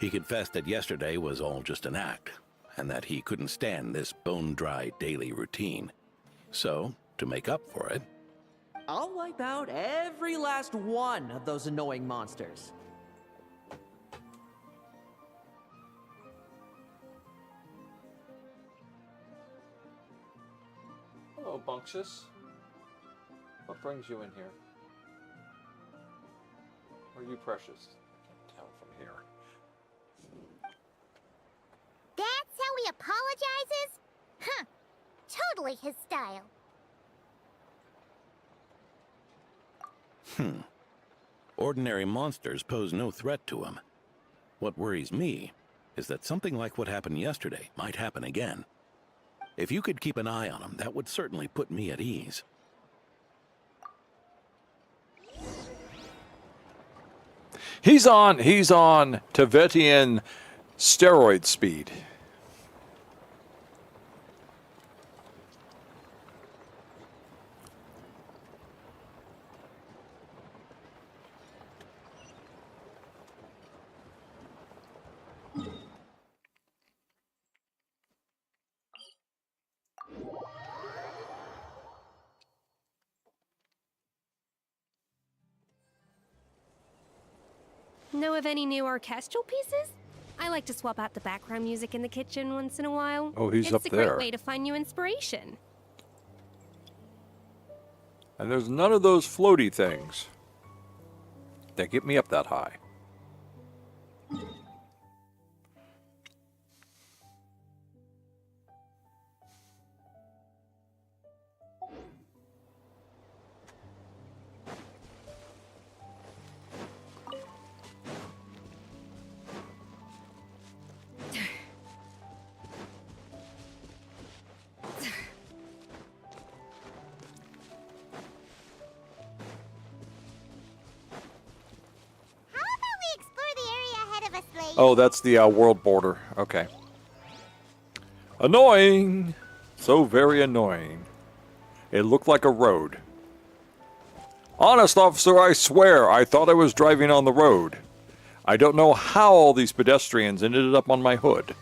He confessed that yesterday was all just an act, and that he couldn't stand this bone-dry daily routine. So, to make up for it, I'll wipe out every last one of those annoying monsters. Hello, Bunksius. What brings you in here? Or are you precious? I can't tell from here. That's how he apologizes? Huh. Totally his style. Ordinary monsters pose no threat to him. What worries me is that something like what happened yesterday might happen again. If you could keep an eye on him, that would certainly put me at ease. He's on Tibetian steroid speed. Know of any new orchestral pieces? I like to swap out the background music in the kitchen once in a while. Oh, he's up It's a there. great way to find new inspiration. And there's none of those floaty things that get me up that high. Oh, that's the world border. Okay. Annoying. So very annoying. It looked like a road. Honest, officer, I swear, I thought I was driving on the road. I don't know how all these pedestrians ended up on my hood.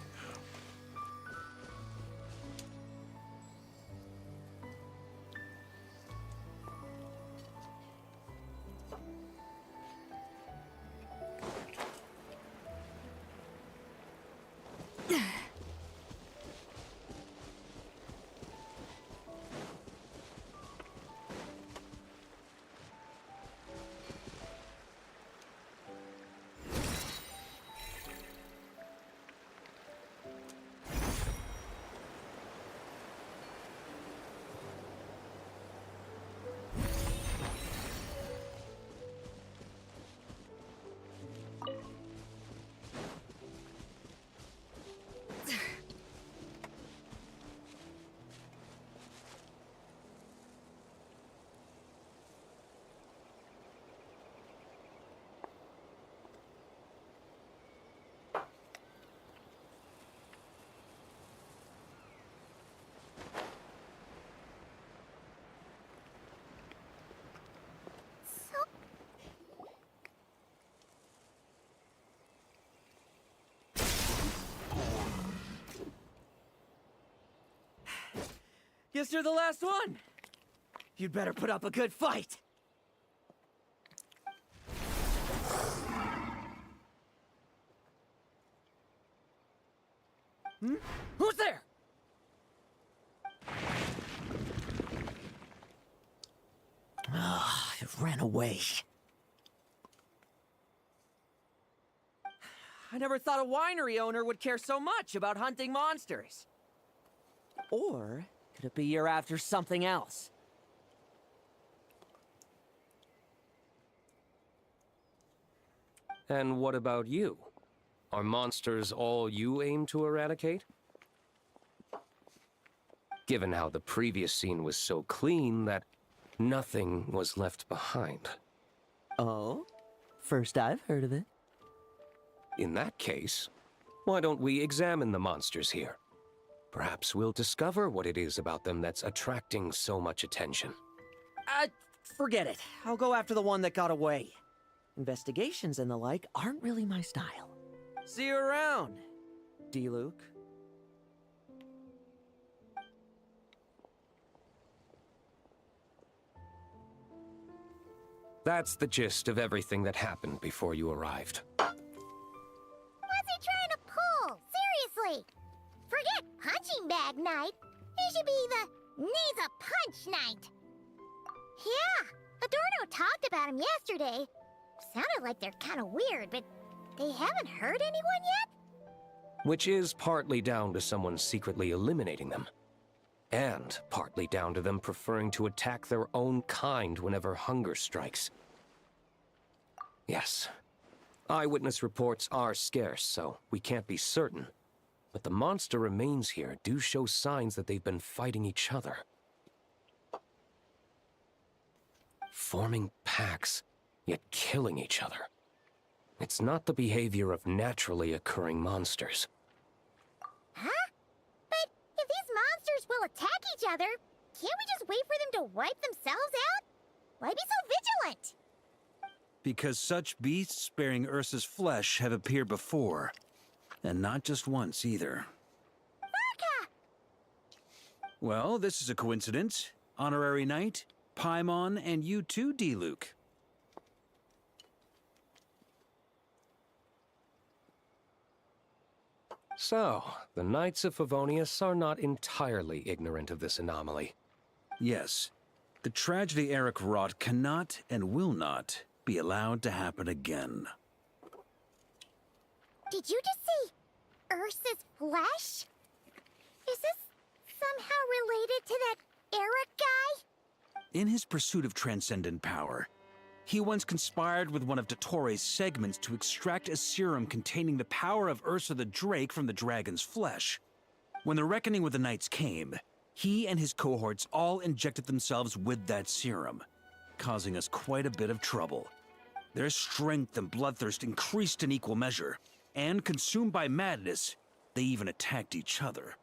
Guess you're the last one. You'd better put up a good fight. Who's there? Ah, it ran away. I never thought a winery owner would care so much about hunting monsters. Or could it be you're after something else? And what about you? Are monsters all you aim to eradicate? Given how the previous scene was so clean that nothing was left behind. Oh? First I've heard of it. In that case, why don't we examine the monsters here? Perhaps we'll discover what it is about them that's attracting so much attention. Forget it. I'll go after the one that got away. Investigations and the like aren't really my style. See you around, D-Luke. That's the gist of everything that happened before you arrived. What's he trying to pull? Seriously! Forget punching bag night. It should be the needs a punch night. Yeah, Adorno talked about him yesterday. Sounded like they're kind of weird, but they haven't hurt anyone yet? Which is partly down to someone secretly eliminating them. And partly down to them preferring to attack their own kind whenever hunger strikes. Yes. Eyewitness reports are scarce, so we can't be certain. But the monster remains here do show signs that they've been fighting each other. Forming packs, yet killing each other. It's not the behavior of naturally occurring monsters. Huh? But if these monsters will attack each other, can't we just wait for them to wipe themselves out? Why be so vigilant? Because such beasts bearing Ursa's flesh have appeared before. And not just once, either. Varka! Well, this is a coincidence. Honorary Knight, Paimon, and you too, D-Luke. So, the Knights of Favonius are not entirely ignorant of this anomaly. Yes. The tragedy Eric wrought cannot and will not be allowed to happen again. Did you just say Ursa's flesh? Is this somehow related to that Eric guy? In his pursuit of transcendent power, he once conspired with one of Dottoro's segments to extract a serum containing the power of Ursa the Drake from the dragon's flesh. When the reckoning with the Knights came, he and his cohorts all injected themselves with that serum, causing us quite a bit of trouble. Their strength and bloodthirst increased in equal measure, and consumed by madness, they even attacked each other.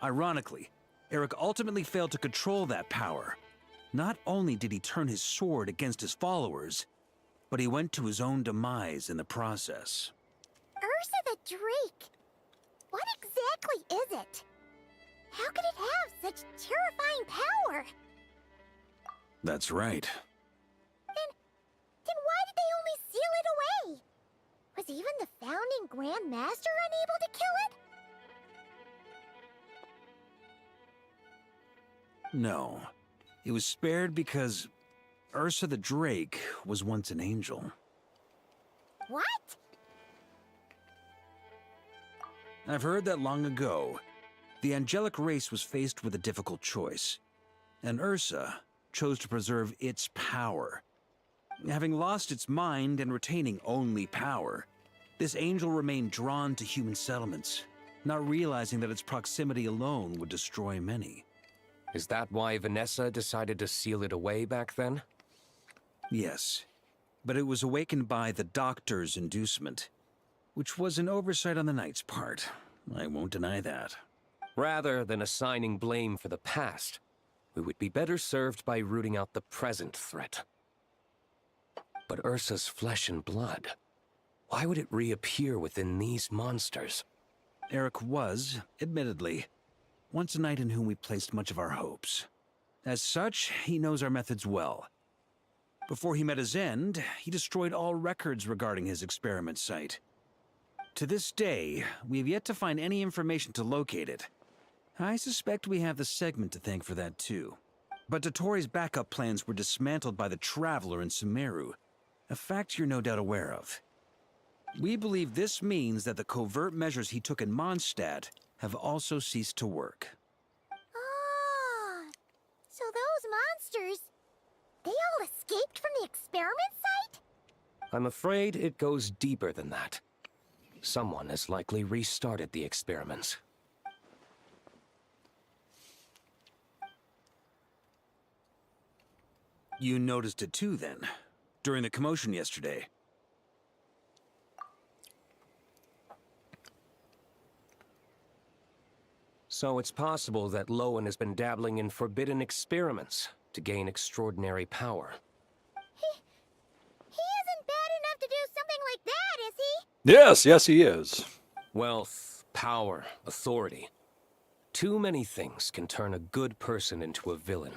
Ironically, Eric ultimately failed to control that power. Not only did he turn his sword against his followers, but he went to his own demise in the process. Ursa the Drake? What exactly is it? How could it have such terrifying power? That's right. Then why did they only seal it away? Was even the founding Grand Master unable to kill it? No. It was spared because Ursa the Drake was once an angel. What? I've heard that long ago, the angelic race was faced with a difficult choice, and Ursa chose to preserve its power. Having lost its mind and retaining only power, this angel remained drawn to human settlements, not realizing that its proximity alone would destroy many. Is that why Vanessa decided to seal it away back then? Yes, but it was awakened by the Doctor's inducement, which was an oversight on the Knight's part. I won't deny that. Rather than assigning blame for the past, we would be better served by rooting out the present threat. But Ursa's flesh and blood, why would it reappear within these monsters? Eric was, admittedly, once a knight in whom we placed much of our hopes. As such, he knows our methods well. Before he met his end, he destroyed all records regarding his experiment site. To this day, we have yet to find any information to locate it. I suspect we have the segment to thank for that too. But Dottoro's backup plans were dismantled by the Traveler in Sumeru, a fact you're no doubt aware of. We believe this means that the covert measures he took in Mondstadt have also ceased to work. Ah, so those monsters, they all escaped from the experiment site? I'm afraid it goes deeper than that. Someone has likely restarted the experiments. You noticed it too, then, during the commotion yesterday. So it's possible that Lohen has been dabbling in forbidden experiments to gain extraordinary power. He isn't bad enough to do something like that, is he? Yes, he is. Wealth, power, authority. Too many things can turn a good person into a villain.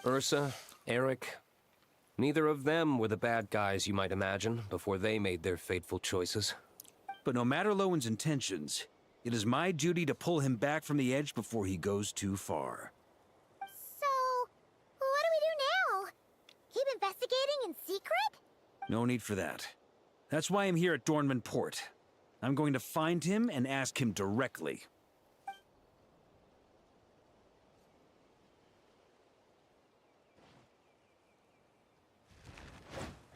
Ursa, Eric, neither of them were the bad guys you might imagine before they made their fateful choices. But no matter Lowen's intentions, it is my duty to pull him back from the edge before he goes too far. So, what do we do now? Keep investigating in secret? No need for that. That's why I'm here at Dornman Port. I'm going to find him and ask him directly.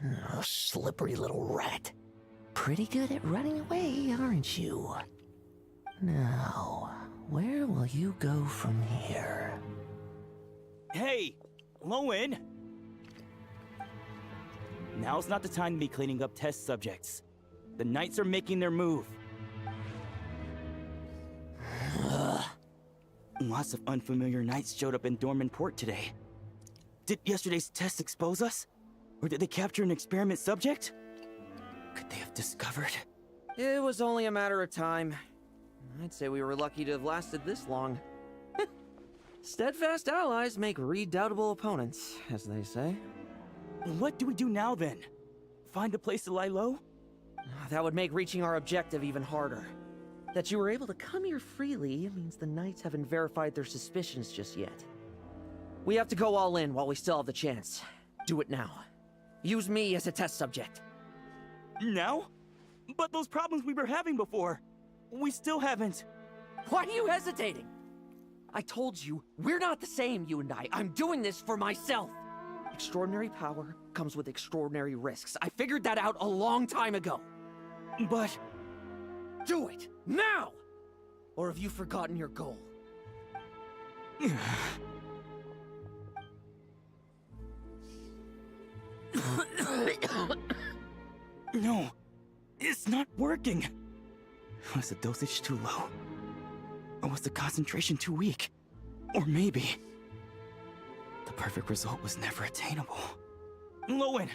Oh, slippery little rat. Pretty good at running away, aren't you? Now, where will you go from here? Hey, Lohen! Now's not the time to be cleaning up test subjects. The Knights are making their move. Lots of unfamiliar Knights showed up in Dorman Port today. Did yesterday's test expose us? Or did they capture an experiment subject? Could they have discovered? It was only a matter of time. I'd say we were lucky to have lasted this long. Steadfast allies make redoubtable opponents, as they say. What do we do now then? Find a place to lie low? That would make reaching our objective even harder. That you were able to come here freely means the Knights haven't verified their suspicions just yet. We have to go all in while we still have the chance. Do it now. Use me as a test subject. Now? But those problems we were having before, we still haven't. Why are you hesitating? I told you, we're not the same, you and I. I'm doing this for myself. Extraordinary power comes with extraordinary risks. I figured that out a long time ago. But... do it! Now! Or have you forgotten your goal? No, it's not working. Was the dosage too low? Or was the concentration too weak? Or maybe... the perfect result was never attainable. Lohen,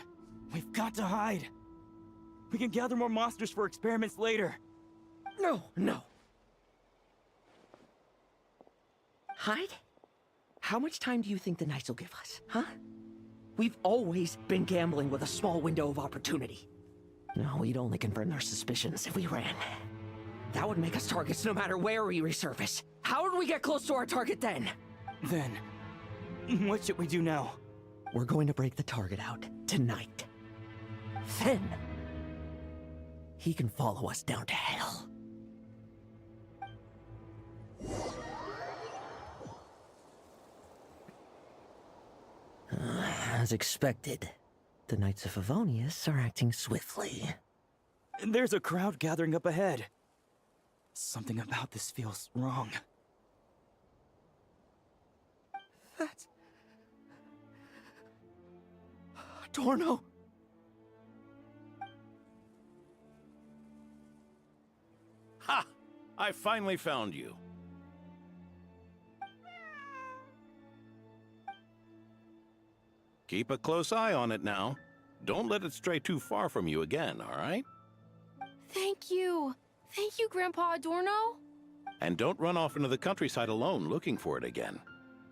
we've got to hide. We can gather more monsters for experiments later. No. Hide? How much time do you think the Knights will give us, huh? We've always been gambling with a small window of opportunity. No, we'd only confirm their suspicions if we ran. That would make us targets no matter where we resurface. How would we get close to our target then? Then, what should we do now? We're going to break the target out tonight. Then, he can follow us down to hell. As expected, the Knights of Favonius are acting swiftly. There's a crowd gathering up ahead. Something about this feels wrong. That's... Adorno! Ha! I finally found you. Keep a close eye on it now. Don't let it stray too far from you again, all right? Thank you. Thank you, Grandpa Adorno. And don't run off into the countryside alone looking for it again.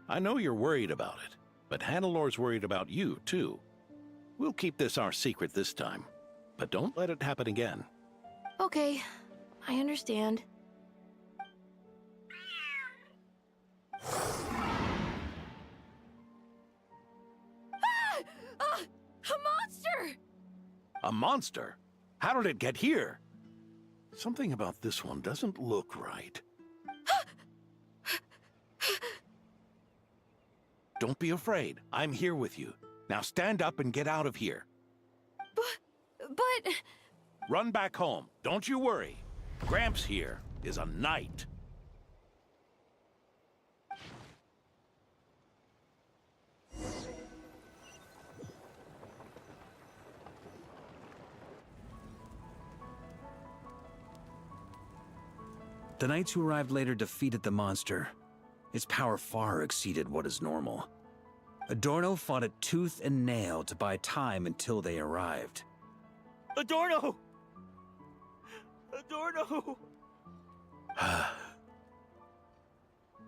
I know you're worried about it, but Hannelor's worried about you, too. We'll keep this our secret this time, but don't let it happen again. Okay, I understand. A monster! A monster? How did it get here? Something about this one doesn't look right. Don't be afraid. I'm here with you. Now stand up and get out of here. But... Run back home. Don't you worry. Gramps here is a knight. The knights who arrived later defeated the monster. Its power far exceeded what is normal. Adorno fought it tooth and nail to buy time until they arrived. Adorno! Adorno!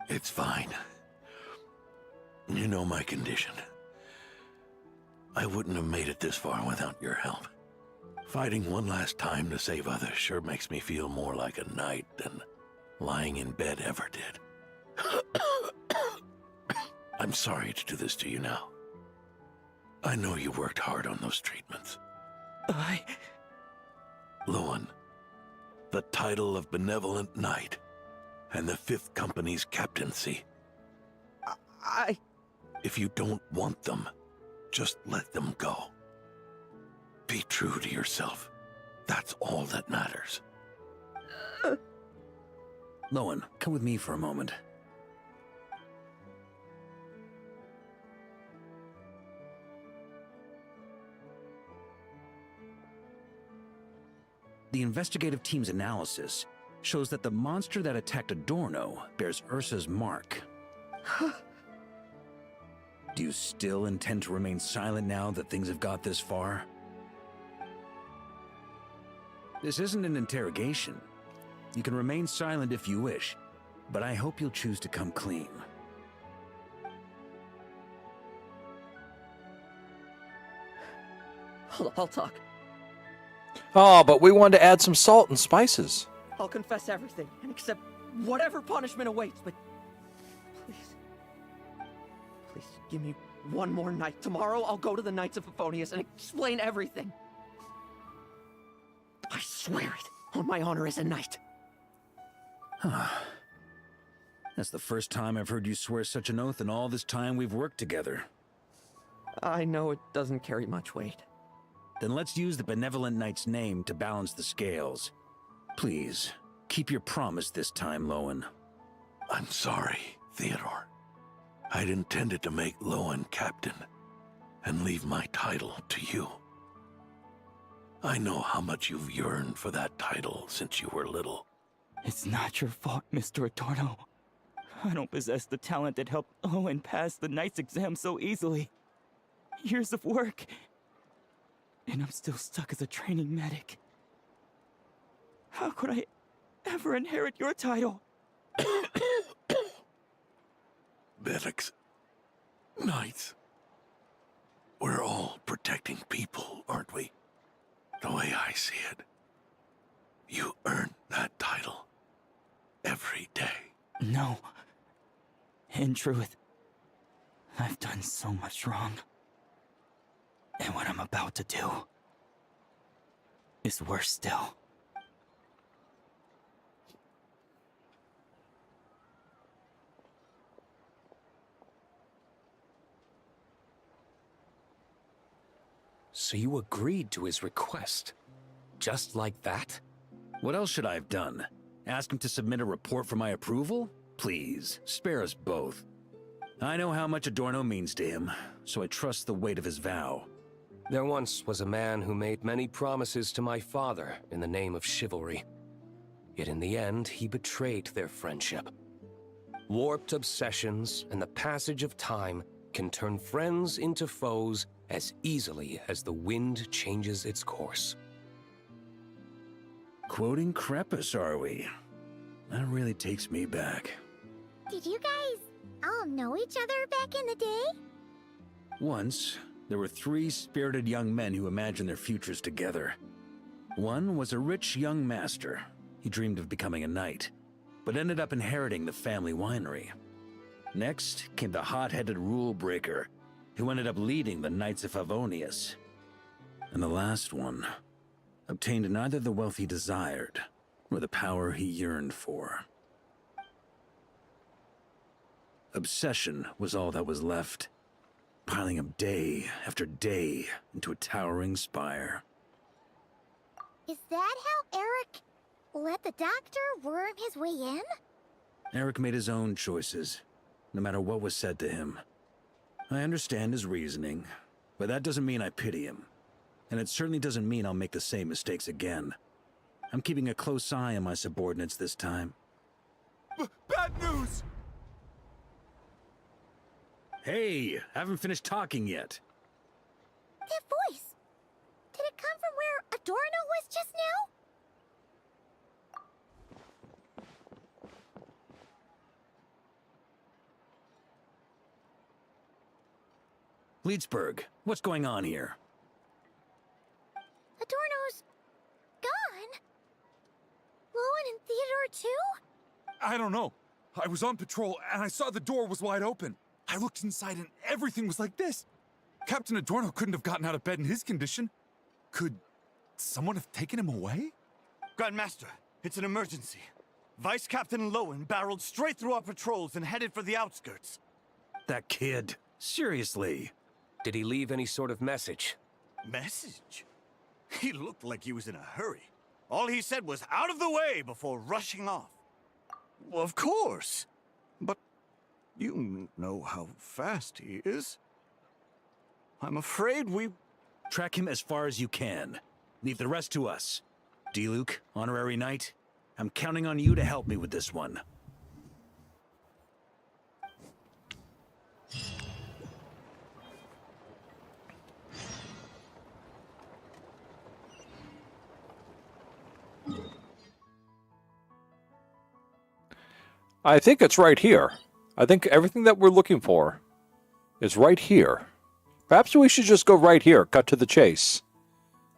It's fine. You know my condition. I wouldn't have made it this far without your help. Fighting one last time to save others sure makes me feel more like a knight than lying in bed ever did. I'm sorry to do this to you now. I know you worked hard on those treatments. Lohen, the title of Benevolent Knight, and the 5th Company's captaincy. If you don't want them, just let them go. Be true to yourself. That's all that matters. Lohen, come with me for a moment. The investigative team's analysis shows that the monster that attacked Adorno bears Ursa's mark. Do you still intend to remain silent now that things have got this far? This isn't an interrogation. You can remain silent if you wish, but I hope you'll choose to come clean. I'll talk. Oh, but we wanted to add some salt and spices. I'll confess everything and accept whatever punishment awaits, but please give me one more night. Tomorrow I'll go to the Knights of Favonius and explain everything. I swear it on my honor as a knight. That's the first time I've heard you swear such an oath in all this time we've worked together. I know it doesn't carry much weight. Then let's use the Benevolent Knight's name to balance the scales. Please, keep your promise this time, Lohen. I'm sorry, Theodore. I'd intended to make Lohen captain and leave my title to you. I know how much you've yearned for that title since you were little. It's not your fault, Mr. Adorno. I don't possess the talent that helped Lohen pass the Knight's exam so easily. Years of work, and I'm still stuck as a training medic. How could I ever inherit your title? Medics, knights, we're all protecting people, aren't we? The way I see it, you earn that title every day. No. In truth, I've done so much wrong. And what I'm about to do is worse still. So you agreed to his request? Just like that? What else should I have done? Ask him to submit a report for my approval? Please, spare us both. I know how much Adorno means to him, so I trust the weight of his vow. There once was a man who made many promises to my father in the name of chivalry. Yet in the end, he betrayed their friendship. Warped obsessions and the passage of time can turn friends into foes as easily as the wind changes its course. Quoting Crepus, are we? That really takes me back. Did you guys all know each other back in the day? Once, there were 3 spirited young men who imagined their futures together. One was a rich young master. He dreamed of becoming a knight, but ended up inheriting the family winery. Next came the hot-headed rule breaker, who ended up leading the Knights of Favonius. And the last one obtained neither the wealth he desired, nor the power he yearned for. Obsession was all that was left, piling up day after day into a towering spire. Is that how Eric let the doctor worm his way in? Eric made his own choices, no matter what was said to him. I understand his reasoning, but that doesn't mean I pity him. And it certainly doesn't mean I'll make the same mistakes again. I'm keeping a close eye on my subordinates this time. Bad news! Hey, haven't finished talking yet. That voice! Did it come from where Adorno was just now? Leedsburg, what's going on here? Adorno's gone? Lohen and Theodore too? I don't know. I was on patrol and I saw the door was wide open. I looked inside and everything was like this. Captain Adorno couldn't have gotten out of bed in his condition. Could someone have taken him away? Grandmaster, it's an emergency. Vice Captain Lohen barreled straight through our patrols and headed for the outskirts. That kid. Seriously. Did he leave any sort of message? Message? He looked like he was in a hurry. All he said was out of the way before rushing off. Well, of course. But you know how fast he is. I'm afraid we... Track him as far as you can. Leave the rest to us. D-Luke, Honorary Knight, I'm counting on you to help me with this one. I think it's right here. I think everything that we're looking for is right here. Perhaps we should just go right here, cut to the chase.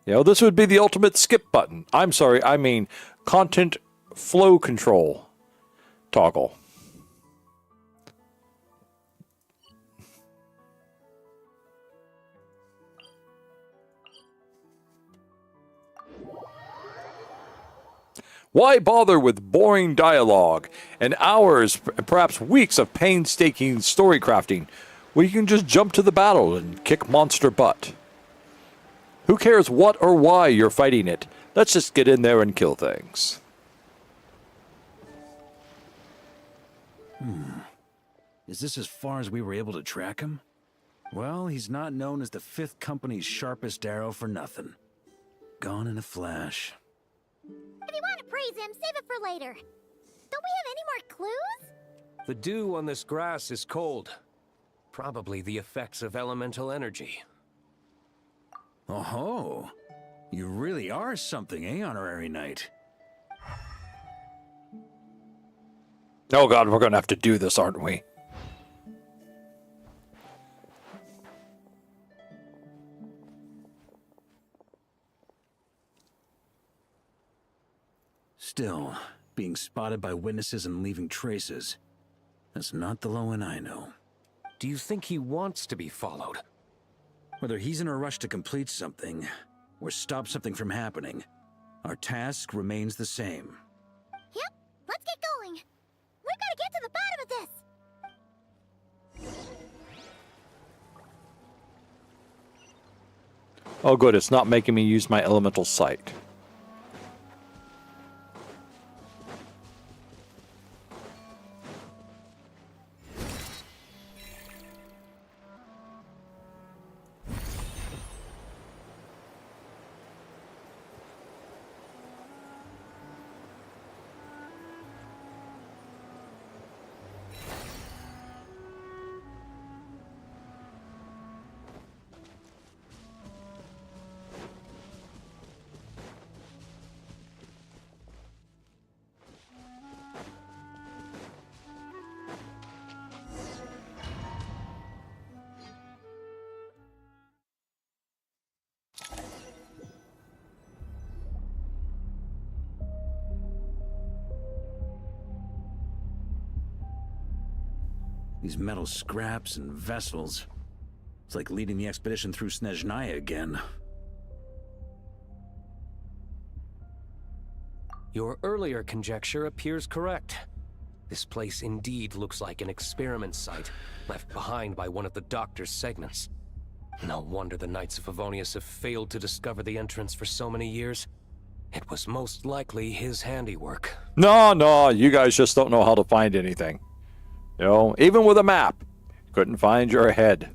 You know, this would be the ultimate skip button. I'm sorry, I mean content flow control toggle. Why bother with boring dialogue and hours, perhaps weeks of painstaking story crafting, when you can just jump to the battle and kick monster butt? Who cares what or why you're fighting it? Let's just get in there and kill things. Is this as far as we were able to track him? Well, he's not known as the 5th Company's sharpest arrow for nothing. Gone in a flash. If you want to praise him, save it for later. Don't we have any more clues? The dew on this grass is cold. Probably the effects of elemental energy. Oh-ho! You really are something, eh, Honorary Knight? Oh god, we're gonna have to do this, aren't we? Still, being spotted by witnesses and leaving traces, that's not the Lohen I know. Do you think he wants to be followed? Whether he's in a rush to complete something, or stop something from happening, our task remains the same. Yep, let's get going. We've got to get to the bottom of this. Oh good, it's not making me use my elemental sight. These metal scraps and vessels. It's like leading the expedition through Snezhnaya again. Your earlier conjecture appears correct. This place indeed looks like an experiment site, left behind by one of the Doctor's segments. No wonder the Knights of Favonius have failed to discover the entrance for so many years. It was most likely his handiwork. No, you guys just don't know how to find anything. You know, even with a map, couldn't find your head.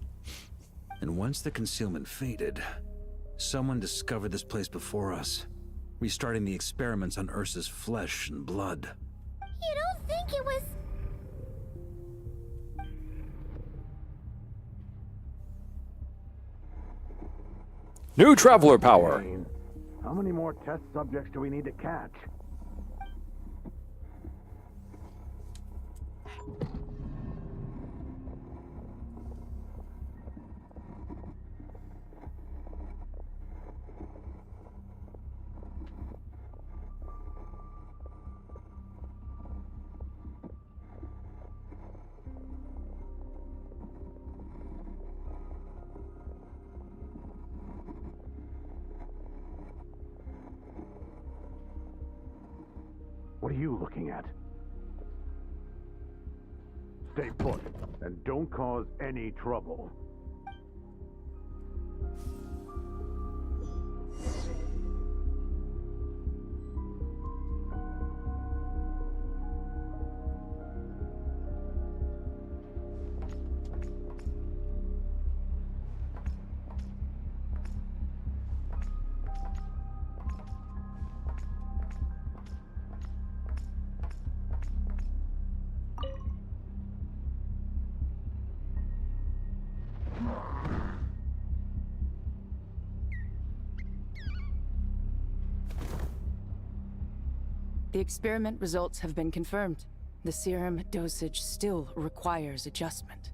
And once the concealment faded, someone discovered this place before us, restarting the experiments on Ursa's flesh and blood. You don't think it was... New traveler power. How many more test subjects do we need to catch? What are you looking at? Stay put, and don't cause any trouble. The experiment results have been confirmed. The serum dosage still requires adjustment.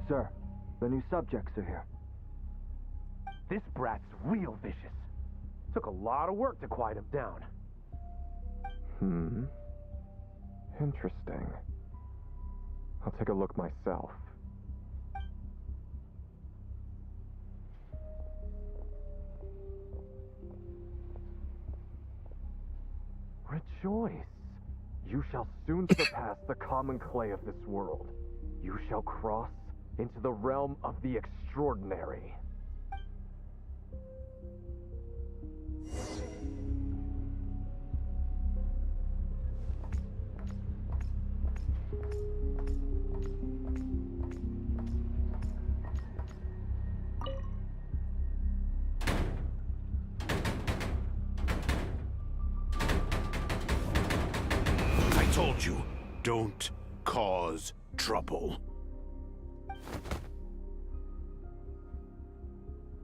Sir, the new subjects are here. This brat's real vicious. Took a lot of work to quiet him down. Interesting. I'll take a look myself. Rejoice! You shall soon surpass the common clay of this world. You shall cross into the realm of the extraordinary. I told you, don't cause trouble.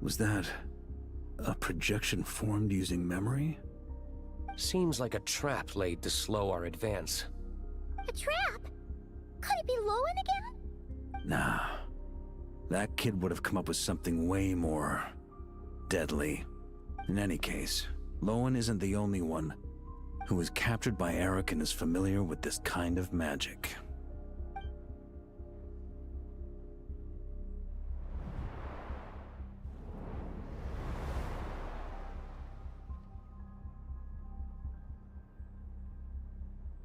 Was that a projection formed using memory? Seems like a trap laid to slow our advance. A trap? Could it be Lohen again? Nah. That kid would have come up with something way more deadly. In any case, Lohen isn't the only one who was captured by Eric and is familiar with this kind of magic.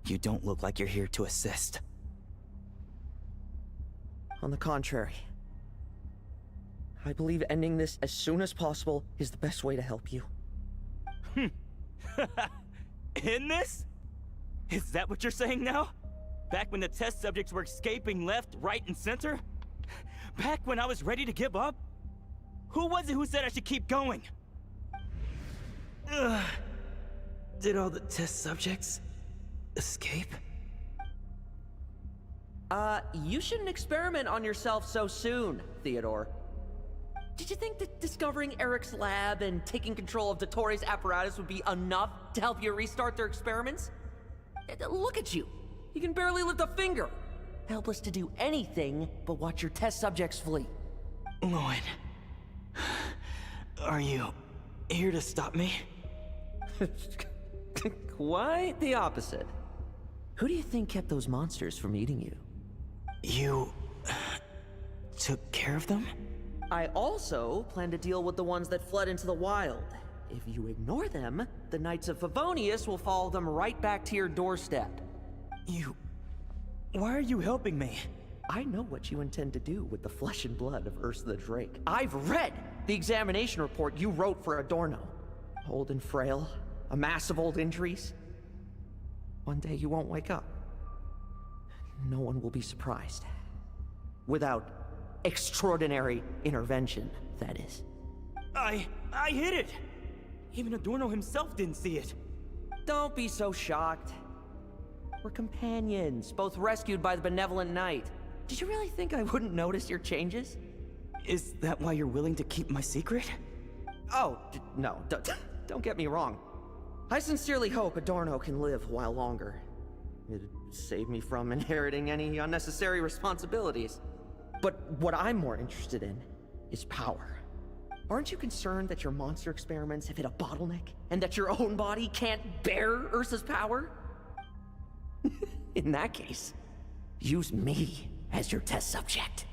You don't look like you're here to assist. On the contrary, I believe ending this as soon as possible is the best way to help you. In this? Is that what you're saying now? Back when the test subjects were escaping left, right, and center? Back when I was ready to give up? Who was it who said I should keep going? Did all the test subjects escape? You shouldn't experiment on yourself so soon, Theodore. Did you think that discovering Eric's lab and taking control of Dottoro's apparatus would be enough to help you restart their experiments? Look at you. You can barely lift a finger. Helpless to do anything but watch your test subjects flee. Lohen, are you here to stop me? Quite the opposite. Who do you think kept those monsters from eating you? You took care of them? I also plan to deal with the ones that fled into the wild. If you ignore them, the Knights of Favonius will follow them right back to your doorstep. Why are you helping me? I know what you intend to do with the flesh and blood of Ursa the Drake. I've read the examination report you wrote for Adorno. Old and frail, a mass of old injuries. One day you won't wake up. No one will be surprised. Without extraordinary intervention, that is. I hit it! Even Adorno himself didn't see it. Don't be so shocked. We're companions, both rescued by the benevolent knight. Did you really think I wouldn't notice your changes? Is that why you're willing to keep my secret? Oh, no, don't get me wrong. I sincerely hope Adorno can live a while longer. It'd save me from inheriting any unnecessary responsibilities. But what I'm more interested in is power. Aren't you concerned that your monster experiments have hit a bottleneck, and that your own body can't bear Ursa's power? In that case, use me as your test subject.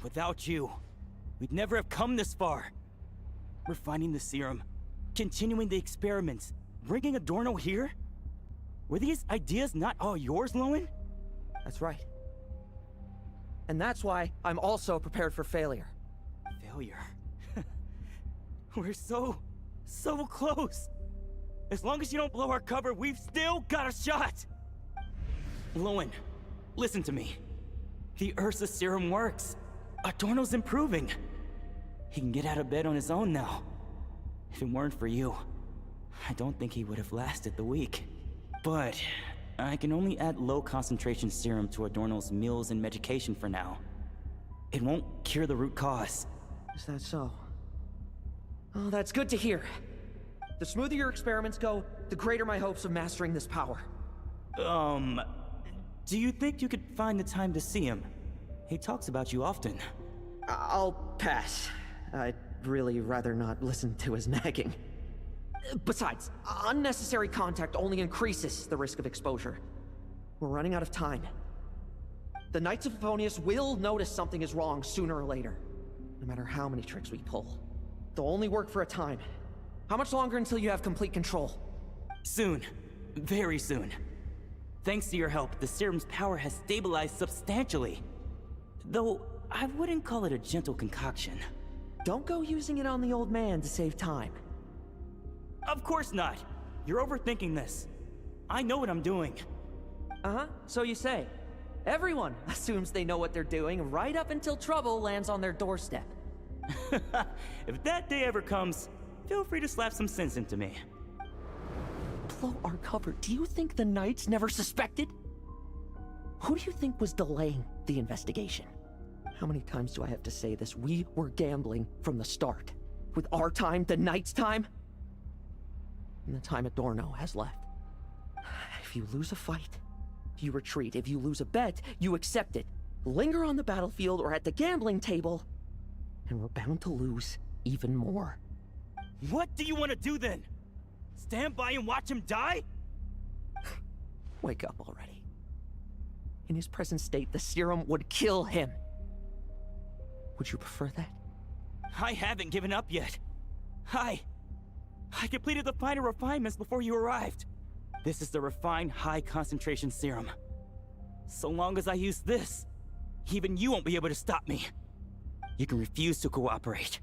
Without you, we'd never have come this far. Refining the serum, continuing the experiments, bringing Adorno here? Were these ideas not all yours, Lohen? That's right. And that's why I'm also prepared for failure. Failure? We're so close. As long as you don't blow our cover, we've still got a shot! Lohen, listen to me. The Ursa serum works. Adorno's improving. He can get out of bed on his own now. If it weren't for you, I don't think he would have lasted the week. But I can only add low concentration serum to Adorno's meals and medication for now. It won't cure the root cause. Is that so? Oh, that's good to hear. The smoother your experiments go, the greater my hopes of mastering this power. Do you think you could find the time to see him? He talks about you often. I'll pass. I'd really rather not listen to his nagging. Besides, unnecessary contact only increases the risk of exposure. We're running out of time. The Knights of Favonius will notice something is wrong sooner or later, no matter how many tricks we pull. They'll only work for a time. How much longer until you have complete control? Soon. Very soon. Thanks to your help, the serum's power has stabilized substantially. Though, I wouldn't call it a gentle concoction. Don't go using it on the old man to save time. Of course not! You're overthinking this. I know what I'm doing. Uh-huh, so you say. Everyone assumes they know what they're doing right up until trouble lands on their doorstep. If that day ever comes, feel free to slap some sense into me. Blow our cover. Do you think the Knights never suspected? Who do you think was delaying the investigation? How many times do I have to say this? We were gambling from the start. With our time, the Knights' time, and the time Adorno has left. If you lose a fight, you retreat. If you lose a bet, you accept it. Linger on the battlefield or at the gambling table, and we're bound to lose even more. What do you want to do then? Stand by and watch him die? Wake up already. In his present state, the serum would kill him. Would you prefer that? I haven't given up yet. I completed the final refinements before you arrived. This is the refined high-concentration serum. So long as I use this, even you won't be able to stop me. You can refuse to cooperate.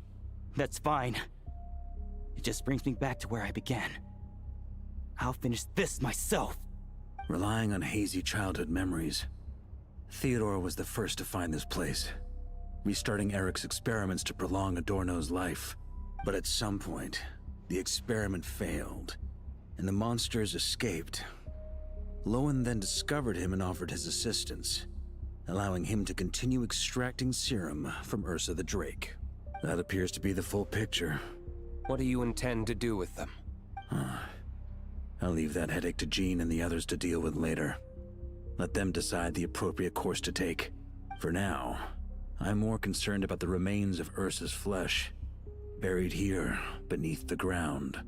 That's fine. It just brings me back to where I began. I'll finish this myself. Relying on hazy childhood memories, Theodore was the first to find this place, restarting Eric's experiments to prolong Adorno's life. But at some point, the experiment failed, and the monsters escaped. Lohen then discovered him and offered his assistance, allowing him to continue extracting serum from Ursa the Drake. That appears to be the full picture. What do you intend to do with them? I'll leave that headache to Jean and the others to deal with later. Let them decide the appropriate course to take. For now, I'm more concerned about the remains of Ursa's flesh, buried here beneath the ground.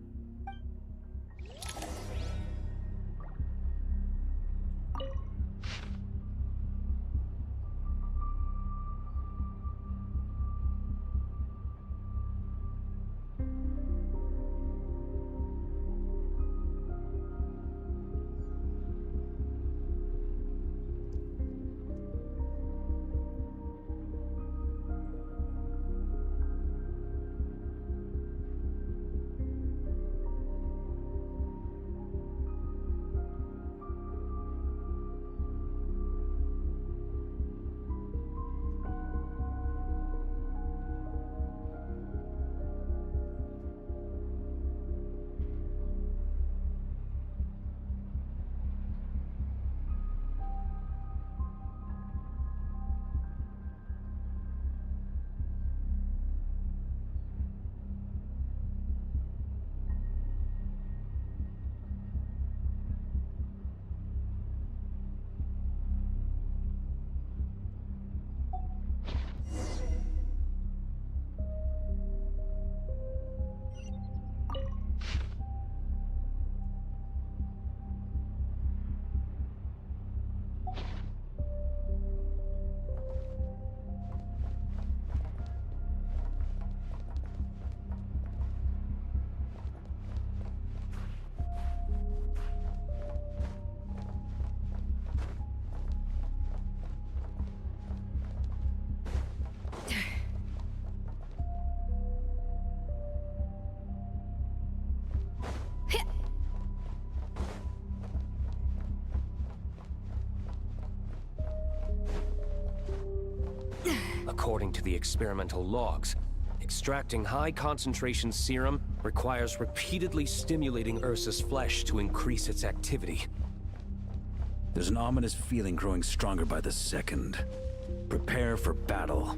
According to the experimental logs, Extracting high-concentration serum requires repeatedly stimulating Ursa's flesh to increase its activity. There's an ominous feeling growing stronger by the second. Prepare for battle.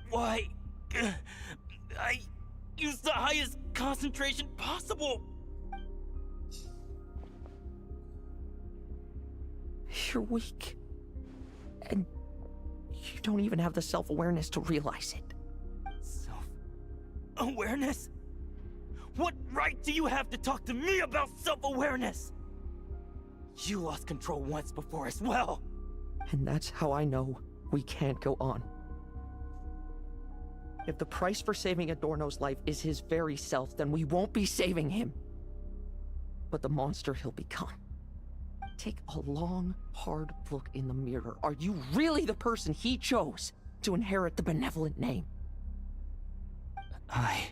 Why? I used the highest concentration possible. You're weak. And you don't even have the self-awareness to realize it. Self-awareness? What right do you have to talk to me about self-awareness? You lost control once before as well. And that's how I know we can't go on. If the price for saving Adorno's life is his very self, then we won't be saving him, but the monster he'll become. Take a long, hard look in the mirror. Are you really the person he chose to inherit the benevolent name? I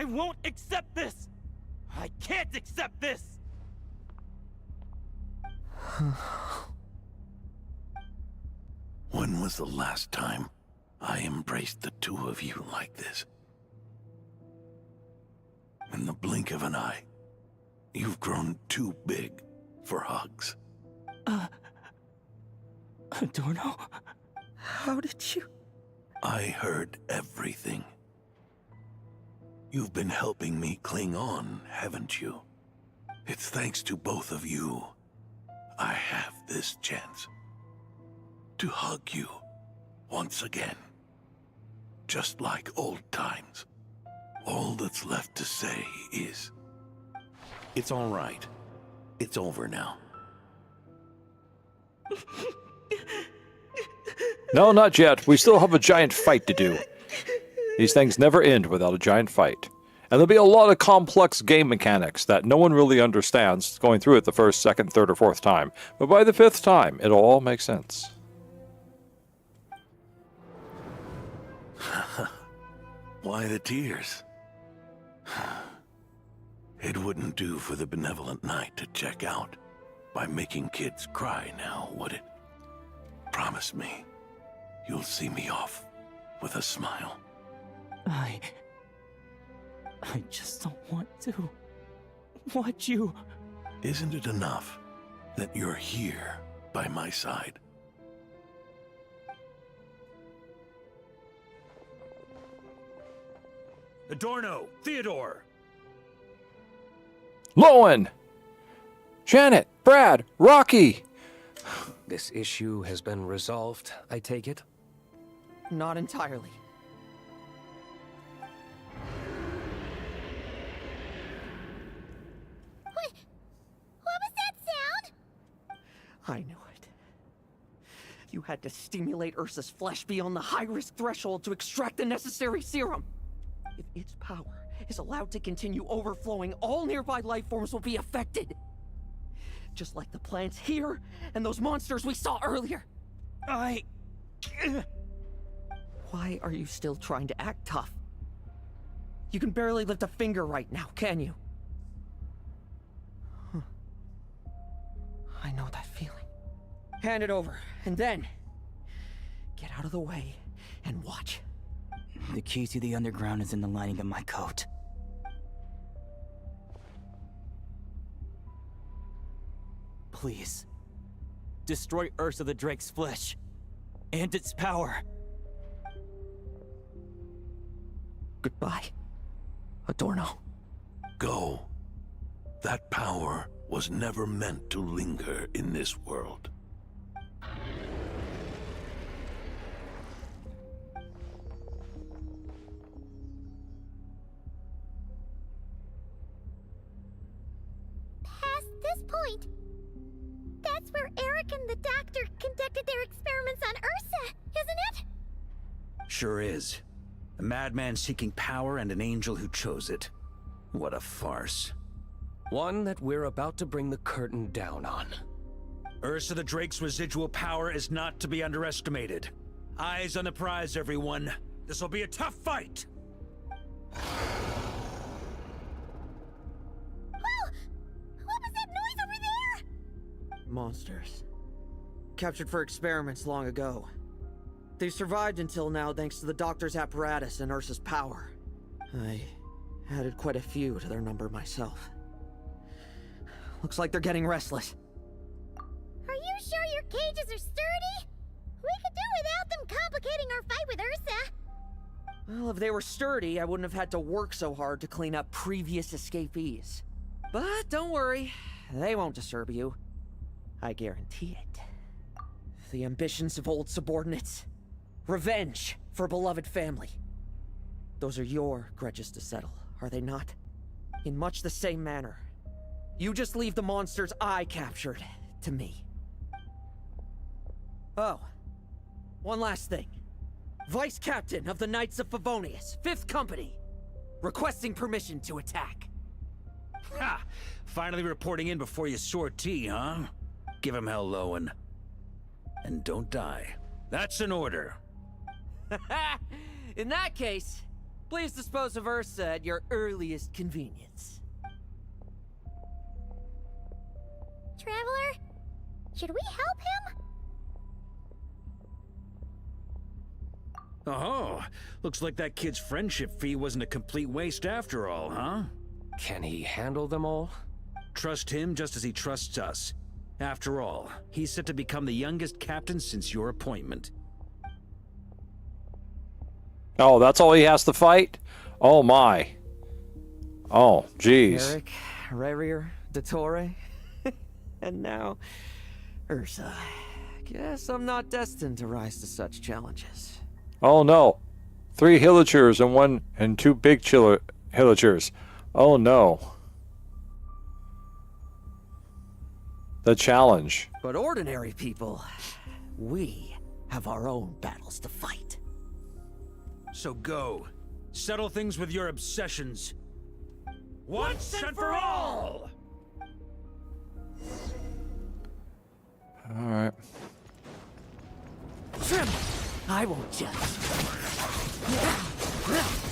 won't accept this! I can't accept this! When was the last time I embraced the two of you like this? In the blink of an eye, you've grown too big for hugs. Adorno? How did you? I heard everything. You've been helping me cling on, haven't you? It's thanks to both of you I have this chance to hug you once again. Just like old times. All that's left to say is, it's all right. It's over now. No, not yet. We still have a giant fight to do. These things never end without a giant fight. And there'll be a lot of complex game mechanics that no one really understands going through it the first, second, third, or fourth time. But by the fifth time, it'll all make sense. Why the tears? It wouldn't do for the benevolent knight to check out by making kids cry now, would it? Promise me, you'll see me off with a smile. I just don't want to watch you. Isn't it enough that you're here by my side? Adorno! Theodore! Lohen! Janet! Brad! Rocky! This issue has been resolved, I take it? Not entirely. What was that sound? I knew it. You had to stimulate Ursa's flesh beyond the high-risk threshold to extract the necessary serum. If its power is allowed to continue overflowing, all nearby life forms will be affected. Just like the plants here and those monsters we saw earlier. Why are you still trying to act tough? You can barely lift a finger right now, can you? I know that feeling. Hand it over, and then get out of the way and watch. The key to the underground is in the lining of my coat. Please, destroy Ursa the Drake's flesh and its power. Goodbye, Adorno. Go. That power was never meant to linger in this world. Past this point, that's where Eric and the doctor conducted their experiments on Ursa, isn't it? Sure is. A madman seeking power and an angel who chose it. What a farce. One that we're about to bring the curtain down on. Ursa the Drake's residual power is not to be underestimated. Eyes on the prize, everyone. This'll be a tough fight! What was that noise over there? Monsters. Captured for experiments long ago. They've survived until now thanks to the doctor's apparatus and Ursa's power. I added quite a few to their number myself. Looks like they're getting restless. Are you sure your cages are sturdy? We could do without them complicating our fight with Ursa. Well, if they were sturdy, I wouldn't have had to work so hard to clean up previous escapees. But don't worry, they won't disturb you. I guarantee it. The ambitions of old subordinates. Revenge for beloved family. Those are your grudges to settle, are they not? In much the same manner. You just leave the monsters I captured to me. Oh, one last thing. Vice Captain of the Knights of Favonius, 5th Company, requesting permission to attack. Ha! Finally reporting in before you sortie, huh? Give him hell, Lohen. And don't die. That's an order. In that case, please dispose of Ursa at your earliest convenience. Traveler, should we help him? Oh, looks like that kid's friendship fee wasn't a complete waste after all, huh? Can he handle them all? Trust him just as he trusts us. After all, he's set to become the youngest captain since your appointment. Oh, that's all he has to fight? Oh my. Oh, jeez. Eric, Revier, Dottore, and now Ursa. Guess I'm not destined to rise to such challenges. Oh no. 3 hillagers and 2 big hillagers. Oh no. The challenge. But ordinary people, we have our own battles to fight. So go. Settle things with your obsessions. Once and for all! Alright. Trim! I won't judge.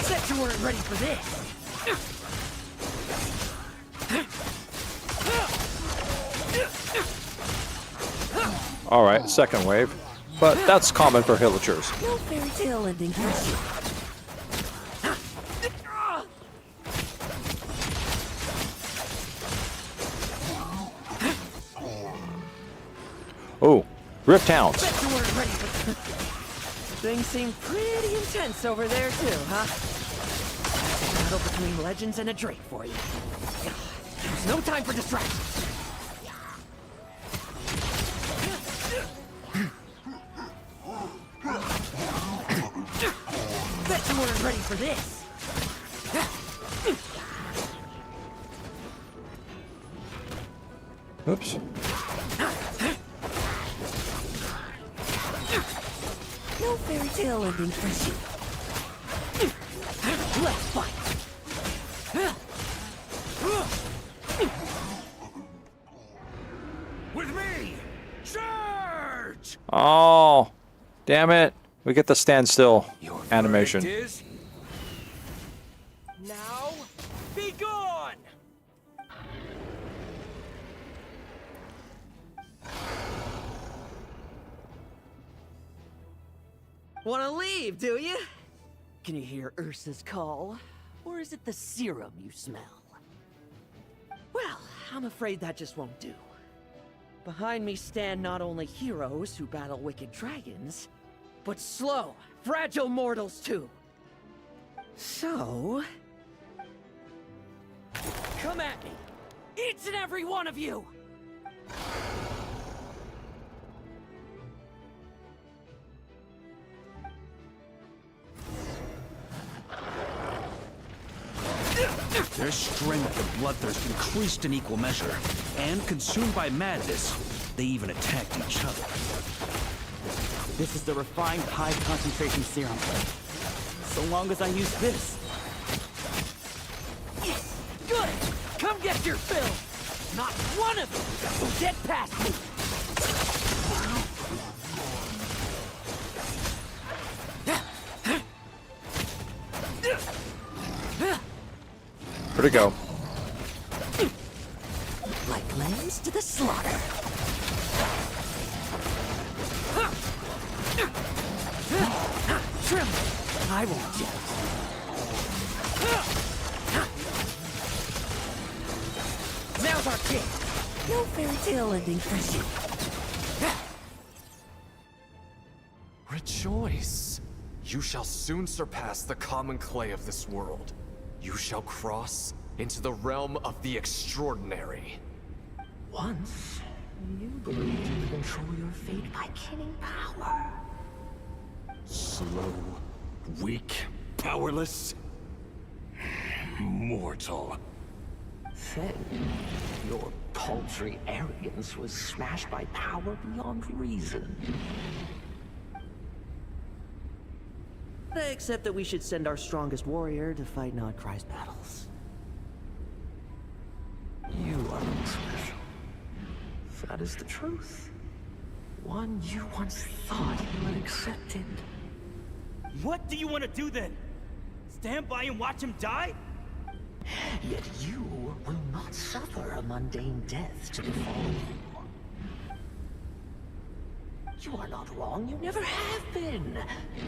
Bet you weren't ready for this. Alright, second wave. But that's common for hillagers. No fairy tale ending for you. Oh, Rift Hounds. Bet you weren't ready for this. Things seem pretty intense over there too, huh? Battle between legends and a Drake for you. There's no time for distractions. Bet you weren't ready for this. Oops. No fairy tale ending for you. Let's fight. With me! Charge! Oh, damn it. We get the standstill animation. Is... Now, be gone! Wanna leave, do you? Can you hear Ursa's call? Or is it the serum you smell? Well, I'm afraid that just won't do. Behind me stand not only heroes who battle wicked dragons, but slow, fragile mortals too. So... come at me! Each and every one of you! Their strength and bloodthirst increased in equal measure, and consumed by madness, they even attacked each other. This is the refined high-concentration serum. So long as I use this. Yes! Good! Come get your fill! Not one of you will get past me! Where'd it go? Like lambs to the slaughter. Trim. I won't judge. Now's our chance. No fairy tale ending for you. Rejoice! You shall soon surpass the common clay of this world. You shall cross into the realm of the extraordinary. Once, you believed you could control your fate by killing power. Slow, weak, powerless, mortal. Then, your paltry arrogance was smashed by power beyond reason. Except that we should send our strongest warrior to fight Nodcry's battles. You are not special. That is the truth. One you once thought you had accepted. What do you want to do then? Stand by and watch him die? Yet you will not suffer a mundane death to befall you. You are not wrong, you never have been.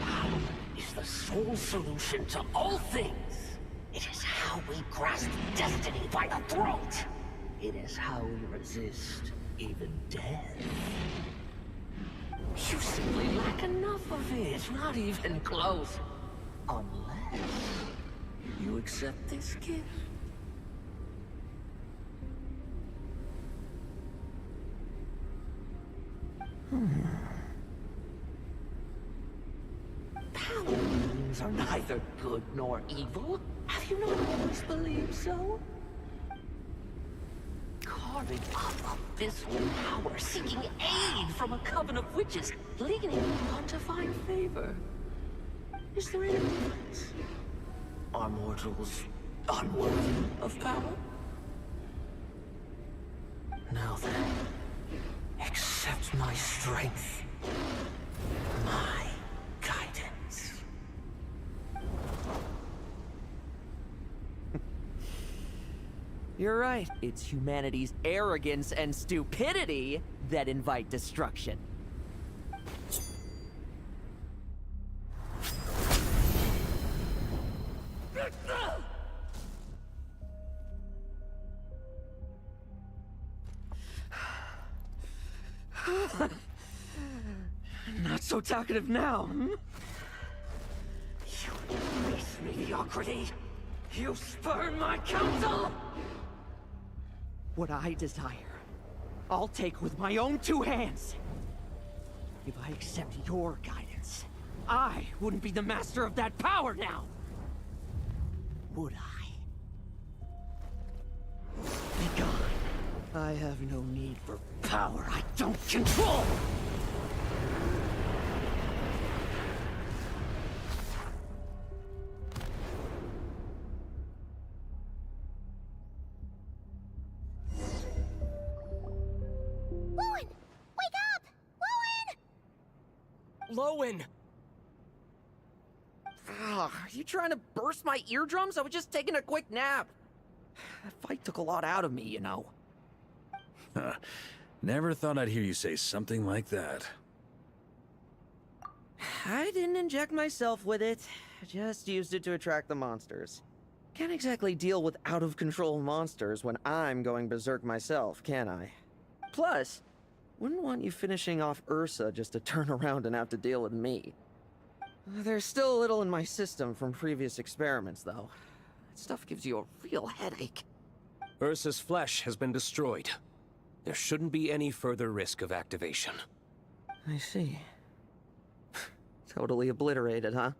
Power is the sole solution to all things. It is how we grasp destiny by the throat. It is how we resist even death. You simply lack enough of it, not even close. Unless you accept this gift. Power beings are neither good nor evil. Have you not always believed so? Carving up abyssal power, seeking aid from a coven of witches, leaning on divine favor. Is there any difference? Are mortals unworthy of power? Now then, accept my strength, my guidance. You're right. It's humanity's arrogance and stupidity that invite destruction. Not so talkative now, hmm? You embrace mediocrity. You spurn my counsel. What I desire, I'll take with my own two hands. If I accept your guidance, I wouldn't be the master of that power now. Would I? Be gone. I have no need for power I don't control. Lohen! Wake up! Lohen! Lohen! Are you trying to burst my eardrums? I was just taking a quick nap. That fight took a lot out of me, you know. Never thought I'd hear you say something like that. I didn't inject myself with it. I just used it to attract the monsters. Can't exactly deal with out-of-control monsters when I'm going berserk myself, can I? Plus, wouldn't want you finishing off Ursa just to turn around and have to deal with me. There's still a little in my system from previous experiments, though. That stuff gives you a real headache. Ursa's flesh has been destroyed. There shouldn't be any further risk of activation. I see. Totally obliterated, huh?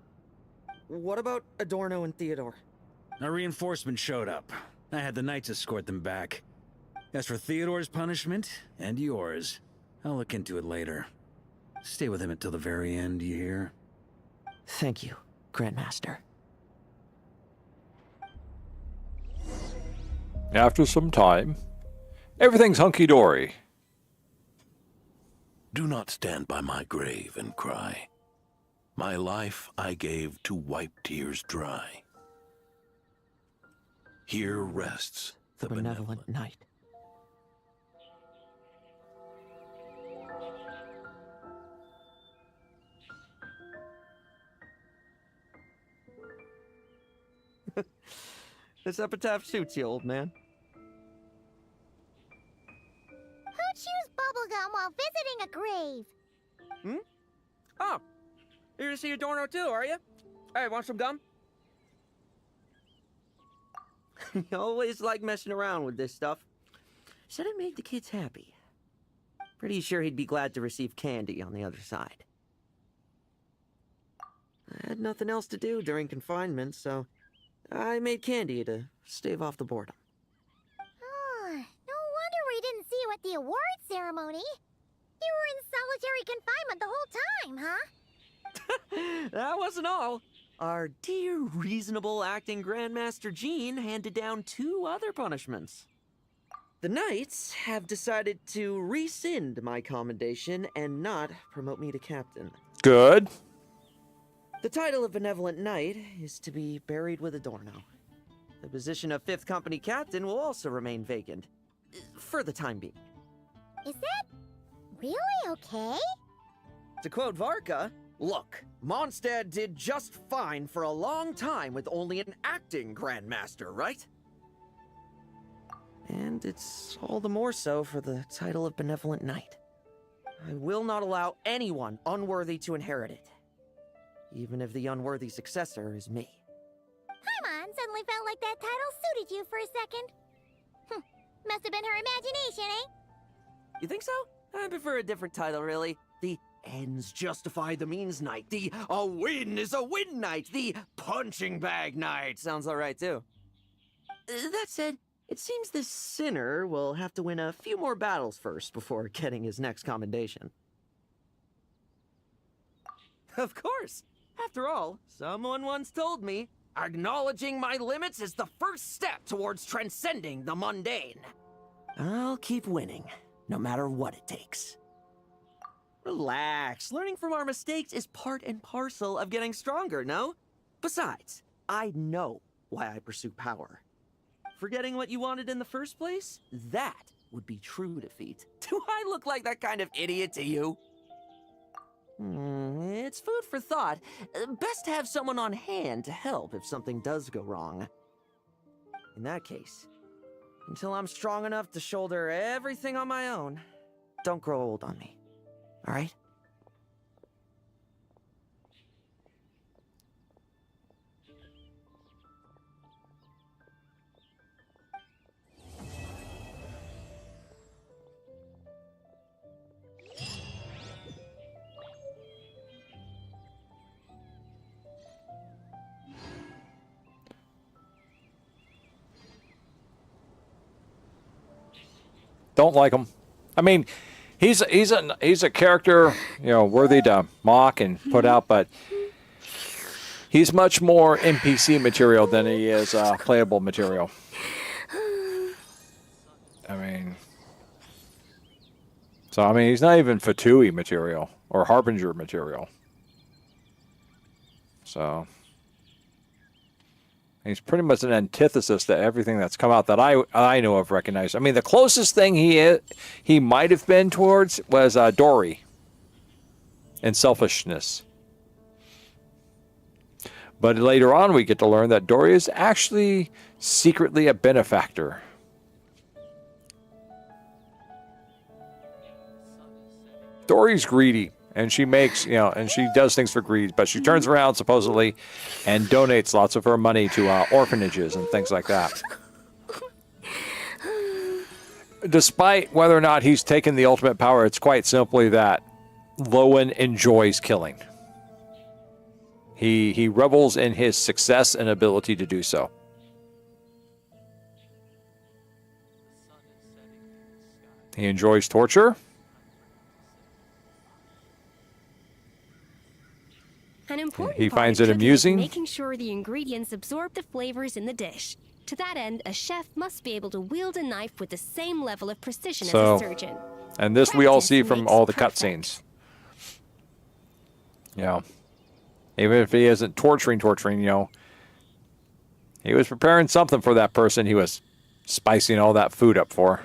What about Adorno and Theodore? A reinforcement showed up. I had the Knights escort them back. As for Theodore's punishment, and yours, I'll look into it later. Stay with him until the very end, you hear? Thank you, Grandmaster. After some time, everything's hunky-dory. Do not stand by my grave and cry. My life I gave to wipe tears dry. Here rests the benevolent knight. This epitaph suits you, old man. Who chews bubblegum while visiting a grave? Hmm? Oh, you're to see Adorno too, are you? Hey, want some gum? You always like messing around with this stuff. Said it made the kids happy. Pretty sure he'd be glad to receive candy on the other side. I had nothing else to do during confinement, so I made candy to stave off the boredom. Oh, no wonder we didn't see you at the award ceremony. You were in solitary confinement the whole time, huh? That wasn't all. Our dear, reasonable acting Grandmaster Jean handed down 2 other punishments. The Knights have decided to rescind my commendation and not promote me to captain. Good. The title of Benevolent Knight is to be buried with Adorno. The position of 5th Company Captain will also remain vacant, for the time being. Is that really okay? To quote Varka, look, Mondstadt did just fine for a long time with only an acting Grandmaster, right? And it's all the more so for the title of Benevolent Knight. I will not allow anyone unworthy to inherit it, even if the unworthy successor is me. Paimon suddenly felt like that title suited you for a second. Must have been her imagination, eh? You think so? I prefer a different title, really. The ends justify the means knight. The a win is a win knight. The punching bag knight. Sounds alright, too. That said, it seems this sinner will have to win a few more battles first before getting his next commendation. Of course. After all, someone once told me, acknowledging my limits is the first step towards transcending the mundane. I'll keep winning, no matter what it takes. Relax. Learning from our mistakes is part and parcel of getting stronger, no? Besides, I know why I pursue power. Forgetting what you wanted in the first place? That would be true defeat. Do I look like that kind of idiot to you? It's food for thought. Best to have someone on hand to help if something does go wrong. In that case, until I'm strong enough to shoulder everything on my own, don't grow old on me. All right? Don't like him. I mean, he's a character, you know, worthy to mock and put out, but he's much more NPC material than he is playable material. I mean, he's not even Fatui material or Harbinger material. So he's pretty much an antithesis to everything that's come out that I know of recognized. I mean, the closest thing he might have been towards was Dory in selfishness. But later on, we get to learn that Dory is actually secretly a benefactor. Dory's greedy. And she makes, and she does things for greed, but she turns around supposedly and donates lots of her money to orphanages and things like that. Despite whether or not he's taken the ultimate power, it's quite simply that Lohen enjoys killing. He revels in his success and ability to do so. He enjoys torture. An important He part finds of it cooking amusing. is making sure the ingredients absorb the flavors in the dish. To that end, a chef must be able to wield a knife with the same level of precision as a surgeon. And this we all see Practice from makes all the perfect. cutscenes. Even if he isn't torturing, He was preparing something for that person he was spicing all that food up for.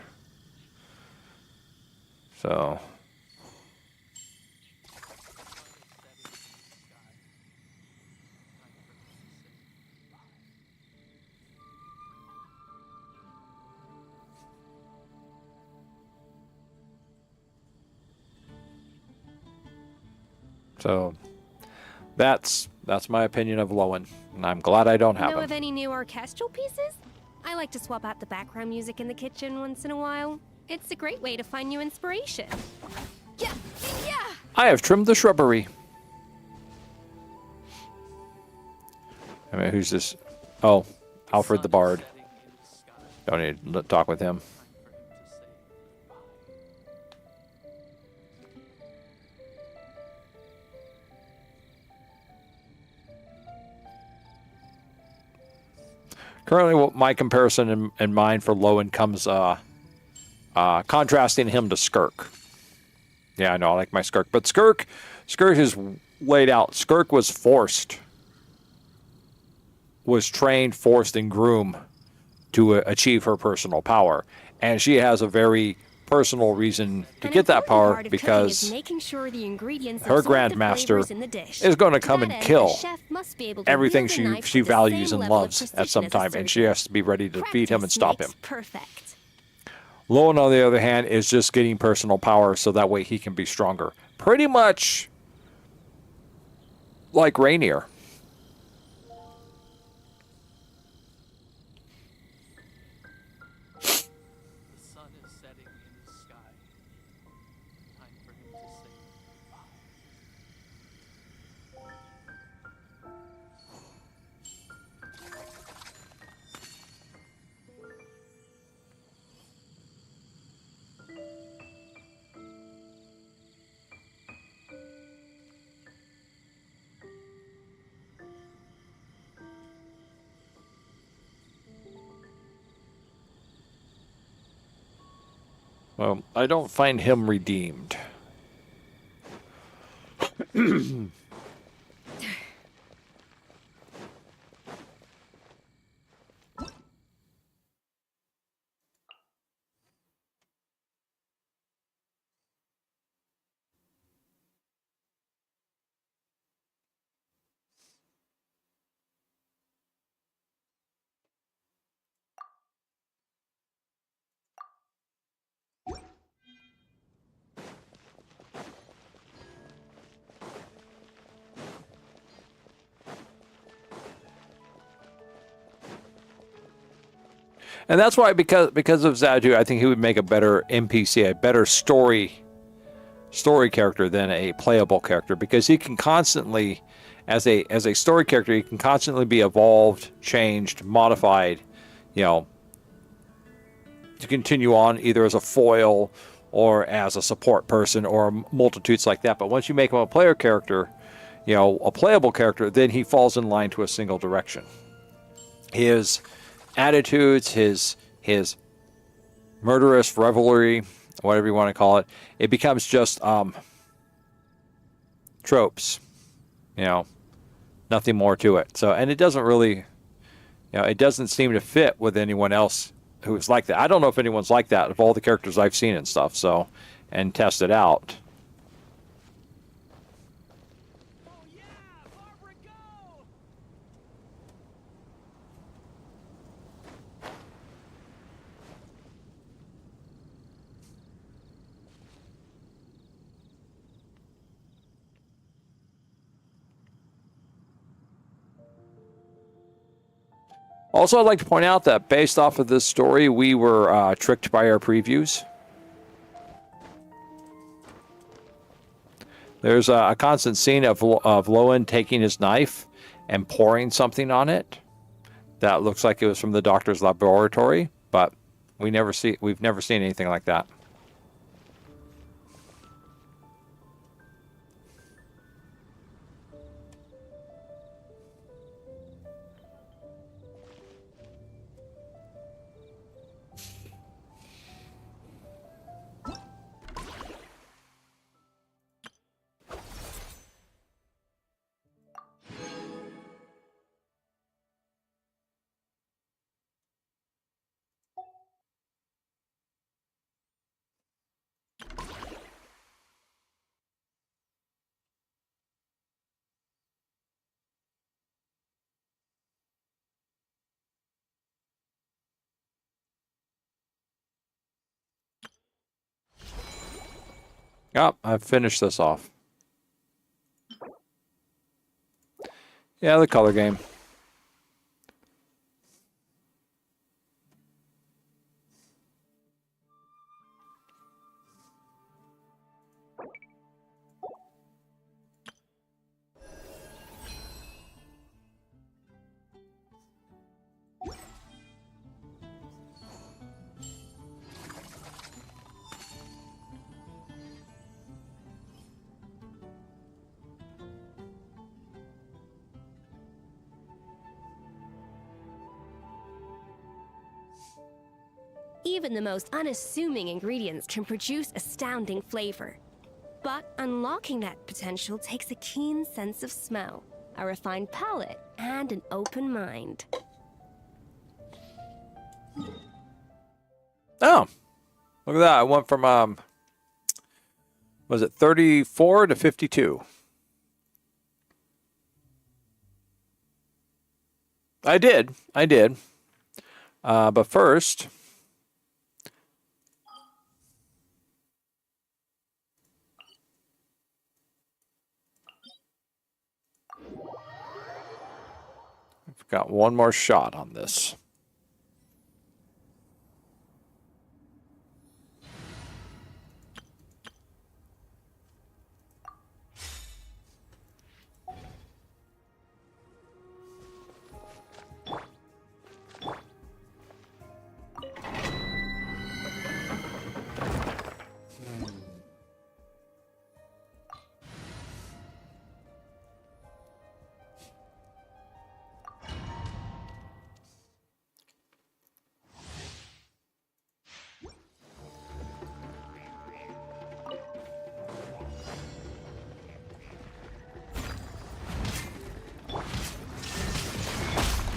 So... So, that's my opinion of Lohen, and I'm glad I don't have Know him. of any new orchestral pieces? I like to swap out the background music in the kitchen once in a while. It's a great way to find new inspiration. Yeah, yeah. I have trimmed the shrubbery. I mean, who's this? Oh, Alfred the Bard. Don't need to talk with him. Currently, my comparison in mind for Lohen comes contrasting him to Skirk. Yeah, I know, I like my Skirk. But Skirk is laid out. Skirk was forced, was trained, forced, and groomed to achieve her personal power. And she has a very personal reason to get that power because making sure the ingredients her grandmaster is going to come and kill everything she values and loves at some time, and she has to be ready to defeat him and stop him. Perfect. Lohen, on the other hand, is just getting personal power so that way he can be stronger. Pretty much like Rainier. Well, I don't find him redeemed. And that's why, because of Zadu, I think he would make a better NPC, a better story character than a playable character, because he can constantly, as a story character, he can constantly be evolved, changed, modified, you know, to continue on either as a foil or as a support person or multitudes like that. But once you make him a player character, you know, a playable character, then he falls in line to a single direction. His attitudes, his murderous revelry, whatever you want to call it, it becomes just tropes, you know, nothing more to it. So, and it doesn't really, you know, it doesn't seem to fit with anyone else who's like that. I don't know if anyone's like that of all the characters I've seen and stuff, so, and tested out. Also, I'd like to point out that based off of this story, we were tricked by our previews. There's a constant scene of Lohen taking his knife and pouring something on it. That looks like it was from the doctor's laboratory, but we've never seen anything like that. Oh, I've finished this off. Yeah, the color game. Even the most unassuming ingredients can produce astounding flavor. But unlocking that potential takes a keen sense of smell, a refined palate, and an open mind. Oh, look at that. I went from, was it 34 to 52? I did. But first, I've got one more shot on this.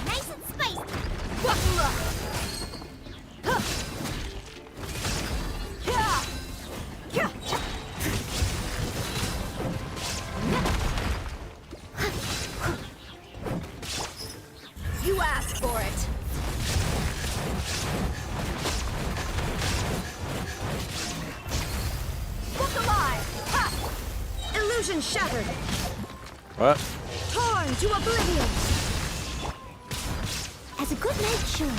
Nice and spicy. You asked for it. Book alive! Ha! Illusion shattered. What? Torn to oblivion. As a good night should.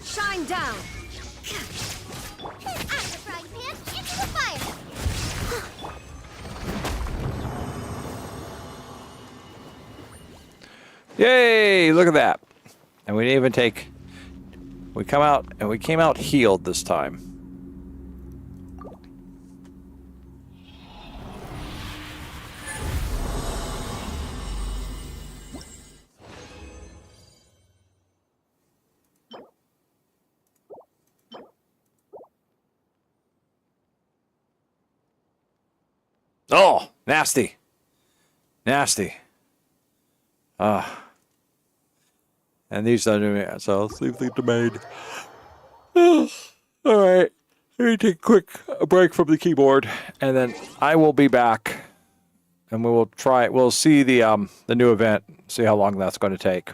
Shine down. Out of the frying pan, into the fire. Yay! Look at that. And we didn't even take... We came out healed this time. Oh, nasty. Nasty. And these don't do it, so let's leave the domain. Alright. Let me take a break from the keyboard, and then I will be back. And we'll see the new event, see how long that's going to take.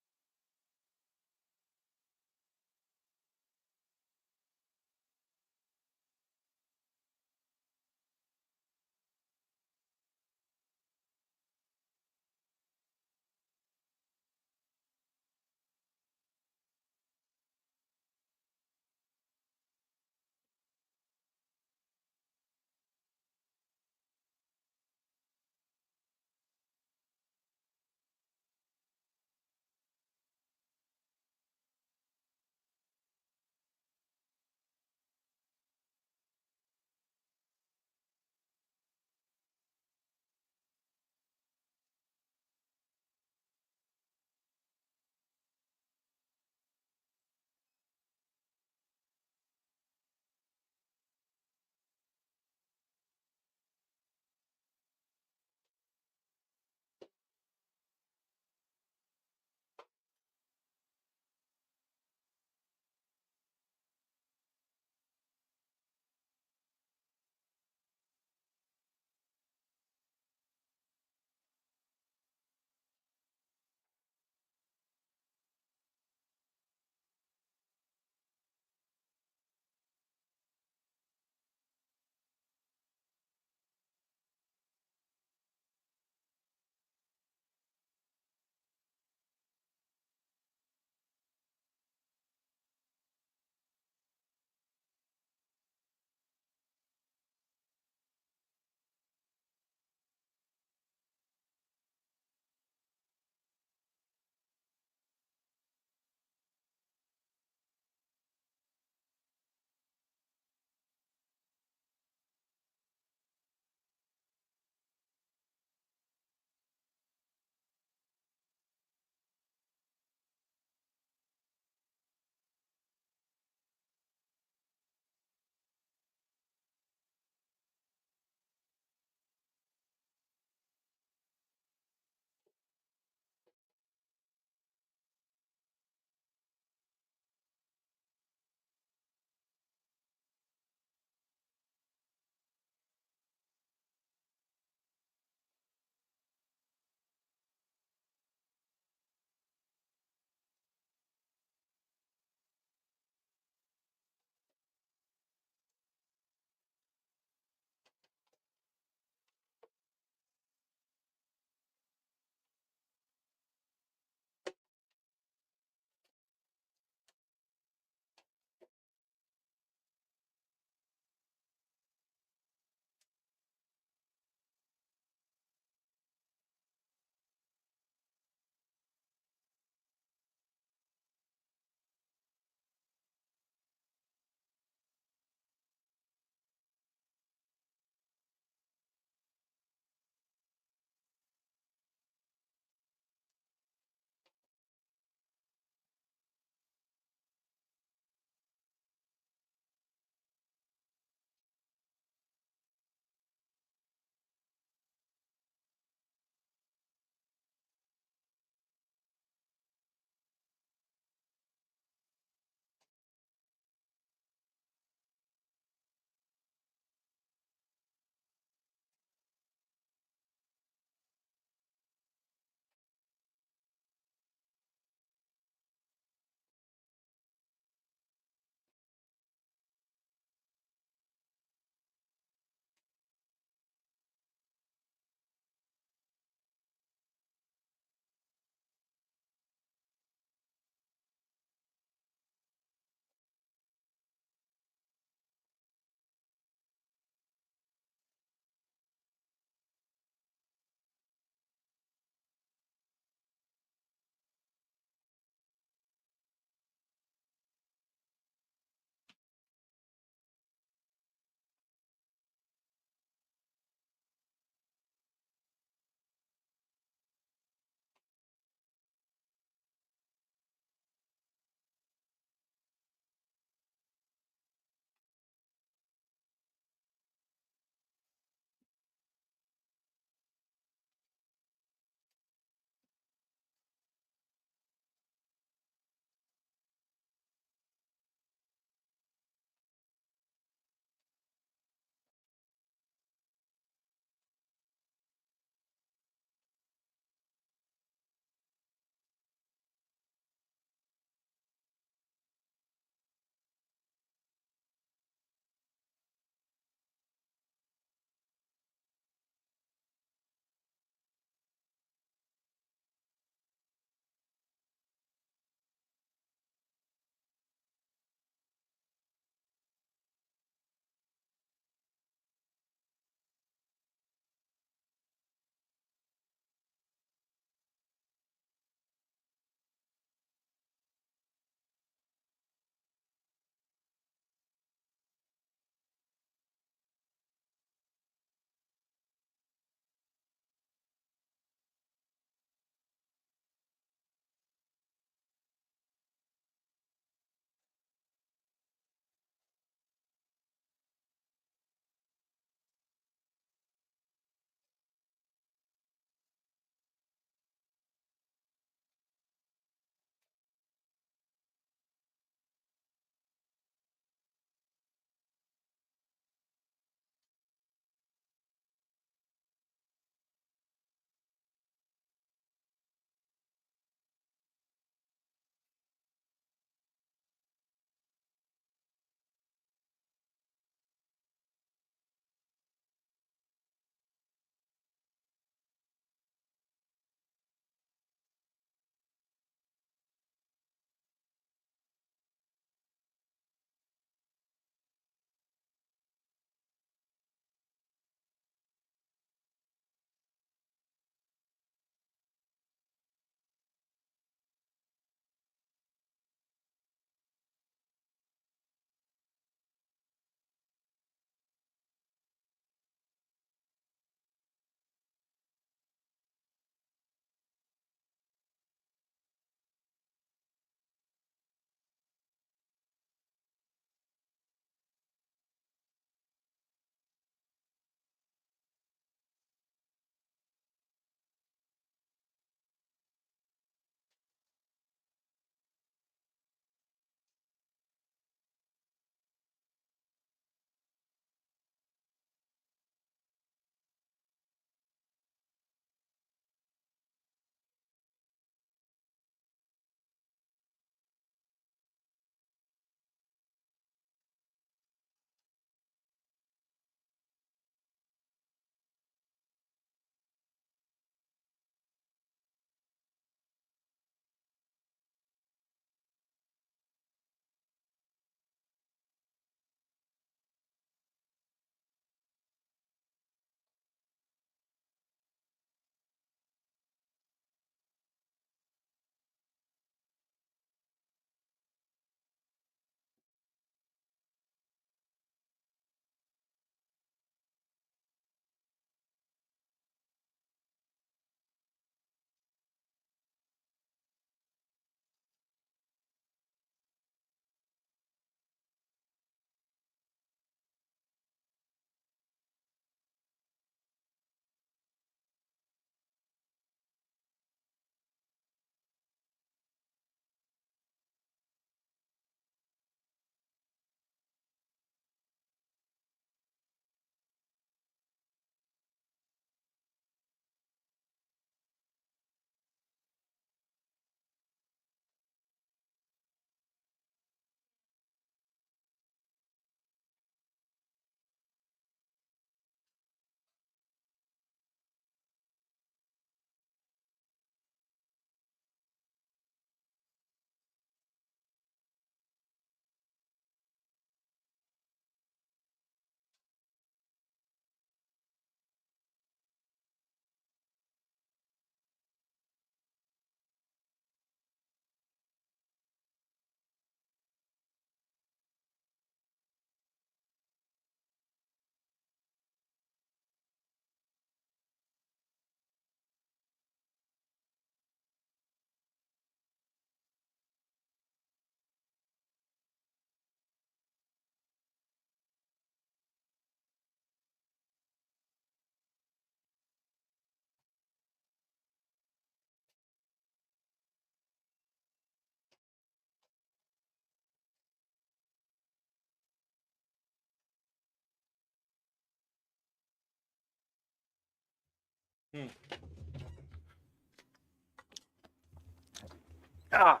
Ah,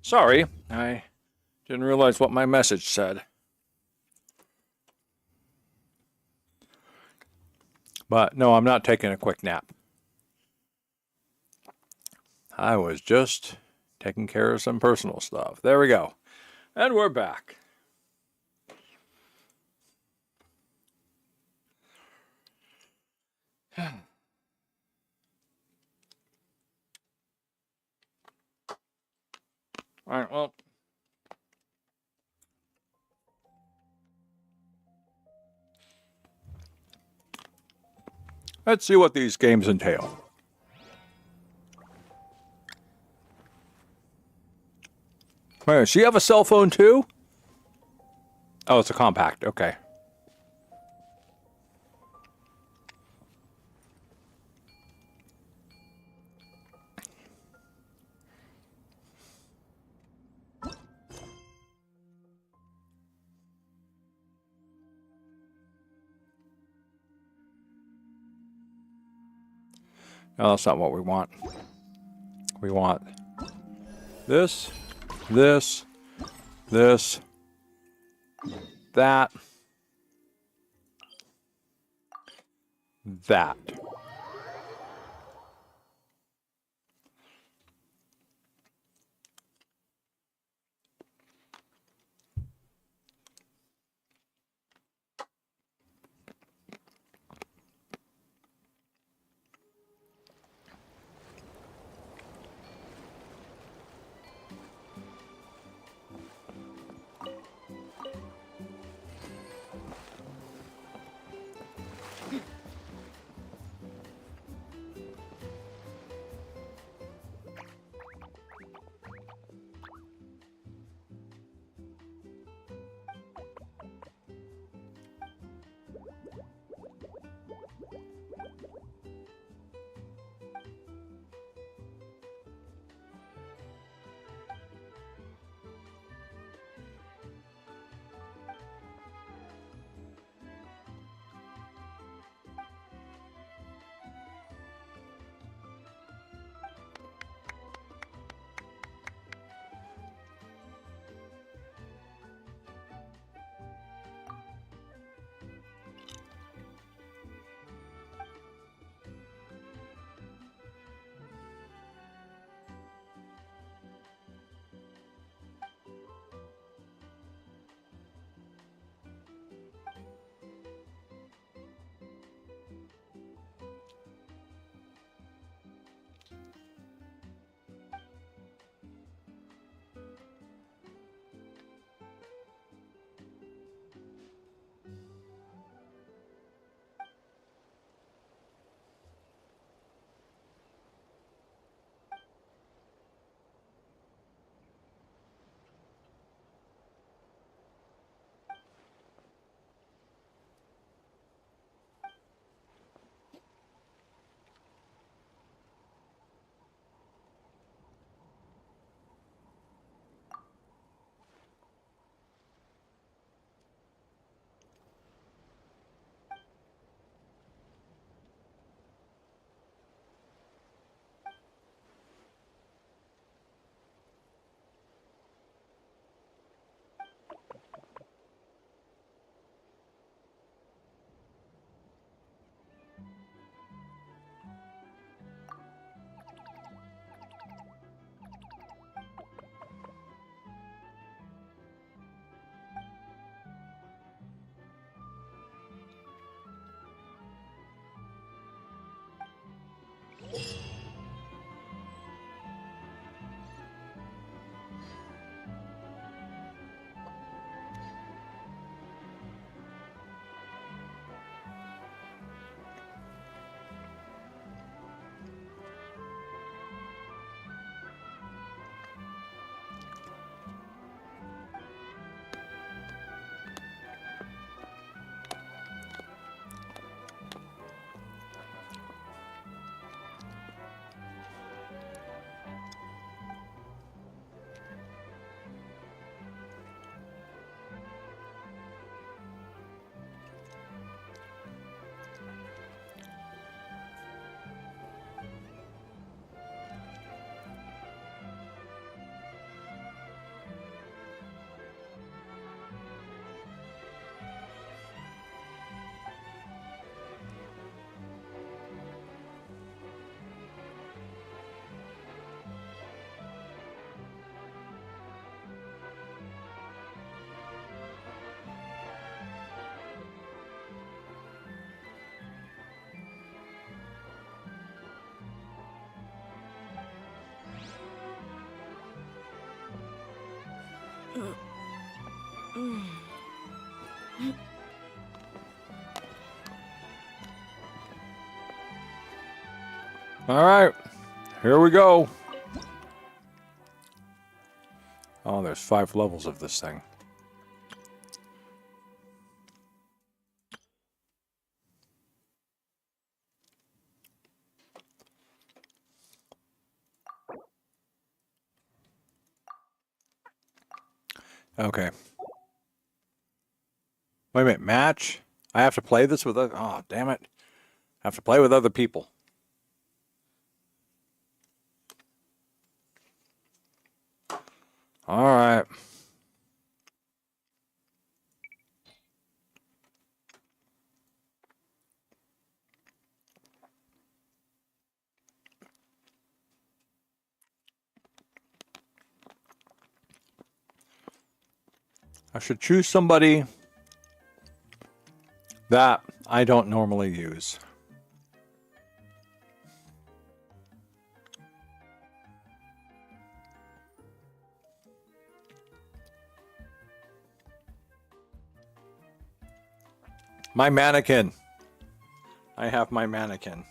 sorry, I didn't realize what my message said. But no, I'm not taking a quick nap. I was just taking care of some personal stuff. There we go. And we're back. All right, well. Let's see what these games entail. Wait, does she have a cell phone too? Oh, it's a compact. Okay. No, that's not what we want. We want this, this, this, that, that. All right, here we go. Oh, there's 5 levels of this thing. Okay. Wait a minute, match? I have to play this with other... Oh, damn it. I have to play with other people. All right. I should choose somebody that I don't normally use. My mannequin. I have my mannequin.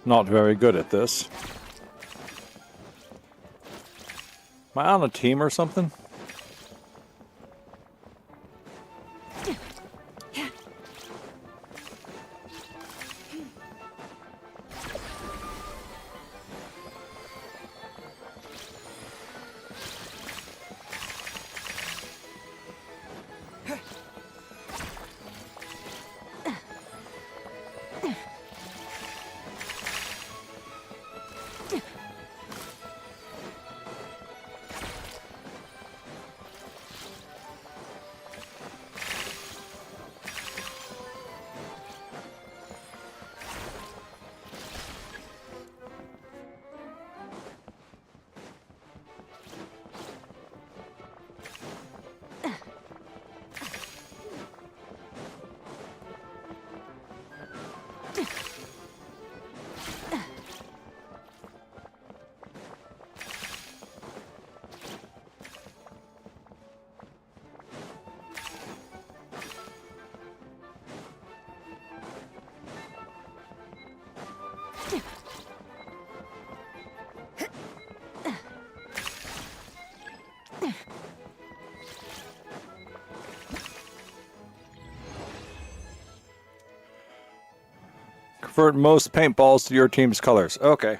Not very good at this. Am I on a team or something? Convert most paintballs to your team's colors. Okay.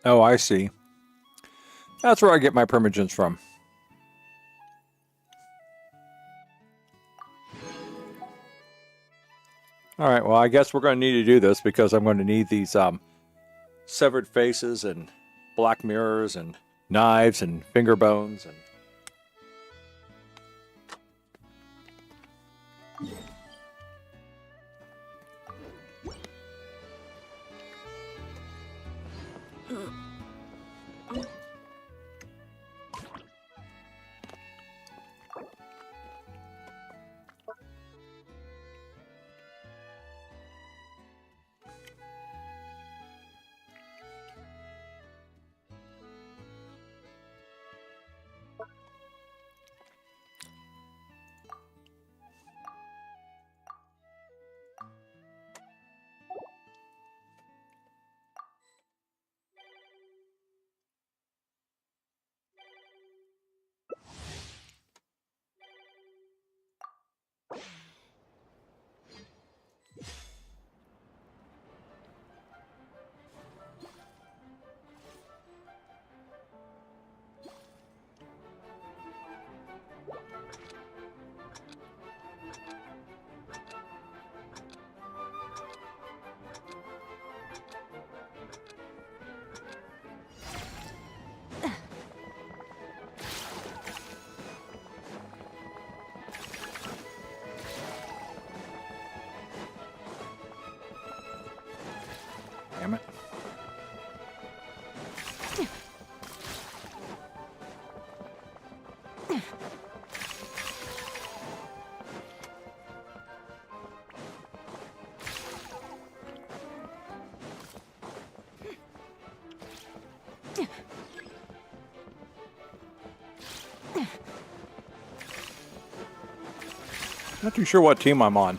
Oh, I see. That's where I get my primogens from. All right, well, I guess we're going to need to do this because I'm going to need these severed faces and black mirrors and knives and finger bones and... Damn it. Not too sure what team I'm on.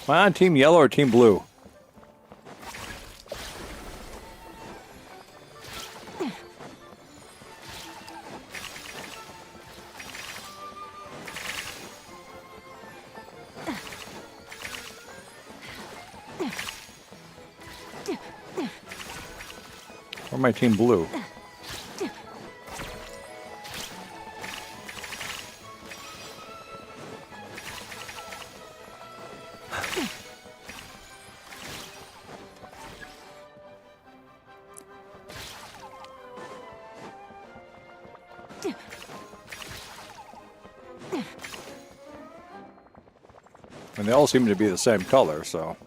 Am I on Team Yellow or Team Blue? Or my Team Blue? And they all seem to be the same color, so...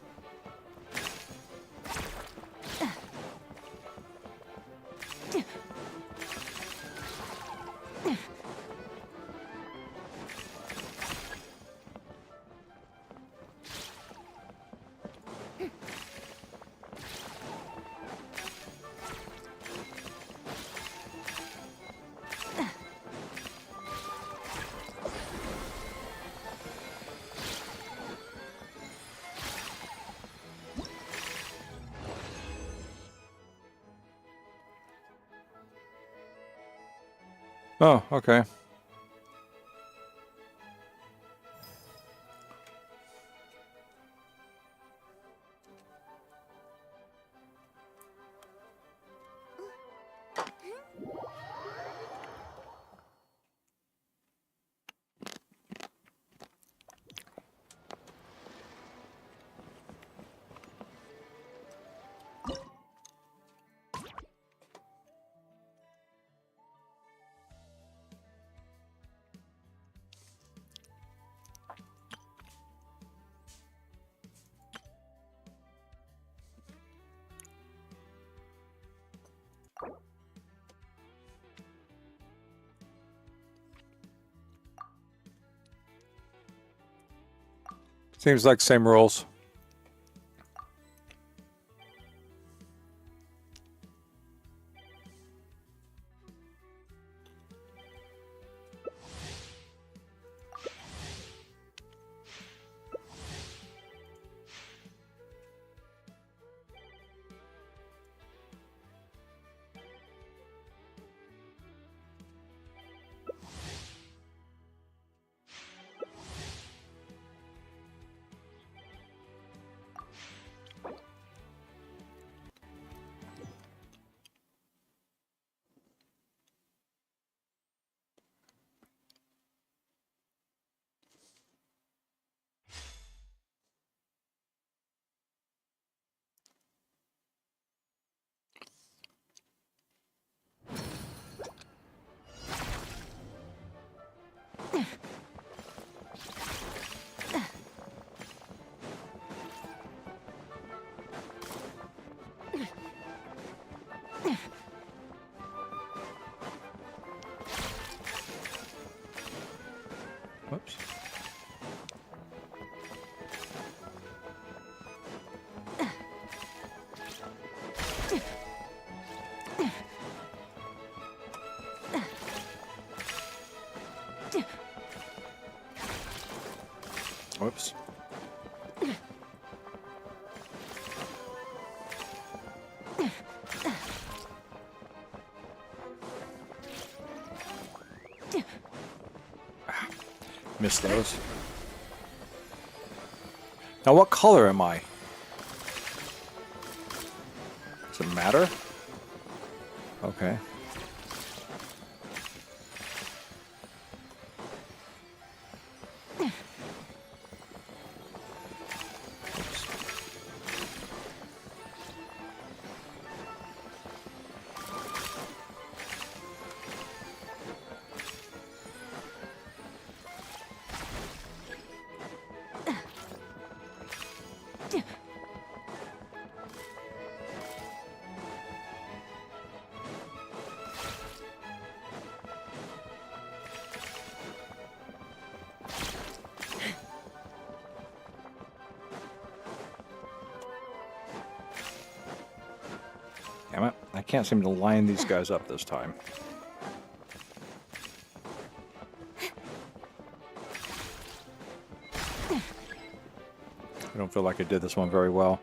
Oh, okay. Seems like same rules. Missed those. Now what color am I? Does it matter? Okay. Damn it, I can't seem to line these guys up this time. I don't feel like I did this one very well.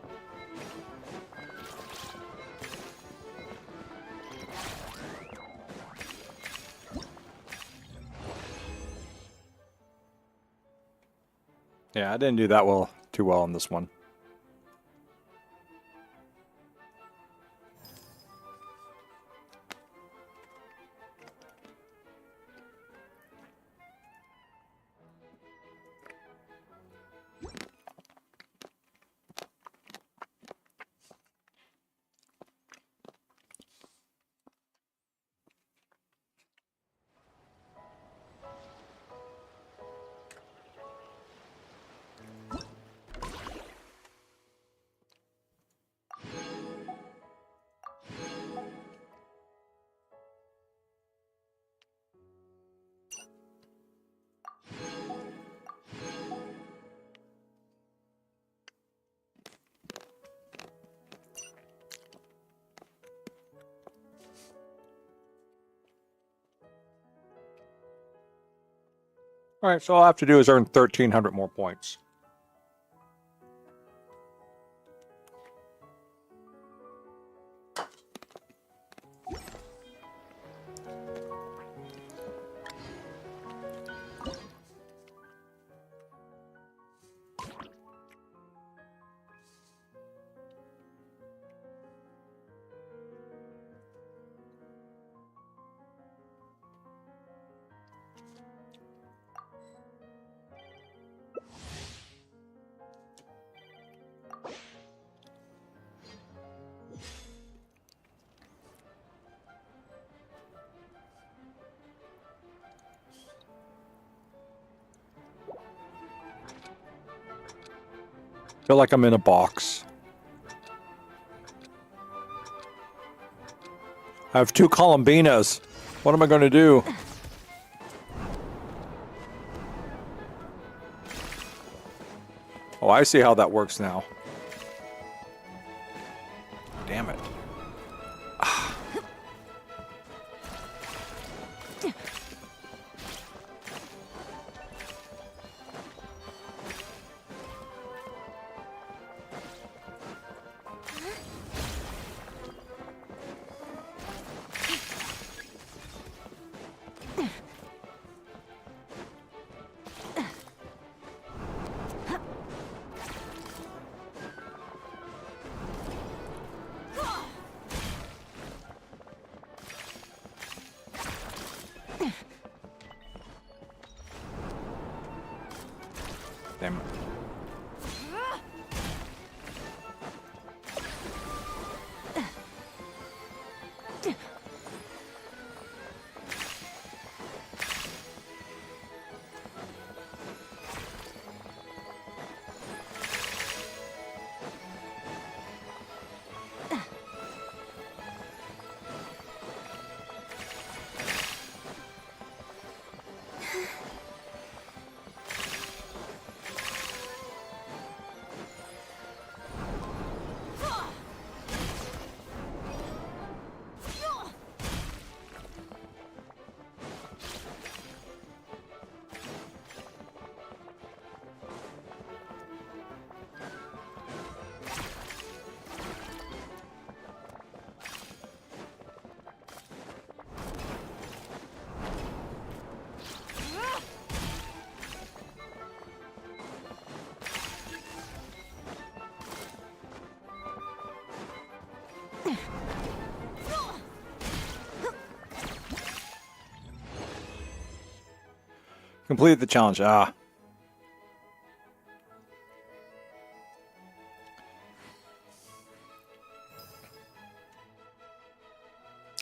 Yeah, I didn't do that too well on this one. Alright, so all I have to do is earn 1,300 more points. Feel like I'm in a box. I have 2 Columbinas. What am I going to do? Oh, I see how that works now. Damn it. Damn it. Completed the challenge. Ah.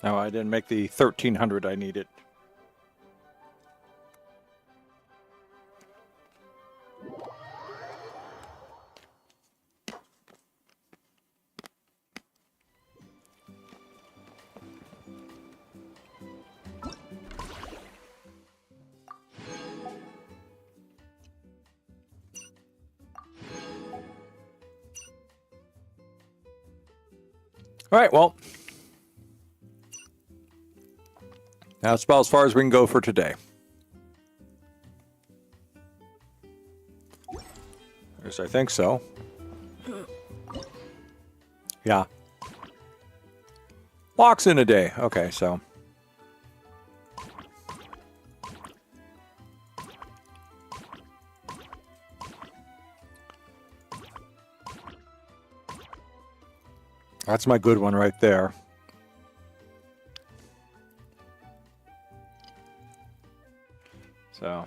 No, I didn't make the 1300 I needed. All right, well, that's about as far as we can go for today. At least I think so. Yeah. Walks in a day. Okay, so. That's my good one right there. So.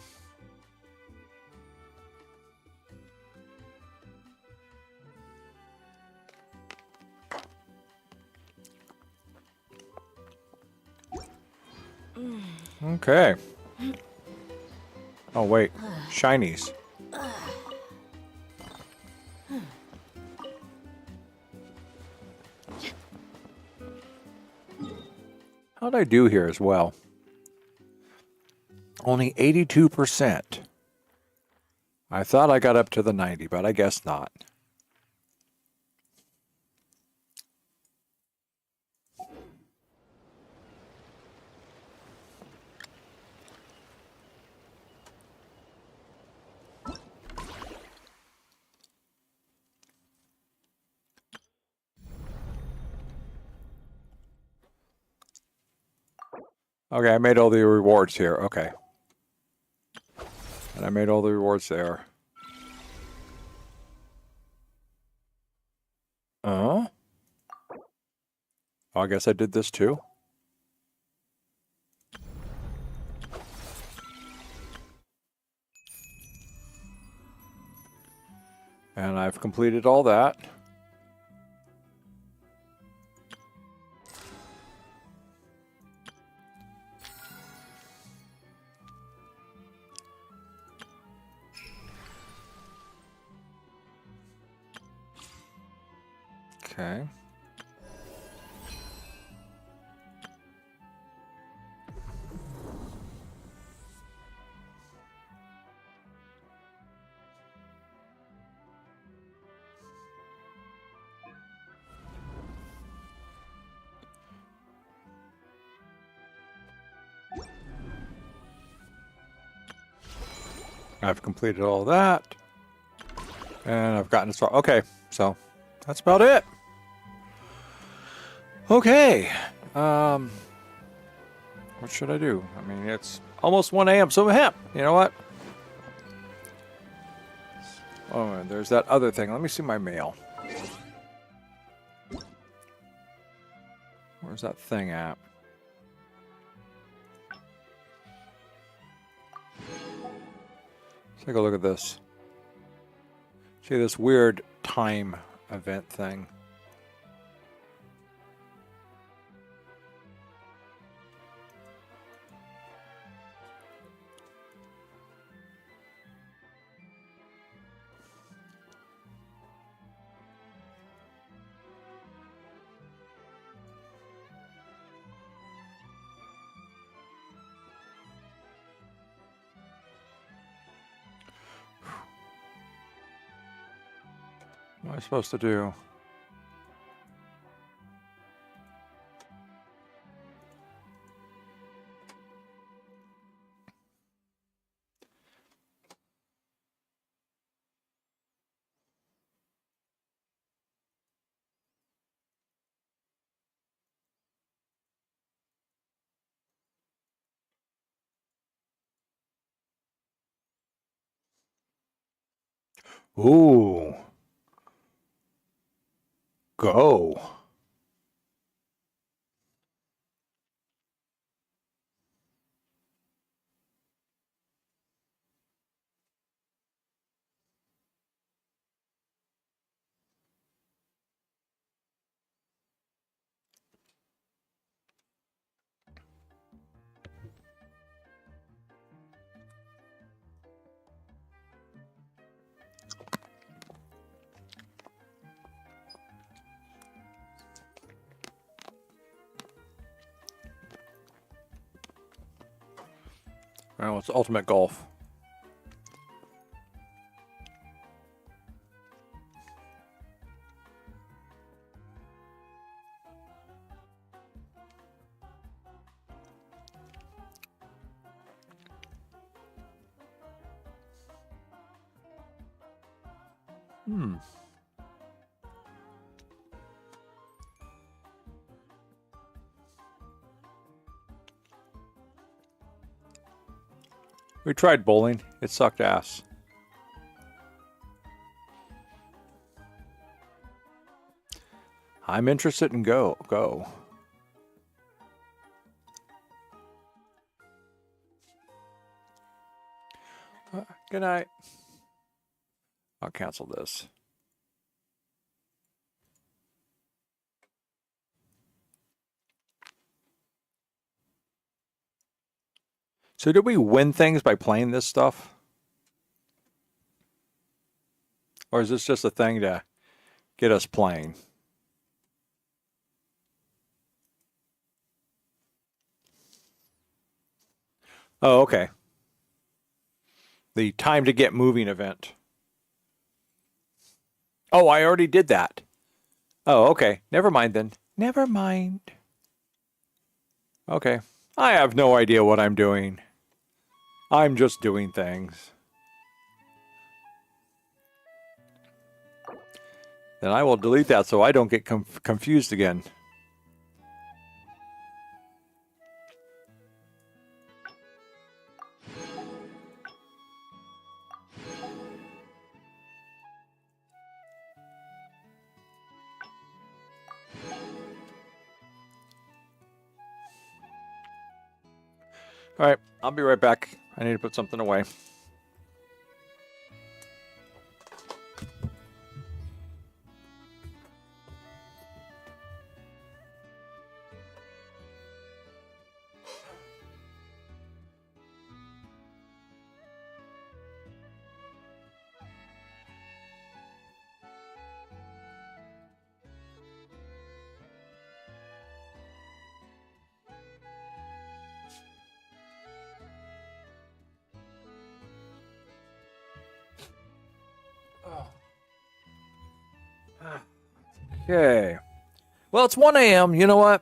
Okay. Oh, wait. Shinies. How'd I do here as well? Only 82%. I thought I got up to the 90, but I guess not. Okay, I made all the rewards here. Okay. And I made all the rewards there. Oh, I guess I did this too. And I've completed all that. Okay. I've completed all that. And I've gotten as far. Okay, so that's about it. Okay. What should I do? I mean, it's almost 1 a.m., so you know what? Oh, and there's that other thing. Let me see my mail. Where's that thing at? Take a look at this. See this weird time event thing. What am I supposed to do? Ooh. Go. Oh, it's Ultimate Golf. Hmm. We tried bowling. It sucked ass. I'm interested in go. Good night. I'll cancel this. So did we win things by playing this stuff? Or is this just a thing to get us playing? Oh, okay. The time to get moving event. Oh, I already did that. Oh, okay. Never mind then. Never mind. Okay. I have no idea what I'm doing. I'm just doing things. Then I will delete that so I don't get confused again. All right, I'll be right back. I need to put something away. Okay. Well, it's 1 a.m. You know what?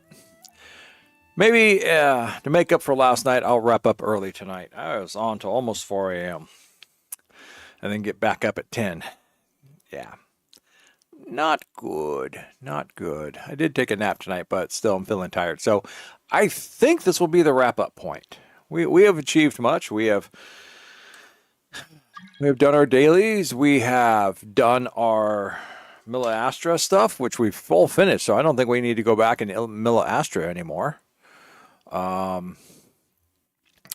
Maybe to make up for last night, I'll wrap up early tonight. I was on till almost 4 a.m. and then get back up at 10. Yeah. Not good. Not good. I did take a nap tonight, but still I'm feeling tired. So I think this will be the wrap-up point. We have achieved much. We have done our dailies. We have done our Milla Astra stuff, which we've full finished, so I don't think we need to go back in Milla Astra anymore.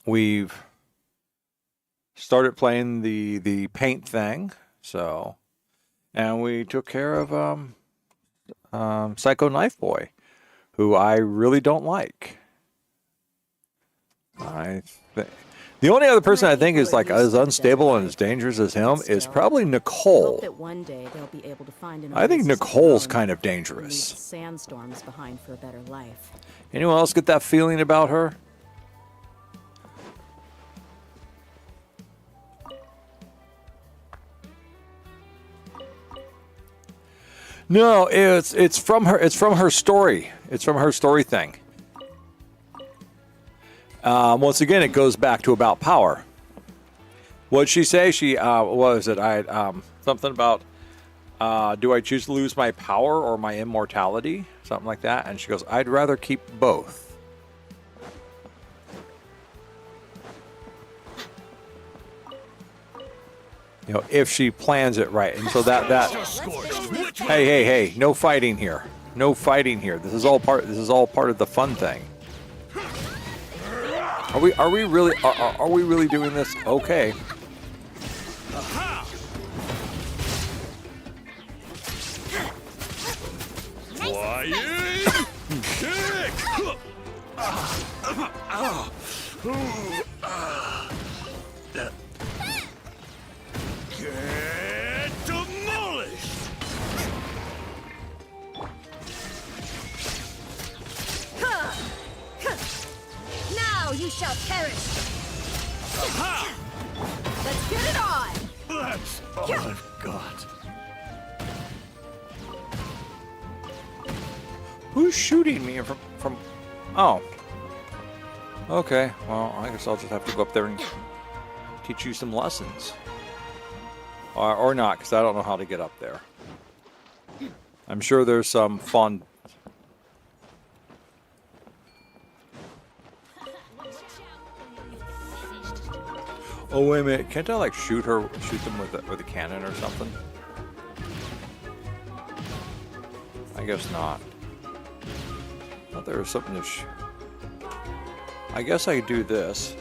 We've started playing the paint thing, so, and we took care of Psycho Knife Boy, who I really don't like. The only other person I think is like as unstable and as dangerous as him is probably Nicole. I think Nicole's kind of dangerous. Sandstorms behind for a better life. Anyone else get that feeling about her? No, it's from her. It's from her story. It's from her story thing. Once again, it goes back to about power. What'd she say? She what was it? Something about do I choose to lose my power or my immortality? Something like that. And she goes, I'd rather keep both. You know, if she plans it right. And so that hey, no fighting here. No fighting here. This is all part of the fun thing. Are we really doing this? Okay. Flying kick! Get demolished! Now you shall perish! Let's get it on! That's all I've got. Who's shooting me from... Oh. Okay, well, I guess I'll just have to go up there and teach you some lessons. Or not, because I don't know how to get up there. I'm sure there's some fun... Oh, wait a minute. Can't I, like, shoot them with a cannon or something? I guess not. I thought there was something to I guess I could do this.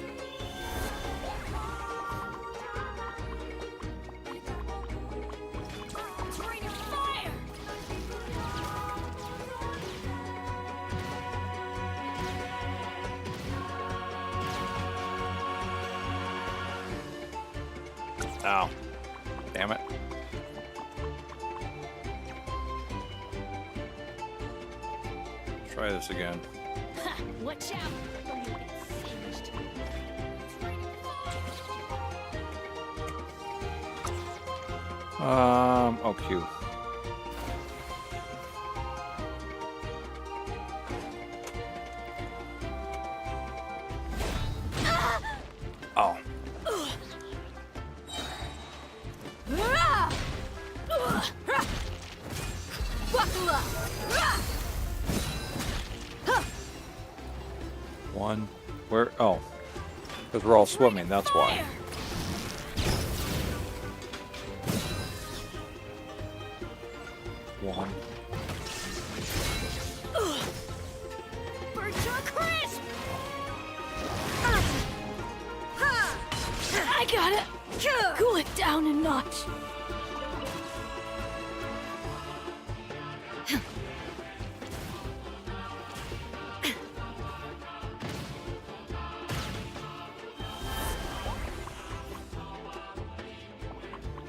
Ow. Damn it. Try this again. Watch out! Or you'll get singed. Oh, Q. Oh. One. Where? Oh. Because we're all swimming, that's why. One. Birds are crisp! I got it! Cool it down a notch.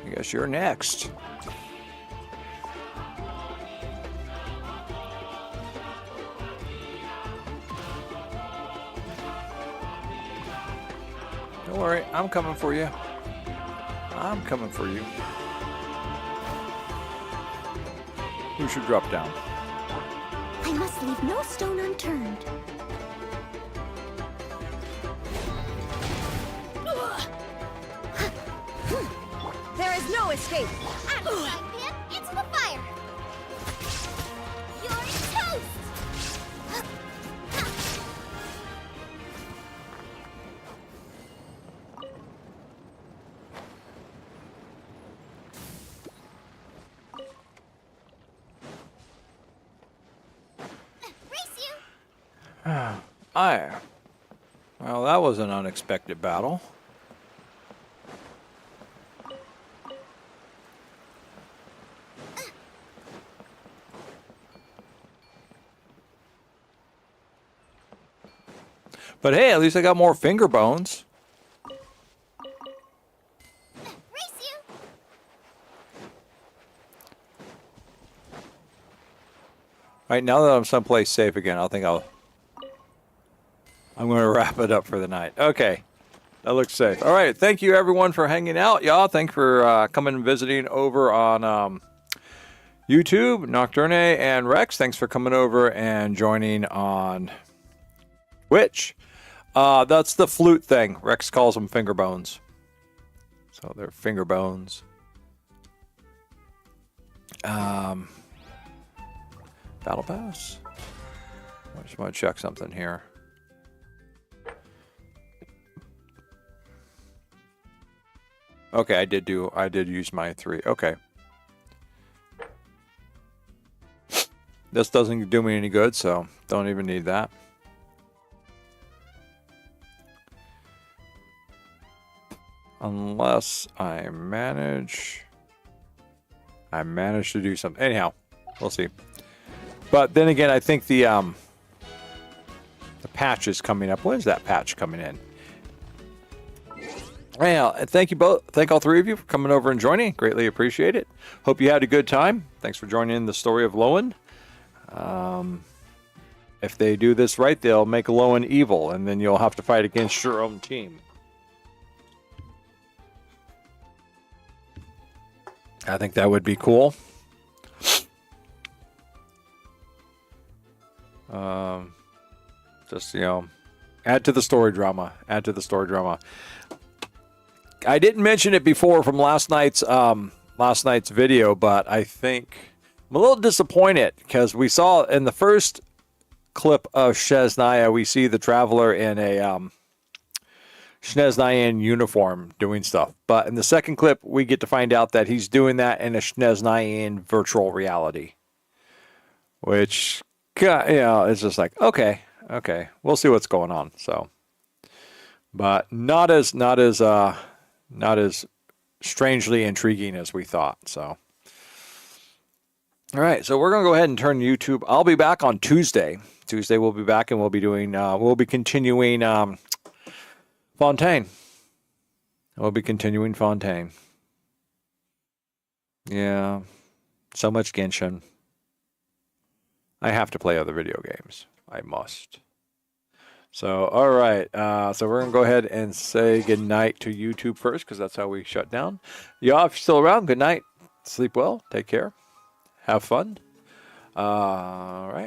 I guess you're next. Don't worry, I'm coming for you. I'm coming for you. Who should drop down? I must leave no stone unturned. There is no escape! Out of sight, Pip! Into the fire! You're toast! Race you! Well, that was an unexpected battle. But hey, at least I got more finger bones. Alright, now that I'm someplace safe again, I'm going to wrap it up for the night. Okay. That looks safe. Alright, thank you everyone for hanging out, y'all. Thanks for coming and visiting over on YouTube. Nocturne and Rex, thanks for coming over and joining on Twitch. That's the flute thing. Rex calls them finger bones. So they're finger bones. Battle Pass. I just want to check something here. Okay, I did use my 3. Okay. This doesn't do me any good, so don't even need that. Unless I manage to do something. Anyhow, we'll see. But then again, I think the patch is coming up. When is that patch coming in? Well, thank you both. Thank all three of you for coming over and joining. Greatly appreciate it. Hope you had a good time. Thanks for joining in the story of Lohen. If they do this right, they'll make Lohen evil, and then you'll have to fight against your own team. I think that would be cool. Just, you know, add to the story drama. Add to the story drama. I didn't mention it before from last night's video, but I think I'm a little disappointed because we saw in the first clip of Shesnaya, we see the Traveler in a Shnesnayan uniform doing stuff. But in the second clip, we get to find out that he's doing that in a Shnesnayan virtual reality. Which, you know, it's just like, okay, we'll see what's going on. So, but not as strangely intriguing as we thought. So, all right, so we're gonna go ahead and turn YouTube. I'll be back on Tuesday. Tuesday we'll be back and we'll be doing. We'll be continuing Fontaine. We'll be continuing Fontaine. Yeah, so much Genshin. I have to play other video games. I must. So, all right. So we're going to go ahead and say goodnight to YouTube first because that's how we shut down. Y'all, if you're still around, good night. Sleep well. Take care. Have fun. All right.